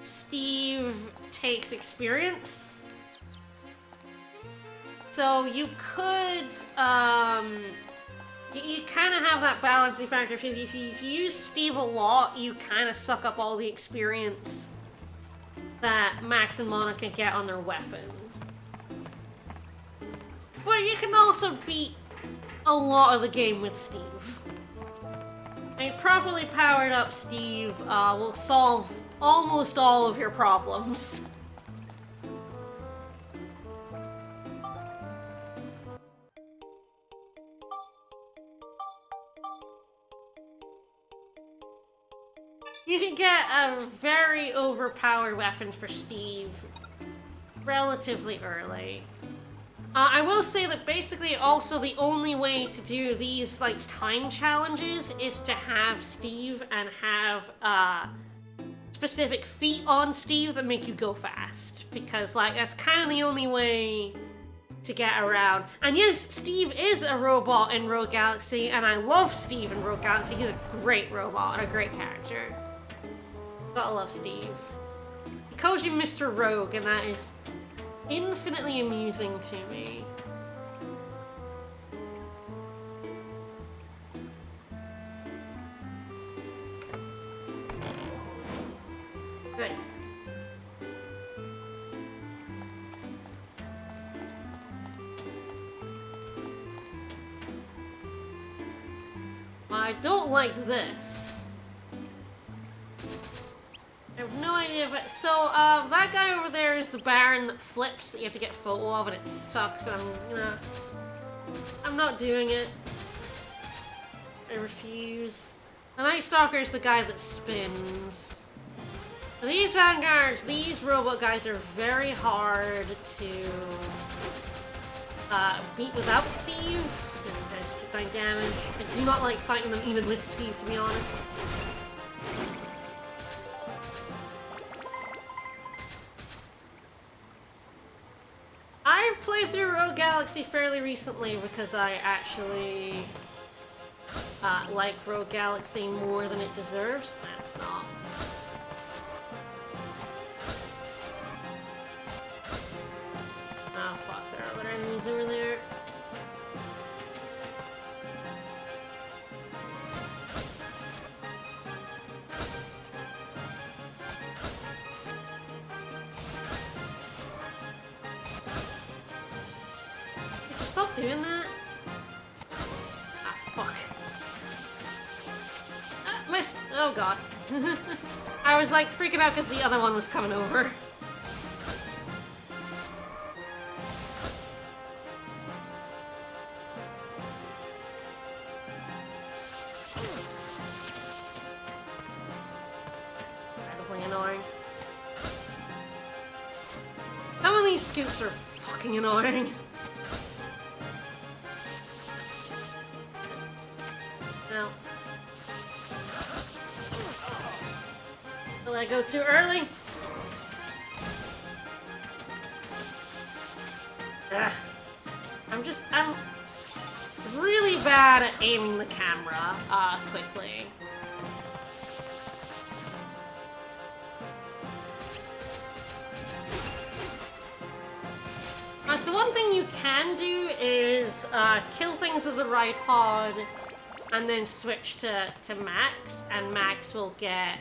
Steve takes experience. So you could, you kind of have that balancing factor. If you use Steve a lot, you kind of suck up all the experience that Max and Monica get on their weapons. But you can also beat a lot of the game with Steve. A properly powered up Steve will solve almost all of your problems. You can get a very overpowered weapon for Steve relatively early. I will say that basically also the only way to do these, like, time challenges is to have Steve and have specific feat on Steve that make you go fast. Because, like, that's kind of the only way to get around. And yes, Steve is a robot in Rogue Galaxy, and I love Steve in Rogue Galaxy. He's a great robot and a great character. Gotta love Steve. He calls you Mr. Rogue, and that is infinitely amusing to me. Nice. I don't like this. I have no idea, but so, that guy over there is the Baron that flips that you have to get a photo of, and it sucks, and I'm not doing it. I refuse. The Night Stalker is the guy that spins. So these vanguards, these robot guys are very hard to beat without Steve. And I just take 9 damage. I do not like fighting them even with Steve, to be honest. I've played through Rogue Galaxy fairly recently because I actually like Rogue Galaxy more than it deserves. That's not. Oh fuck, there are other enemies. doing that? Ah, fuck. Missed! Oh god. I was like freaking out because the other one was coming over. Incredibly annoying. Some of these scoops are fucking annoying. No. Will I go too early? Ugh. I'm really bad at aiming the camera, quickly. So one thing you can do is, kill things with the right pod, and then switch to Max, and Max will get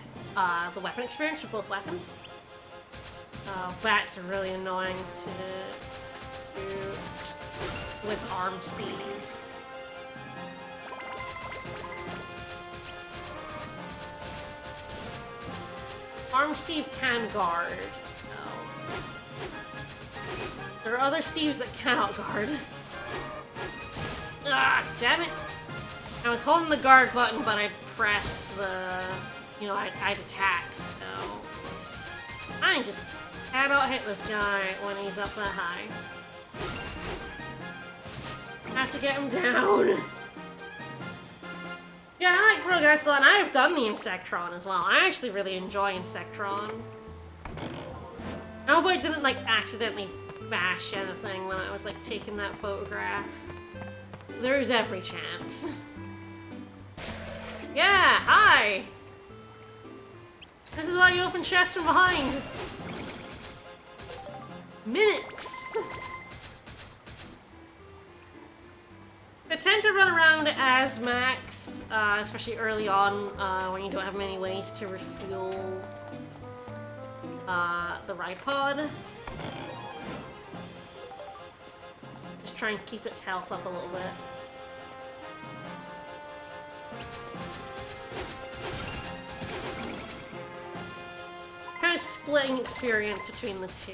the weapon experience for both weapons. Bats are really annoying to do with Armed Steve. Armed Steve can guard, so... There are other Steves that cannot guard. Ah, damn it! I was holding the guard button, but I pressed the... You know, I'd attacked, so... I just cannot hit this guy when he's up that high. I have to get him down. Yeah, I like Rogue a lot, and I've done the Insectron as well. I actually really enjoy Insectron. I hope I didn't, like, accidentally bash anything when I was, like, taking that photograph. There's every chance. Yeah, hi! This is why you open chests from behind. Minix! I tend to run around as Max, especially early on, when you don't have many ways to refuel the ride pod. Just try and keep its health up a little bit. Kind of splitting experience between the two.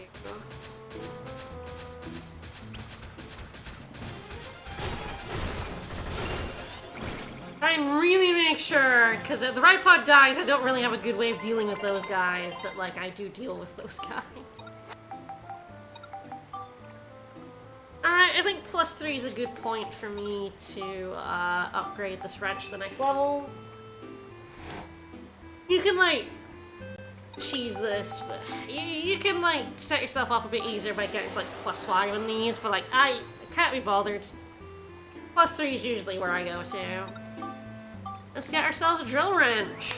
Try and really make sure, because if the right pod dies, I don't really have a good way of dealing with those guys that, like, I do deal with those guys. Alright, I think +3 is a good point for me to upgrade this wrench to the next level. You can, like, cheese this, but you can, like, set yourself up a bit easier by getting to, like, +5 on these, but, like, I can't be bothered. +3 is usually where I go to. Let's get ourselves a drill wrench.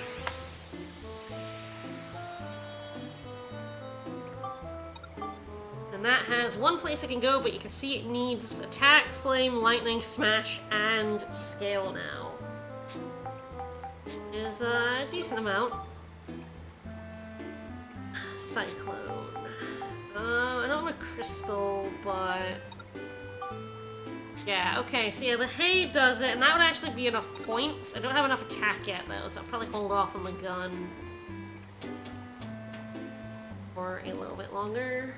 And that has one place I can go, but you can see it needs attack, flame, lightning, smash, and scale now. Is a decent amount. Cyclone. I don't have a crystal, but... Yeah, okay, so yeah, the hay does it, and that would actually be enough points. I don't have enough attack yet, though, so I'll probably hold off on the gun for a little bit longer.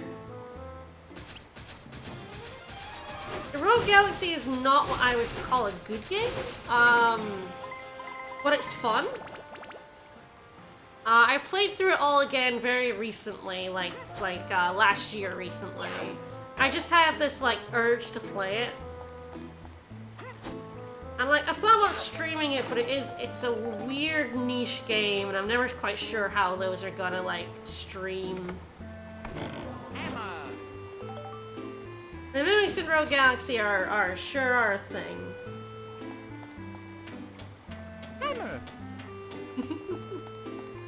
The Rogue Galaxy is not what I would call a good game, but it's fun. I played through it all again very recently, like last year recently. I just had this, like, urge to play it. And, like, I've thought about streaming it, but it's a weird niche game, and I'm never quite sure how those are gonna, like, stream. The mimics in Rogue Galaxy are sure a thing. Hammer!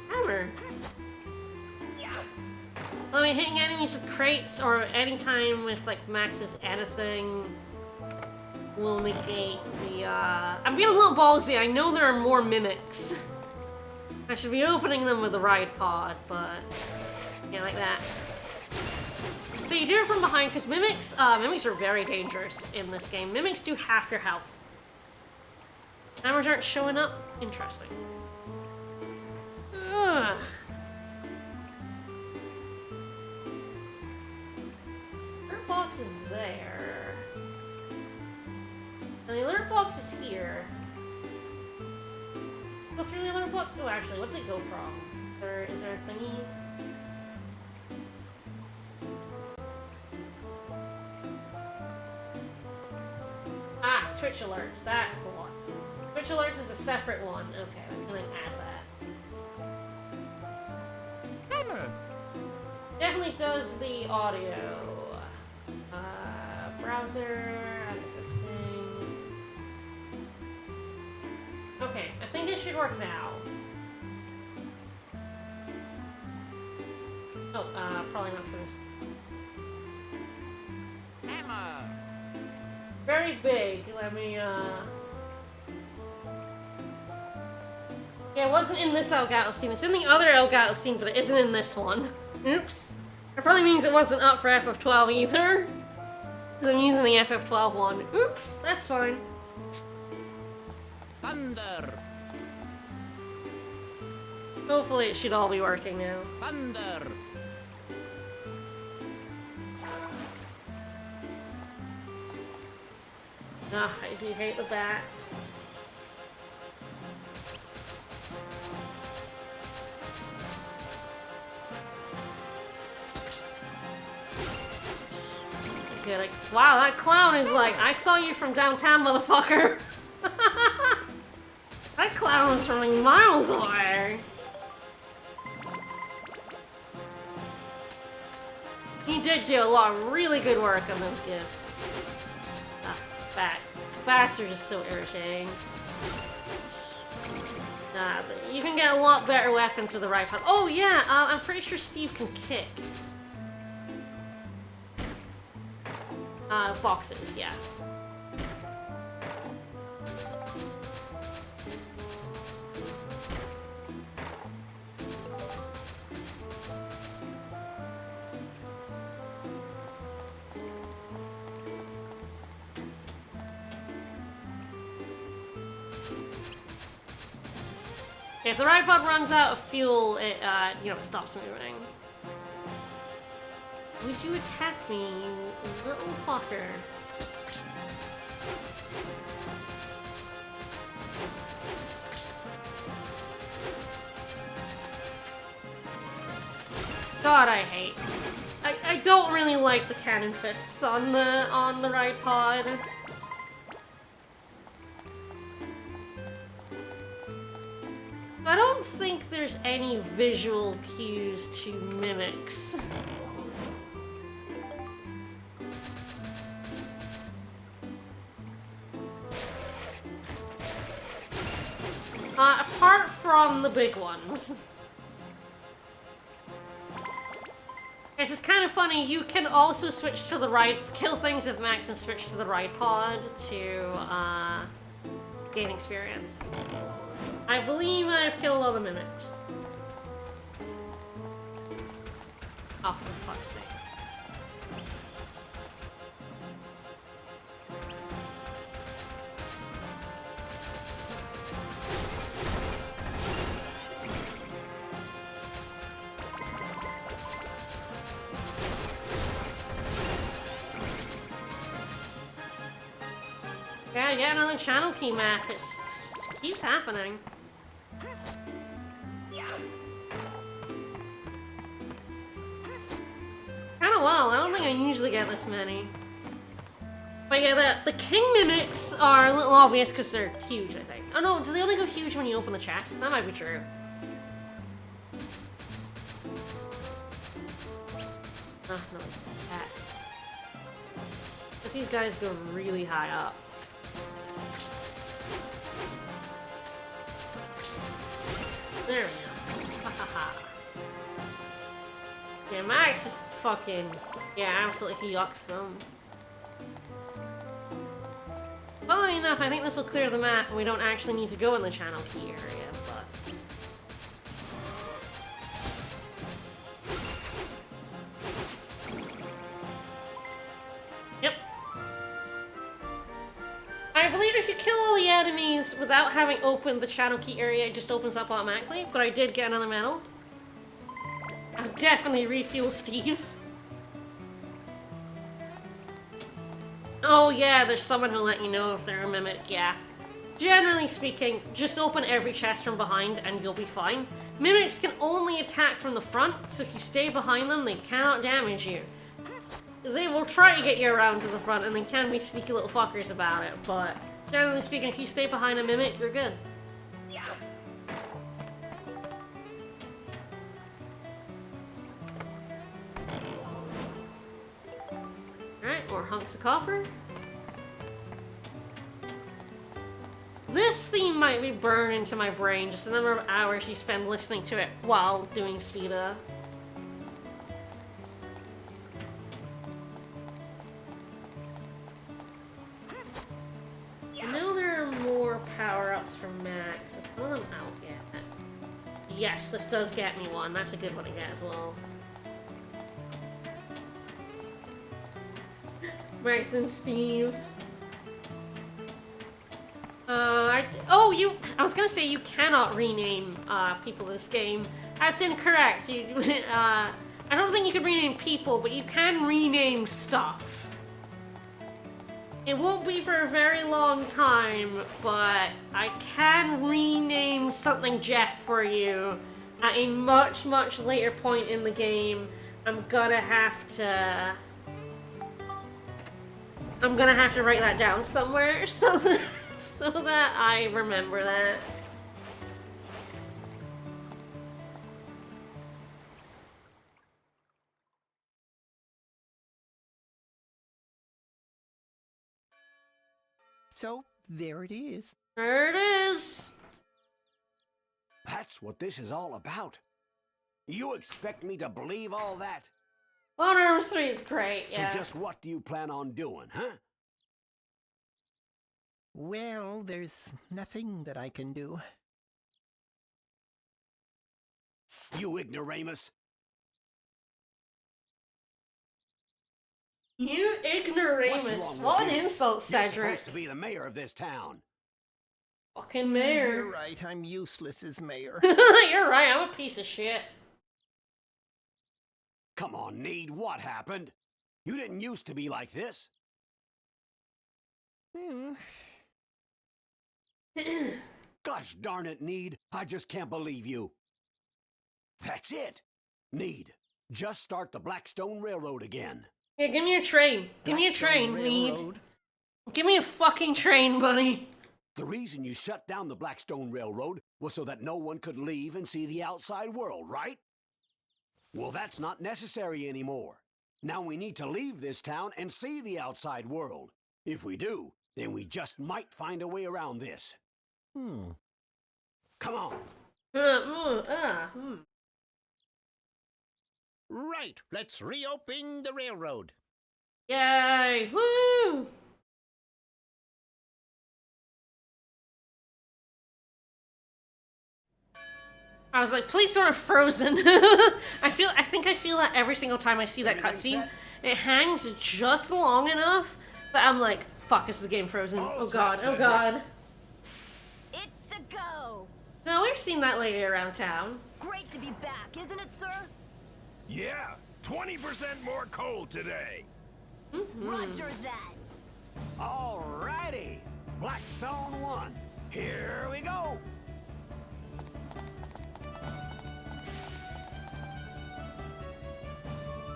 Hammer! Well, I mean, hitting enemies with crates, or anytime with, like, Max's anything will negate the, I'm being a little ballsy, I know there are more mimics. I should be opening them with the ride pod, but... Yeah, like that. So you do it from behind, because mimics are very dangerous in this game. Mimics do half your health. Hammers aren't showing up? Interesting. Ugh. Alert box is there. And the alert box is here. Go through the alert box? Oh, actually, what's it go from? Is there a thingy? Ah, Twitch alerts. That's the one. Twitch alerts is a separate one. Okay, I'm gonna add that. Hammer. Definitely does the audio. Browser. Assisting. Okay, I think it should work now. Oh, probably not because Hammer. very big. Let me, Yeah, it wasn't in this Elgato scene. It's in the other Elgato scene, but it isn't in this one. Oops. That probably means it wasn't up for FF12 either. Because I'm using the FF12 one. Oops, that's fine. Thunder. Hopefully it should all be working now. Thunder. Ah, I do hate the bats. Good. Wow, that clown is like, I saw you from downtown, motherfucker. That clown was from like miles away. He did do a lot of really good work on those gifts. Bats are just so irritating. You can get a lot better weapons with the right hand. Oh yeah, I'm pretty sure Steve can kick. Boxes, yeah. If the ride pod runs out of fuel, it, it stops moving. Would you attack me, you little fucker? God, I hate. I don't really like the cannon fists on the ride pod. I don't think there's any visual cues to mimics. Apart from the big ones. This is kind of funny, you can also switch to the right, kill things with Max and switch to the right pod to gain experience. I believe I've killed all the mimics. Oh, for fuck's sake. Yeah, get another channel key map. It keeps happening. Kinda well, I don't think I usually get this many. But yeah, the king mimics are a little obvious because they're huge, I think. Oh no, do they only go huge when you open the chest? That might be true. Oh, no, cat. Because these guys go really high up. There we go. Ha ha ha. Yeah, Max just fucking... Yeah, absolutely yucks them. Funnily enough, I think this will clear the map and we don't actually need to go in the channel key area, but... without having opened the channel key area, it just opens up automatically, but I did get another medal. I'll definitely refuel Steve. Oh yeah, there's someone who'll let you know if they're a mimic, yeah. Generally speaking, just open every chest from behind and you'll be fine. Mimics can only attack from the front, so if you stay behind them, they cannot damage you. They will try to get you around to the front, and they can be sneaky little fuckers about it, but generally speaking, if you stay behind a mimic, you're good. Alright, more hunks of copper. This theme might be burned into my brain, just the number of hours you spend listening to it while doing Sfida. I know there are more power-ups for Max. Is one of them out yet? Yes, this does get me one. That's a good one to get as well. Max and Steve. I was gonna say you cannot rename people in this game. That's incorrect. I don't think you can rename people, but you can rename stuff. It won't be for a very long time, but I can rename something Jeff for you at a much, much later point in the game. I'm gonna have to write that down somewhere so that I remember that. So, there it is. There it is! That's what this is all about. You expect me to believe all that? Honor 3 is great, yeah. So just what do you plan on doing, huh? Well, there's nothing that I can do. You ignoramus. You ignoramus. What an insult, Cedric. You're supposed to be the mayor of this town. Fucking mayor. You're right, I'm useless as mayor. You're right, I'm a piece of shit. Come on, Need, what happened? You didn't used to be like this. Gosh darn it, Need. I just can't believe you. That's it. Need, just start the Blackstone Railroad again. Yeah, give me a train. Give me a train, Need. Give me a fucking train, buddy. The reason you shut down the Blackstone Railroad was so that no one could leave and see the outside world, right? Well, that's not necessary anymore. Now we need to leave this town and see the outside world. If we do, then we just might find a way around this. Come on. Right, let's reopen the railroad. Yay! Woo! I was like, please don't have Frozen. I think I feel that every single time I see that cutscene. It hangs just long enough that I'm like, fuck, is the game frozen? Oh god, oh god. It's a go! No, we've seen that lady around town. Great to be back, isn't it, sir? Yeah, 20% more coal today. Roger that. Alrighty. Blackstone 1. Here we go.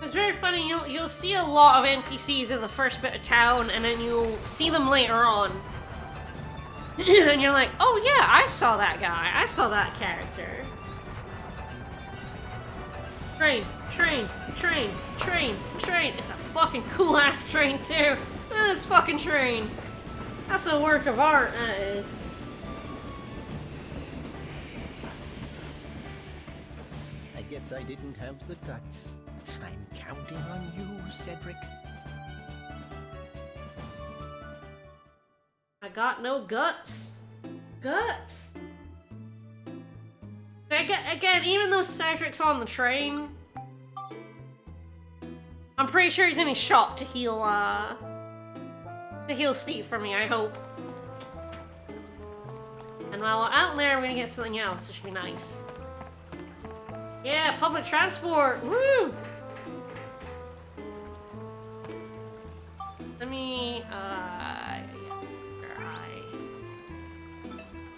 It's very funny, you'll see a lot of NPCs in the first bit of town, and then you'll see them later on. And you're like, oh yeah, I saw that guy, I saw that character. Train, train, train, train, train. It's a fucking cool ass train too. Look at this fucking train. That's a work of art, that is. I guess I didn't have the guts. I'm counting on you, Cedric. I got no guts. Guts? Again, even though Cedric's on the train, I'm pretty sure he's in his shop to heal Steve for me, I hope. And while we're out there, we're gonna get something else, which should be nice. Yeah, public transport! Woo! Let me,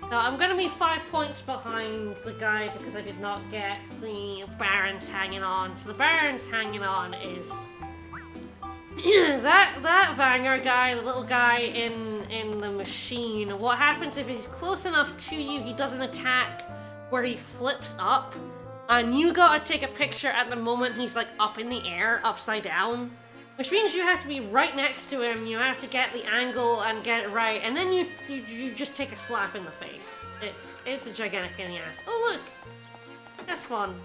No, I'm gonna be 5 points behind the guy because I did not get the Baron's hanging on. So the Baron's hanging on is that Vanguard guy, the little guy in the machine. What happens if he's close enough to you, he does an attack where he flips up, and you gotta take a picture at the moment he's like up in the air, upside down. Which means you have to be right next to him, you have to get the angle and get it right, and then you just take a slap in the face. It's a gigantic pain in the ass. Oh look! This one.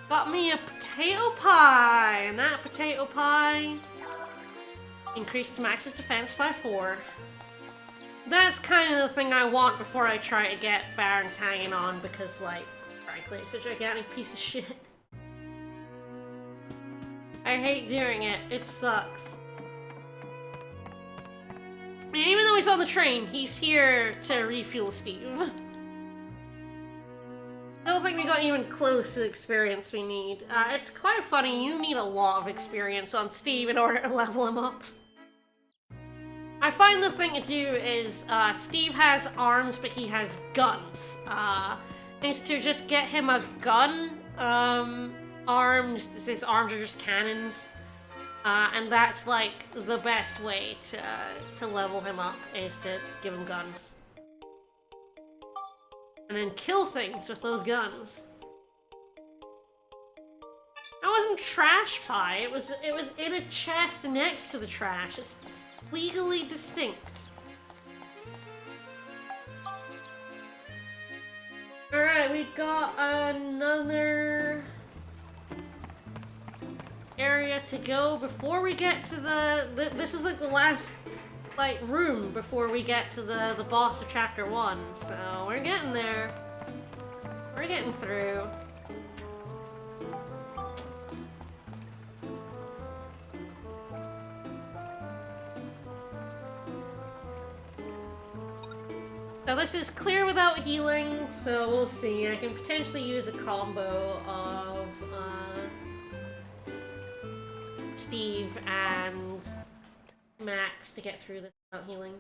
Got me a potato pie! And that potato pie increased Max's defense by 4. That's kind of the thing I want before I try to get Baron's hanging on, because, like, frankly, it's a gigantic piece of shit. I hate doing it. It sucks. And even though he's on the train, he's here to refuel Steve. I don't think we got even close to the experience we need. It's quite funny, you need a lot of experience on Steve in order to level him up. I find the thing to do is, Steve has arms, but he has guns. Is to just get him a gun, arms, his arms are just cannons, and that's like the best way to level him up, is to give him guns. And then kill things with those guns. That wasn't trash pie, it was in a chest next to the trash. It's legally distinct. Alright, we got another area to go before we get to this is like the last like room before we get to the boss of chapter 1, so we're getting there. We're getting through. So this is clear without healing, so we'll see. I can potentially use a combo of Steve and Max to get through this without healing.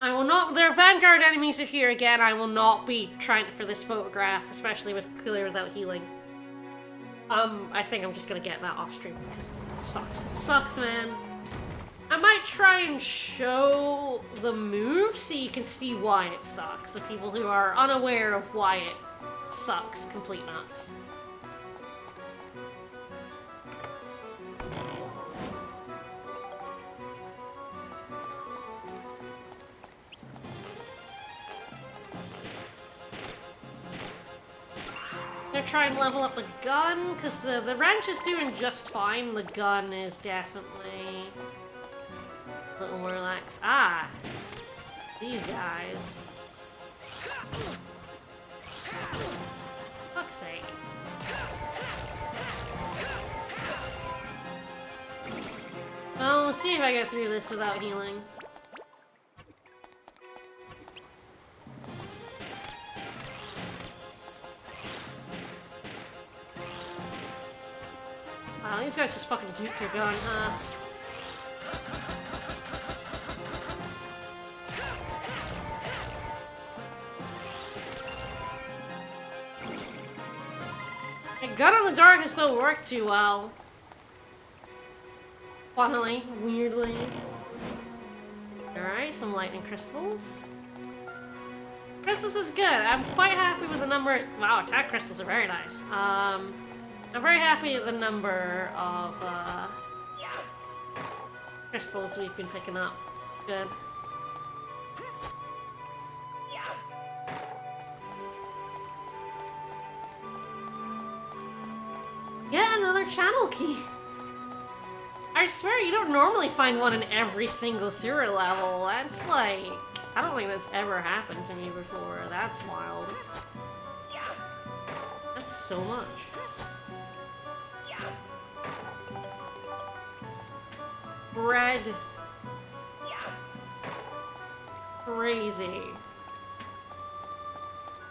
I will not— their Vanguard enemies are here again. I will not be trying for this photograph, especially with clear without healing. I think I'm just gonna get that off stream because it sucks. It sucks, man. I might try and show the move so you can see why it sucks. The people who are unaware of why it sucks complete nuts. I'm gonna try and level up the gun, because the wrench is doing just fine. The gun is definitely a little more relaxed. Ah! These guys. Fuck's sake. Well, let's see if I get through this without healing. Wow, these guys just fucking duke your gun, huh? My gun in the darkness don't work too well. Funnily, weirdly. Alright, some lightning crystals. Crystals is good. I'm quite happy with the number. Wow, attack crystals are very nice. I'm very happy with the number of crystals we've been picking up. Good. Get another channel key. I swear you don't normally find one in every single sewer level. That's like, I don't think that's ever happened to me before. That's wild. That's so much. Bread. Crazy.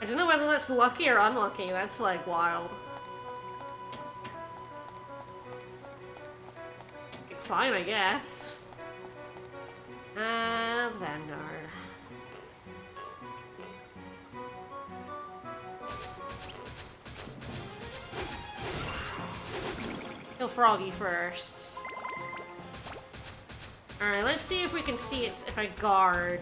I don't know whether that's lucky or unlucky. That's like wild. Fine, I guess. The Vanguard. Kill Froggy first. Alright, let's see if we can see it if I guard.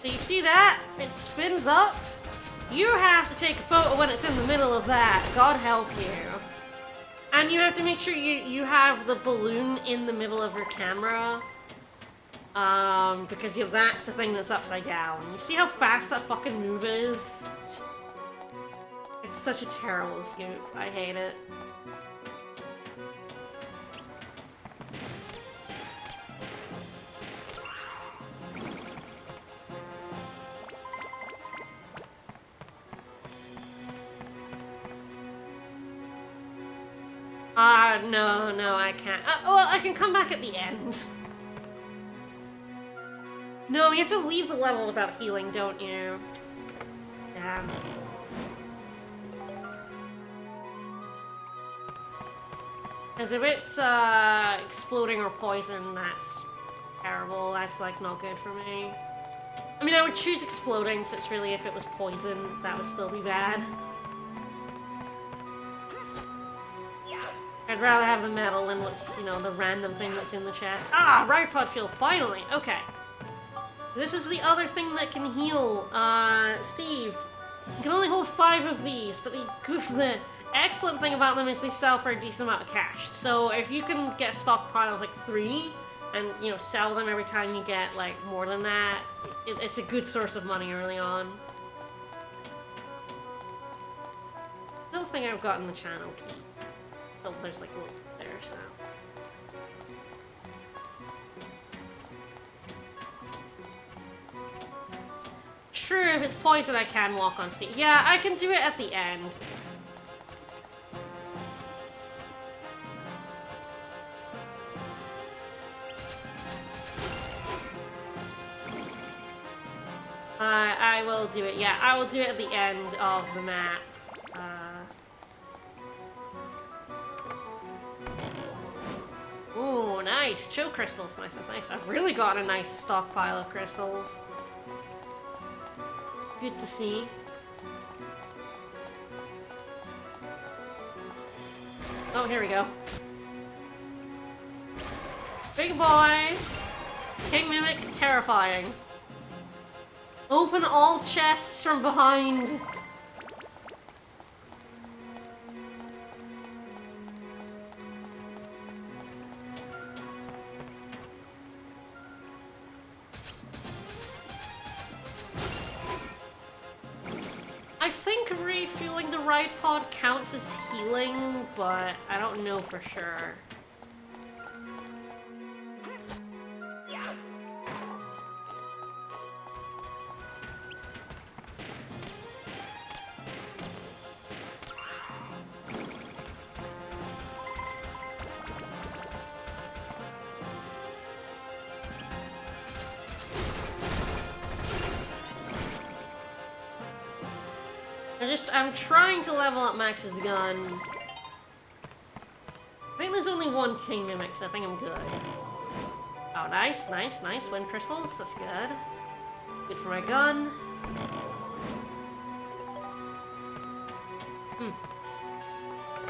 So you see that? It spins up. You have to take a photo when it's in the middle of that. God help you. And you have to make sure you have the balloon in the middle of your camera. Because that's the thing that's upside down. You see how fast that fucking move is? It's such a terrible scoop. I hate it. No, I can't. Well, I can come back at the end. No, you have to leave the level without healing, don't you? Damn. Because if it's, exploding or poison, that's terrible. That's, like, not good for me. I mean, I would choose exploding, so it's really if it was poison, that would still be bad. I'd rather have the metal than what's, you know, the random thing that's in the chest. Ah, Riot Pod Fuel, finally! Okay. This is the other thing that can heal, Steve. You can only hold 5 of these, but the excellent thing about them is they sell for a decent amount of cash. So if you can get a stockpile of, like, 3, and, you know, sell them every time you get, like, more than that, it's a good source of money early on. Still think I've gotten the channel key. Oh, there's like a link there, so. Sure, if it's poison, I can walk on Steve. Yeah, I can do it at the end. I will do it. Yeah, I will do it at the end of the map. Ooh, nice. Chill crystals. Nice, nice. I've really got a nice stockpile of crystals. Good to see. Oh, here we go. Big boy. King Mimic, terrifying. Open all chests from behind. I think refueling the Riot Pod counts as healing, but I don't know for sure. I'm trying to level up Max's gun. I think there's only one King Mimic, so I think I'm good. Oh, nice, nice, nice. Wind crystals, that's good. Good for my gun.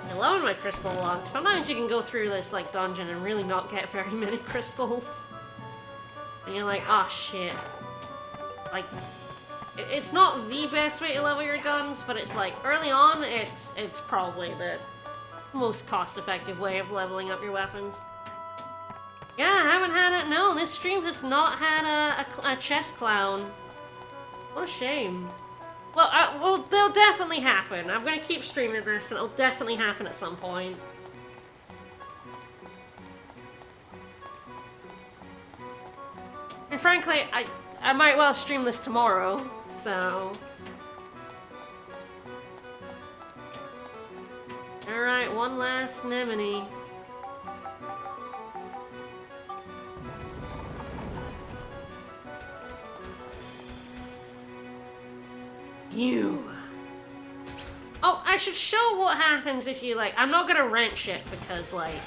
I love my crystal log. Sometimes you can go through this, like, dungeon and really not get very many crystals. And you're like, oh shit. Like, it's not the best way to level your guns, but it's like, early on, it's probably the most cost-effective way of leveling up your weapons. Yeah, I haven't had it. No, this stream has not had a chest clown. What a shame. Well, they'll definitely happen. I'm gonna keep streaming this, and it'll definitely happen at some point. And frankly, I might well stream this tomorrow, so... Alright, one last anemone. You. Oh, I should show what happens if you, like... I'm not gonna wrench it because, like...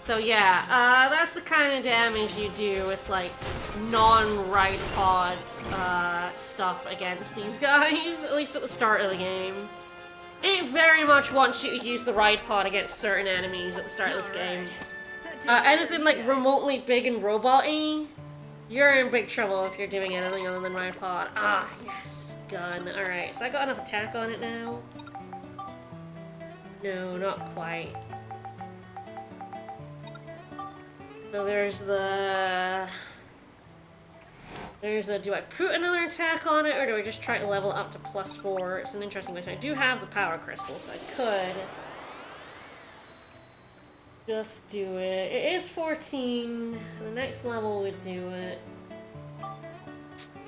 So, yeah, that's the kind of damage you do with, like, non-ride pod stuff against these guys, at least at the start of the game. It very much wants you to use the ride pod against certain enemies at the start of this game. Anything, like, remotely big and robot-y, you're in big trouble if you're doing anything other than ride pod. Ah, yes. Gun. Alright, so I got enough attack on it now? No, not quite. So there's the... do I put another attack on it, or do I just try to level it up to +4? It's an interesting question. I do have the power crystals, so I could just do it. It is 14. The next level would do it.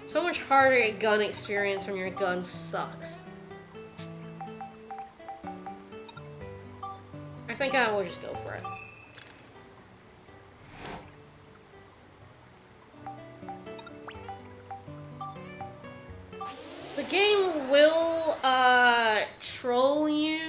So much harder at gun experience when your gun sucks. I think I will just go for it. The game will, troll you,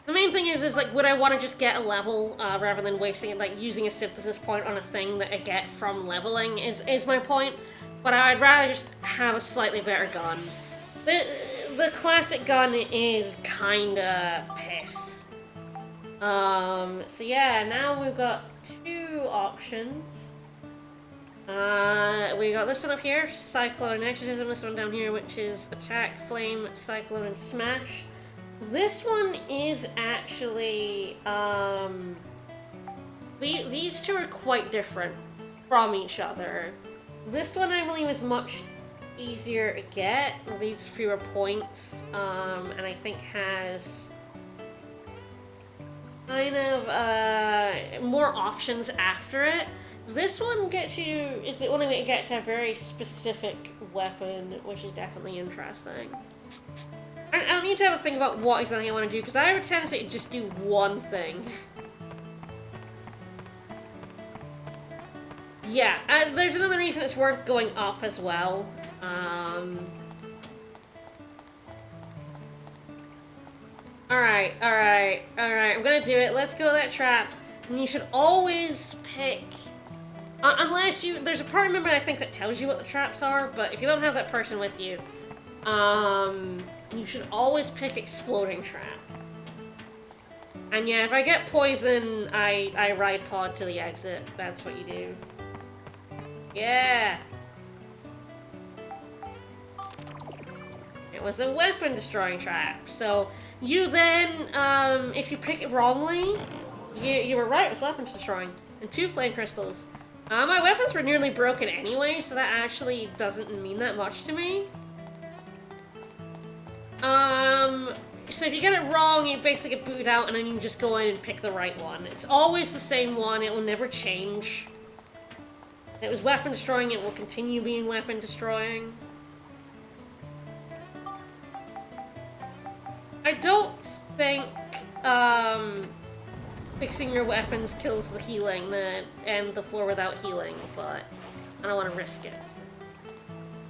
the main thing is like, would I want to just get a level, rather than wasting it, like, using a synthesis point on a thing that I get from leveling is my point, but I'd rather just have a slightly better gun. The classic gun is kinda piss. So yeah, now we've got 2 options. We got this one up here, Cyclone and Exorcism, this one down here, which is Attack, Flame, Cyclone, and Smash. This one is actually, these two are quite different from each other. This one, I believe, is much easier to get, leaves fewer points, and I think has kind of, more options after it. This one is the only way to get to a very specific weapon, which is definitely interesting. I need to have a think about what exactly I want to do, because I have a tendency to just do one thing. Yeah, there's another reason it's worth going up as well. Alright, I'm gonna do it. Let's go to that trap. And you should always pick... unless you... There's a party member, I think, that tells you what the traps are, but if you don't have that person with you, you should always pick Exploding Trap. And yeah, if I get poison, I ride pod to the exit. That's what you do. Yeah! It was a weapon destroying trap. So, you then, if you pick it wrongly, you were right with weapons destroying. And 2 flame crystals. My weapons were nearly broken anyway, so that actually doesn't mean that much to me. So if you get it wrong, you basically get booted out, and then you just go in and pick the right one. It's always the same one, it will never change. It was weapon destroying, it will continue being weapon destroying. I don't think, fixing your weapons kills the healing, and the floor without healing, but I don't want to risk it.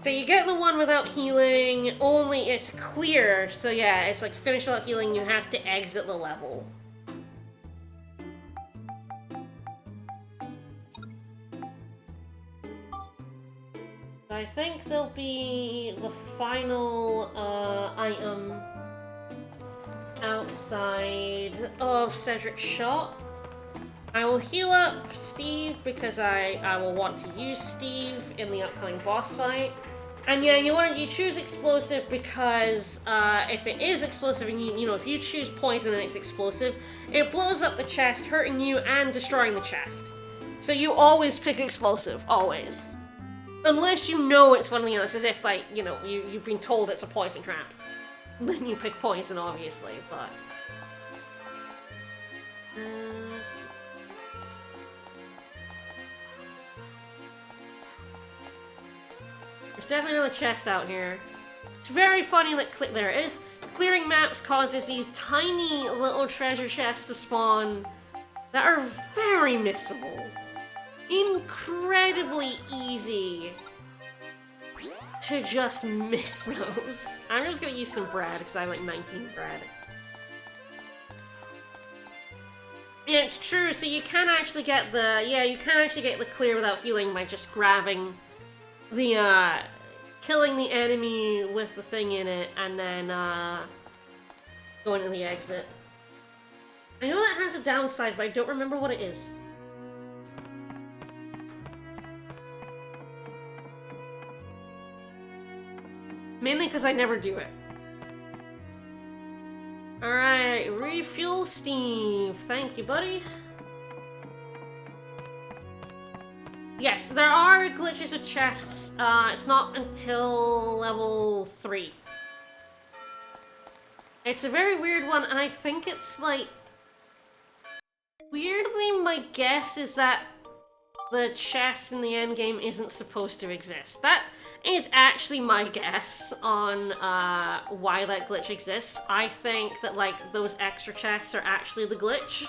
So you get the one without healing, only it's clear, so yeah, it's like finish without healing, you have to exit the level. I think there'll be the final item outside of Cedric's shop. I will heal up Steve because I will want to use Steve in the upcoming boss fight. And yeah, you choose explosive because if it is explosive and you know, if you choose poison and it's explosive, it blows up the chest, hurting you and destroying the chest. So you always pick explosive, always. Unless you know it's one of the others, as if, like, you know, you've been told it's a poison trap. Then you pick poison, obviously, but... There's definitely another chest out here. It's very funny that there it is. Clearing maps causes these tiny little treasure chests to spawn that are very missable. Incredibly easy to just miss those. I'm just gonna use some bread, because I have like 19 bread. Yeah, it's true, so you can actually get the... Yeah, you can actually get the clear without healing by just grabbing the, killing the enemy with the thing in it, and then, going to the exit. I know that has a downside, but I don't remember what it is. Mainly because I never do it. Alright, refuel Steve. Thank you, buddy. Yes, there are glitches with chests. It's not until level 3. It's a very weird one, and I think it's like... Weirdly, my guess is that the chest in the endgame isn't supposed to exist. That is actually my guess on why that glitch exists. I think that, like, those extra chests are actually the glitch.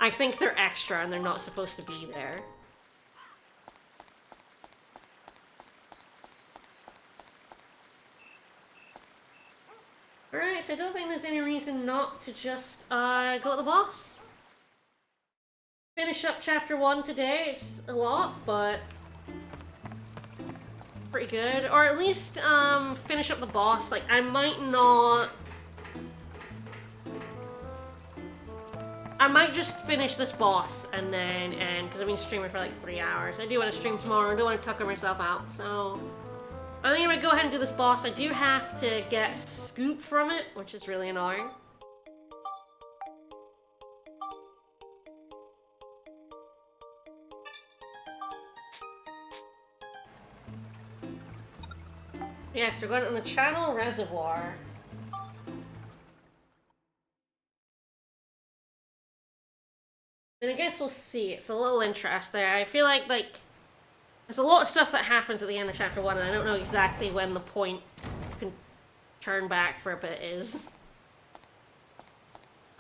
I think they're extra and they're not supposed to be there. Alright, so I don't think there's any reason not to just go to the boss. Finish up chapter 1 today. It's a lot, but pretty good. Or at least finish up the boss. Like, I might not... I might just finish this boss and then because I've been streaming for like 3 hours. I do want to stream tomorrow. I don't want to tucker myself out, so I think I'm gonna go ahead and do this boss. I do have to get scoop from it, which is really annoying. Yes, we're going in the channel reservoir. And I guess we'll see. It's a little interest there. I feel like there's a lot of stuff that happens at the end of chapter 1, and I don't know exactly when the point you can turn back for a bit is.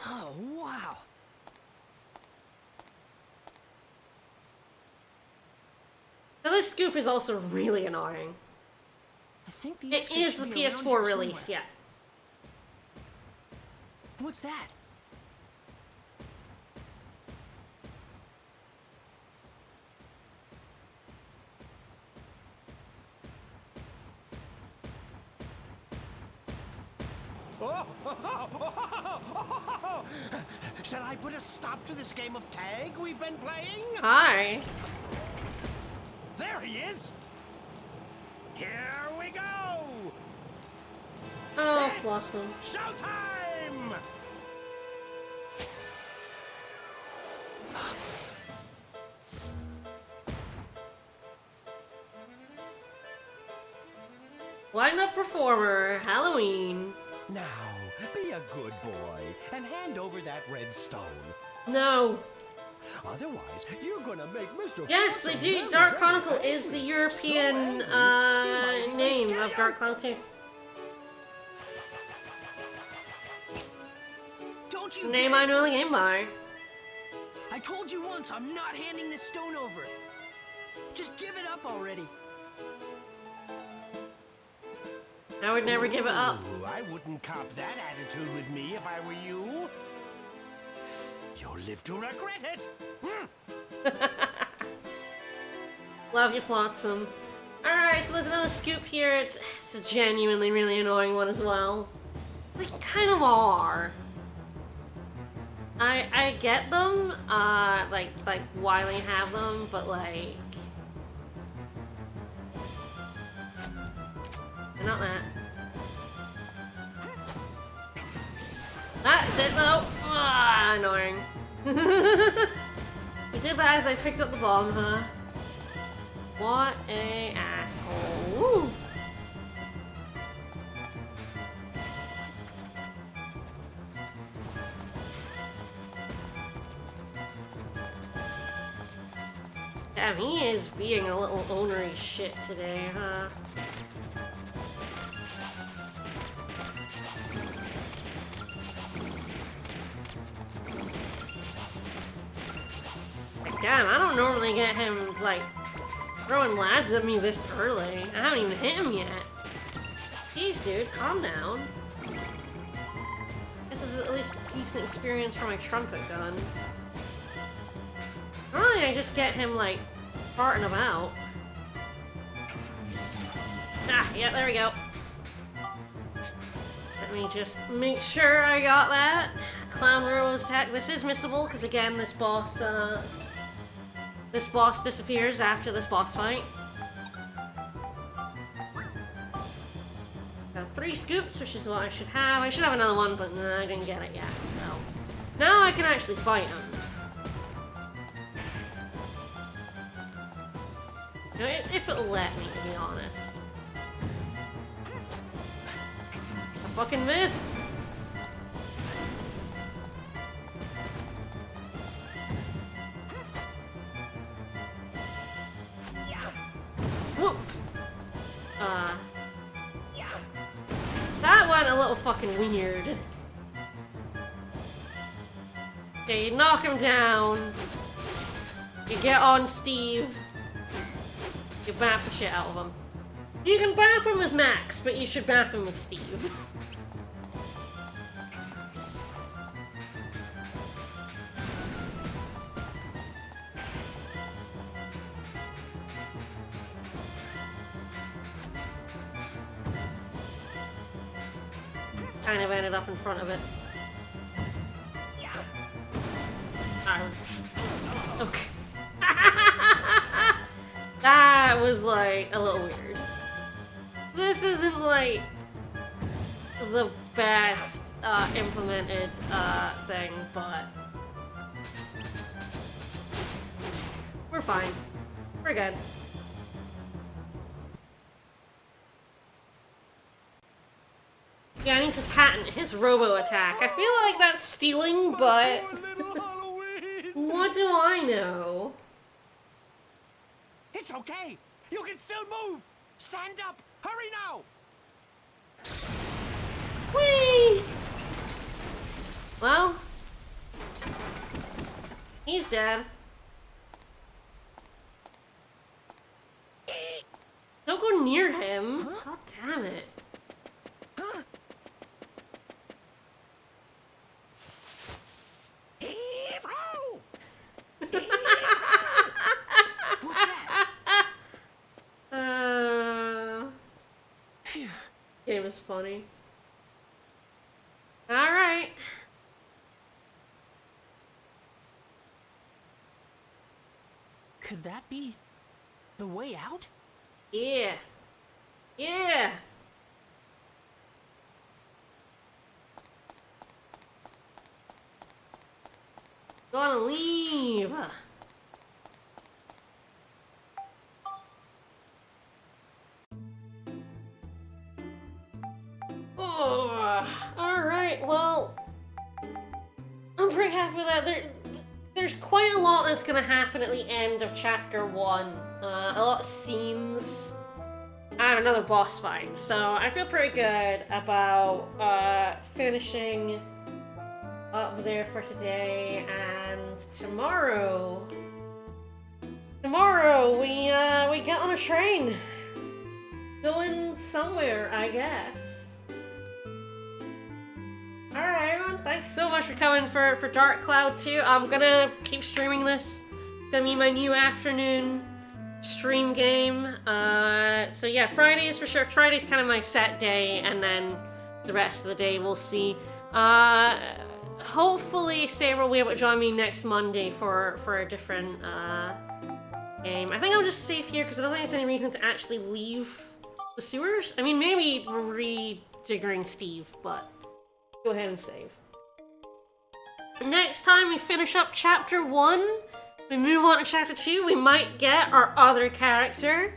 Oh, wow. So this scoop is also really annoying. I think the It is the PS4 release, yeah. What's that? Shall I put a stop to this game of tag we've been playing? Hi. There he is! Here we go! Oh, Flotsam. Showtime! Wind-up performer, Halloween. Now, be a good boy and hand over that red stone. No. Otherwise, you're gonna make Mr. Yes, they do. Dark Chronicle is the European name of Dark Cloud 2. Don't you Name dare. I know the game by. I told you once I'm not handing this stone over. Just give it up already. I would never give it up. Ooh, I wouldn't cop that attitude with me if I were you. You'll live to regret it. Love you, Flotsam. Alright, so there's another scoop here. It's a genuinely really annoying one as well. They kind of are. I get them, like why they have them, but like... They're not that. That's it though! Ah, annoying. You did that as I picked up the bomb, huh? What a asshole. Woo. Damn, he is being a little onery shit today, huh? Damn, I don't normally get him, like, throwing lads at me this early. I haven't even hit him yet. Jeez, dude, calm down. This is at least a decent experience for my trumpet gun. Normally I just get him, like, farting about. Ah, yeah, there we go. Let me just make sure I got that. Clown Rose attack. This is missable, because again, this boss disappears after this boss fight. Got 3 scoops, which is what I should have. I should have another one, but I didn't get it yet, so... Now I can actually fight him. You know, if it'll let me, to be honest. I fucking missed! Whoop! That went a little fucking weird. Okay, you knock him down. You get on Steve. You bap the shit out of him. You can bap him with Max, but you should bap him with Steve. Kind of ended up in front of it. Okay. That was like a little weird. This isn't like the best implemented thing, but we're fine. We're good. Yeah, I need to patent his robo attack. I feel like that's stealing, but what do I know? It's okay. You can still move. Stand up. Hurry now. Whee! Well, he's dead. Don't go near him. God damn it. It was funny. Alright. Could that be the way out? Yeah. Yeah. Gonna leave. Oh, alright, well, I'm pretty happy with that. There's quite a lot that's gonna happen at the end of chapter 1. A lot of scenes and another boss fight. So I feel pretty good about finishing up there for today, and tomorrow we get on a train going somewhere, I guess. Alright everyone, thanks so much for coming for Dark Cloud 2. I'm gonna keep streaming this. It's gonna be my new afternoon stream game. So yeah, Fridays for sure. Friday's kind of my set day, and then the rest of the day we'll see. Hopefully Sarah will be able to join me next Monday for a different game. I think I'll just save here because I don't think there's any reason to actually leave the sewers. I mean, maybe rediggering Steve, but go ahead and save. Next time we finish up chapter 1, we move on to chapter 2, we might get our other character.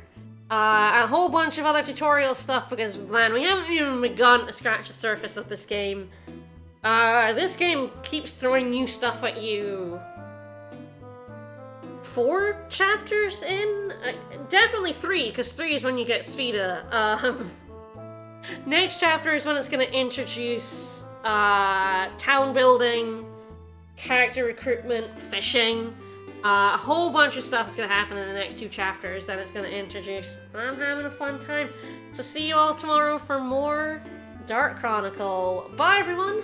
A whole bunch of other tutorial stuff, because, man, we haven't even begun to scratch the surface of this game. This game keeps throwing new stuff at you. 4 chapters in? Definitely 3, because 3 is when you get Sfida. Next chapter is when it's going to introduce town building, character recruitment, fishing. A whole bunch of stuff is going to happen in the next 2 chapters that it's going to introduce. And I'm having a fun time. So see you all tomorrow for more Dark Chronicle. Bye, everyone!